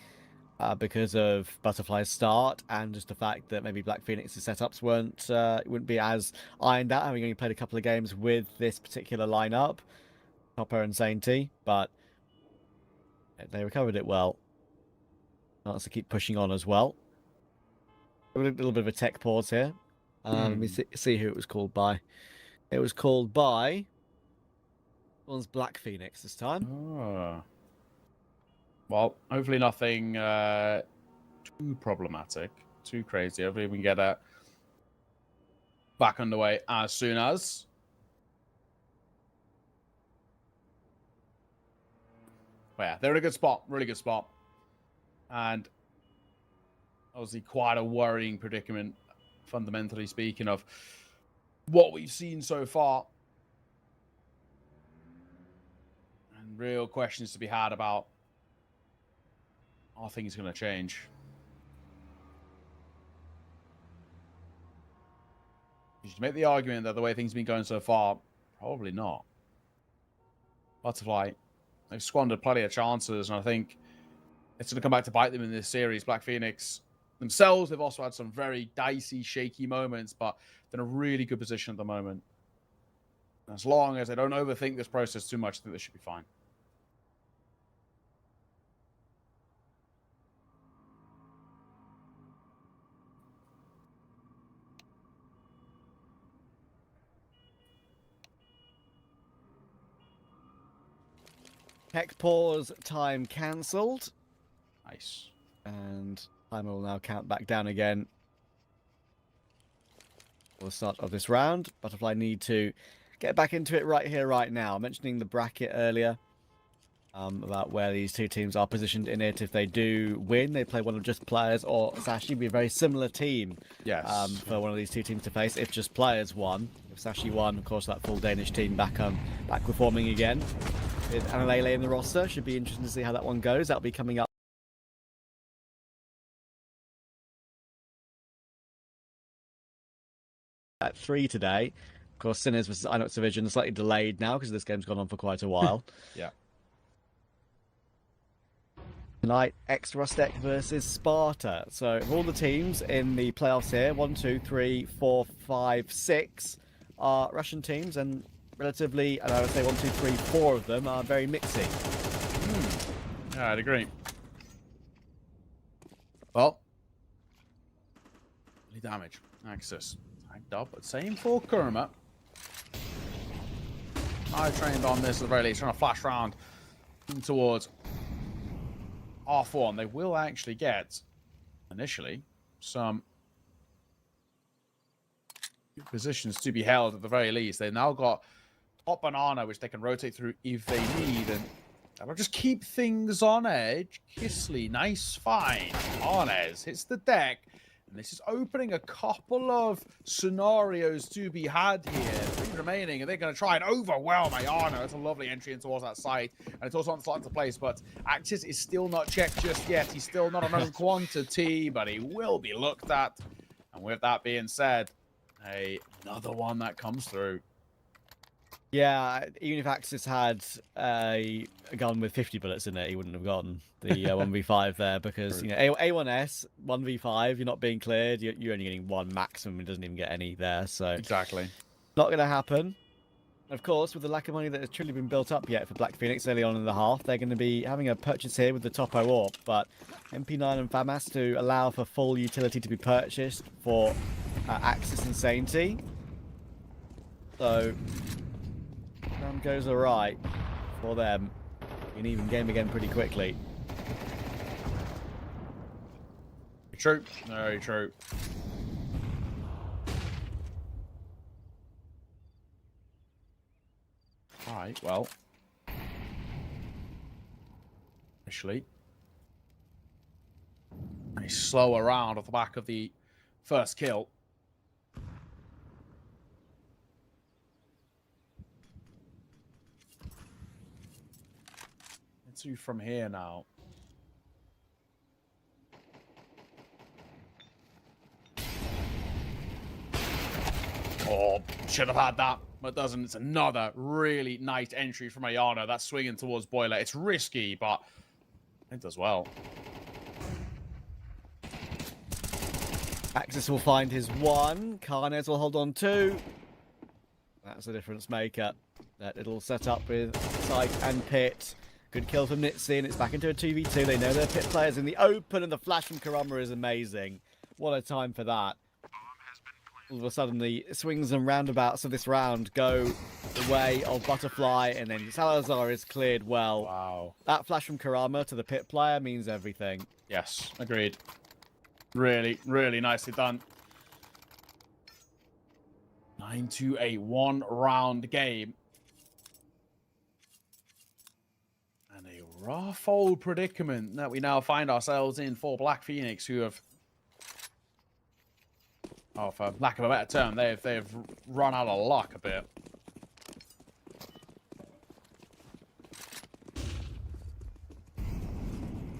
because of Butterfly's start and just the fact that maybe Black Phoenix's setups wouldn't be as ironed out, having only played a couple of games with this particular lineup, Copper and Sainty, but they recovered it well. Chance to keep pushing on as well. A little bit of a tech pause here. Let me see who it was called by. It was called by one's Black Phoenix this time. Oh. Well, hopefully nothing too problematic, too crazy. Hopefully we can get that back underway as soon as. But yeah, they're in a good spot, really good spot. And obviously quite a worrying predicament, fundamentally speaking, of what we've seen so far. And real questions to be had about, are things going to change? You should make the argument that the way things have been going so far, probably not. Butterfly, they've squandered plenty of chances, and I think it's going to come back to bite them in this series. Black Phoenix themselves, they've also had some very dicey, shaky moments, but they're in a really good position at the moment. As long as they don't overthink this process too much, I think they should be fine. Tech pause time cancelled. Nice. And timer will now count back down again for the start of this round. Butterfly need to get back into it right here, right now. Mentioning the bracket earlier about where these two teams are positioned in it. If they do win, they play one of Just Players or Sashi. Be a very similar team for one of these two teams to face. If Just Players won, if Sashi won, of course, that full Danish team back reforming again. with Analele in the roster. Should be interesting to see how that one goes. That'll be coming up at 3 today. Of course, Sinners versus Inox Division slightly delayed now because this game's gone on for quite a while. Yeah. Tonight, X Rostec versus Sparta. So, of all the teams in the playoffs here, 1, 2, 3, 4, 5, 6 are Russian teams, and relatively, and I would say 1, 2, 3, 4 of them are very mixy. Yeah, I'd agree. Well, any damage. Axis. Tagged up, but same for Kurma. I trained on this at the very least, trying to flash around towards R4, and they will actually get, initially, some positions to be held at the very least. They've now got top banana, which they can rotate through if they need, and that'll just keep things on edge. Kisley, nice find. Arnes hits the deck, and this is opening a couple of scenarios to be had here. 3 remaining, and they're going to try and overwhelm Ayano. It's a lovely entry in towards that site, and it's also on slot into place, but Axis is still not checked just yet. He's still not a known quantity, but he will be looked at. And with that being said, another one that comes through. Yeah, even if Axis had a gun with 50 bullets in it, he wouldn't have gotten the 1v5 there, because you know A1S 1v5, you're not being cleared, you're only getting 1 maximum. It doesn't even get any there, so Exactly. not going to happen. Of course, with the lack of money that has truly been built up yet for Black Phoenix early on in the half, they're going to be having a purchase here with the Topo Orb, but MP9 and FAMAS to allow for full utility to be purchased for Axis and Sainty. So round goes alright for them. An even game again pretty quickly. True. Very true. Alright, well. Initially. A slow around off the back of the first kill. Two from here now. Oh, should have had that, but doesn't. It's another really nice entry from Ayano. That's swinging towards Boiler. It's risky, but it does well. Axis will find his 1. Carnes will hold on 2. That's a difference maker. That little setup with Sight and Pit. Good kill from Nitsi, and it's back into a 2v2. They know their Pit players in the open, and the flash from Kurama is amazing. What a time for that. All of a sudden, the swings and roundabouts of this round go the way of Butterfly, and then Salazar is cleared well. Wow. That flash from Kurama to the Pit player means everything. Yes, agreed. Really, really nicely done. 9 to a 1-round game. And a rough old predicament that we now find ourselves in for Black Phoenix, who have, oh, for lack of a better term, they've run out of luck a bit.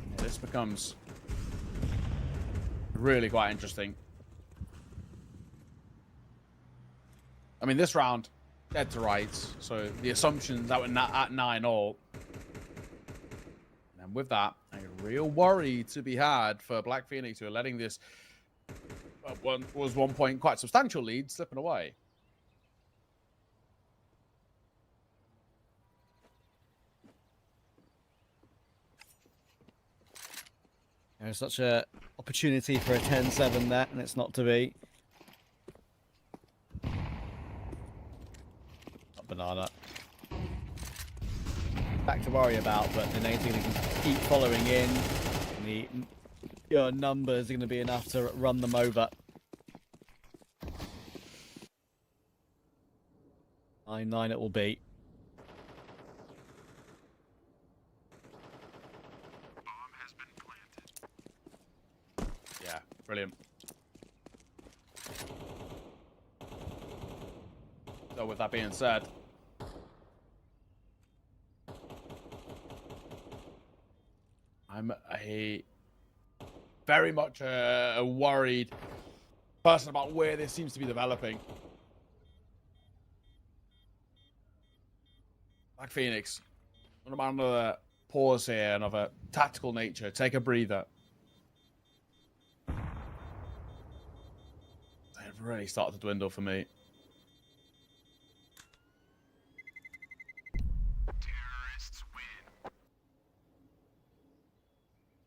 Yeah, this becomes really quite interesting. I mean, this round, dead to rights. So the assumptions that were at 9-all. And with that, a real worry to be had for Black Phoenix, who are letting this was 1 point quite substantial lead slipping away. There's such a opportunity for a 10-7 there, and it's not to be. Not banana. Back to worry about, but the native can keep following in. And your numbers are going to be enough to run them over. 9-9 it will be. Yeah, brilliant. So with that being said, I'm very much a worried person about where this seems to be developing. Black Phoenix, what about another pause here and of a tactical nature? Take a breather. They've really started to dwindle for me.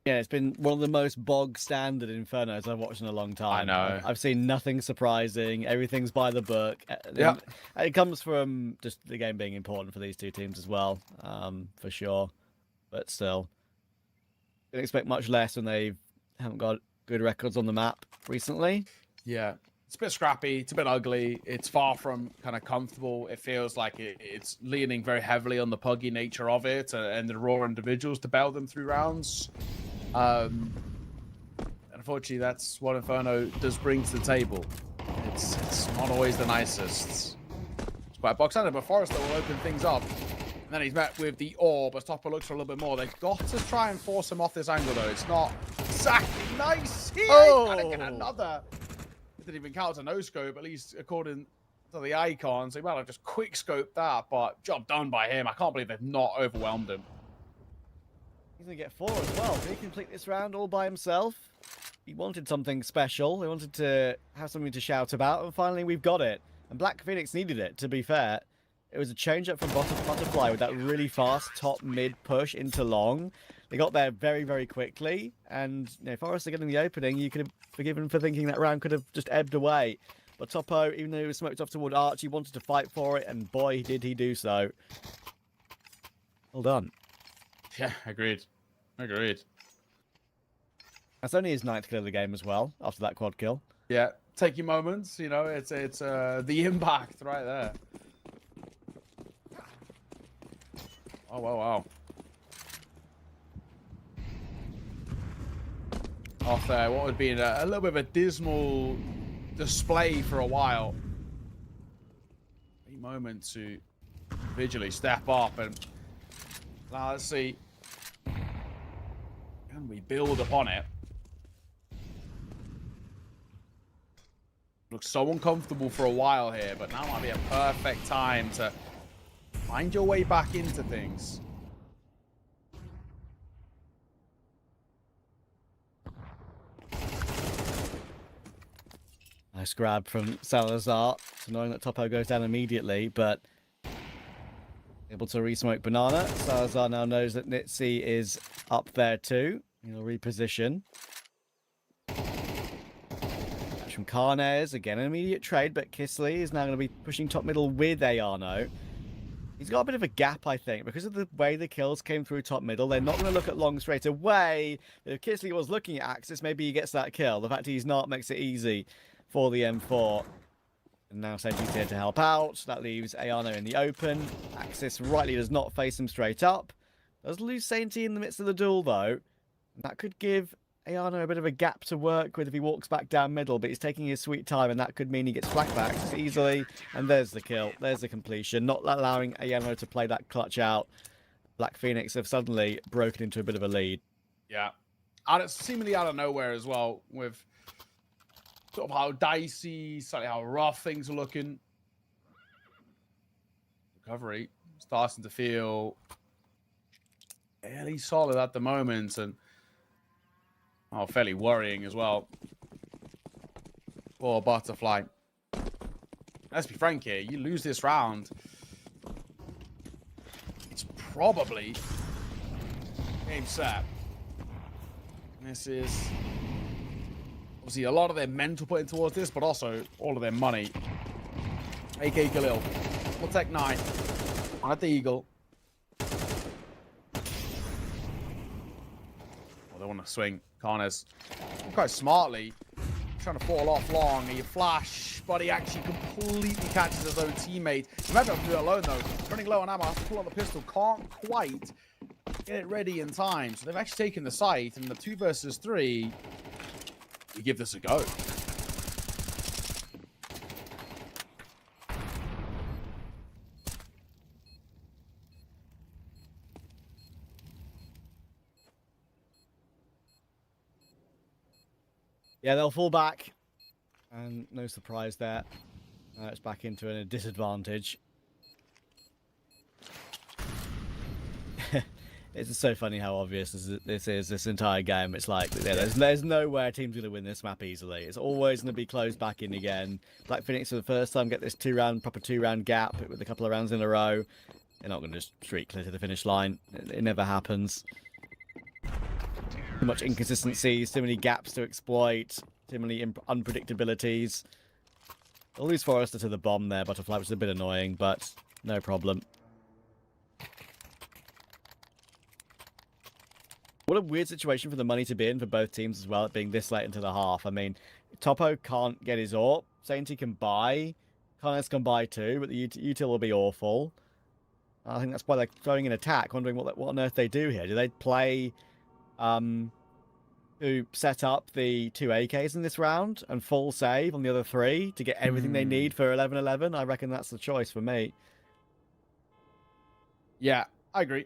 Yeah, it's been one of the most bog standard Infernos I've watched in a long time. I know. I've seen nothing surprising. Everything's by the book. Yeah. It comes from just the game being important for these two teams as well, for sure. But still, didn't expect much less when they haven't got good records on the map recently. Yeah. It's a bit scrappy. It's a bit ugly. It's far from kind of comfortable. It feels like it's leaning very heavily on the puggy nature of it and the raw individuals to bail them through rounds. Unfortunately, that's what Inferno does bring to the table. It's not always the nicest. It's quite box-ended, but Forrester will open things up. And then he's met with the orb as Topper looks for a little bit more. They've got to try and force him off this angle, though. It's not exactly nice. He ain't gonna get another. It didn't even count as a no-scope, at least according to the icons. They might have just quick-scoped that, but job done by him. I can't believe they've not overwhelmed him. He's going to get 4 as well. Did he complete this round all by himself? He wanted something special. He wanted to have something to shout about, and finally we've got it. And Black Phoenix needed it, to be fair. It was a change-up from Butterfly with that really fast top-mid push into long. They got there very, very quickly, and Forrester getting the opening, you could have forgiven for thinking that round could have just ebbed away. But Topo, even though he was smoked off toward Arch, he wanted to fight for it, and boy, did he do so. Well done. Yeah, agreed. Agreed. That's only his 9th kill of the game as well, after that quad kill. Yeah, take your moments, you know, it's the impact right there. Oh, wow, wow. Off there, what would be a little bit of a dismal display for a while. A moment to individually step up and now let's see. Can we build upon it? Looks so uncomfortable for a while here, but now might be a perfect time to find your way back into things. Nice grab from Salazar. It's annoying that Topo goes down immediately, but able to re-smoke Banana. Salazar now knows that Nitsi is up there too. He'll reposition. Catch from Carnes. Again, an immediate trade, but Kisley is now going to be pushing top middle with Ayano. He's got a bit of a gap, I think, because of the way the kills came through top middle. They're not going to look at long straight away. If Kisley was looking at Axis, maybe he gets that kill. The fact he's not makes it easy for the M4. And now Senji's here to help out. That leaves Ayano in the open. Axis rightly does not face him straight up. Does lose Sainty in the midst of the duel, though. And that could give Ayano a bit of a gap to work with if he walks back down middle, but he's taking his sweet time, and that could mean he gets flashbacks easily. And there's the kill. There's the completion. Not allowing Ayano to play that clutch out. Black Phoenix have suddenly broken into a bit of a lead. Yeah. And it's seemingly out of nowhere as well, with sort of how dicey, slightly how rough things are looking. Recovery starting to feel fairly solid at the moment, and fairly worrying as well for Butterfly. Let's be frank here, you lose this round, it's probably game set. This is obviously a lot of their mental put in towards this, but also all of their money. AK Khalil will take 9 on at the Eagle. They want to swing. Carnes quite smartly trying to fall off long. He flash, but he actually completely catches his own teammate. He might be able to do it alone though. Running low on ammo, has to pull out the pistol. Can't quite get it ready in time. So they've actually taken the site, and the 2 versus 3. You give this a go. Yeah, they'll fall back. And no surprise there. It's back into a disadvantage. It's so funny how obvious this is, this entire game. It's like, yeah, there's nowhere team's going to win this map easily. It's always going to be closed back in again. Black Phoenix for the first time get this proper two-round gap with a couple of rounds in a row. They're not going to just streak clear to the finish line. It never happens. Too much inconsistencies, too many gaps to exploit, too many unpredictabilities. They'll lose Forrester to the bomb there, Butterfly, which is a bit annoying, but no problem. What a weird situation for the money to be in for both teams as well, it being this late into the half. I mean, Topo can't get his AWP. Sainty can buy. Karnes can buy too, but the util will be awful. I think that's why they're throwing in attack, wondering what on earth they do here. Do they play to set up the 2 AKs in this round and full save on the other 3 to get everything they need for 11-11? I reckon that's the choice for me. Yeah, I agree.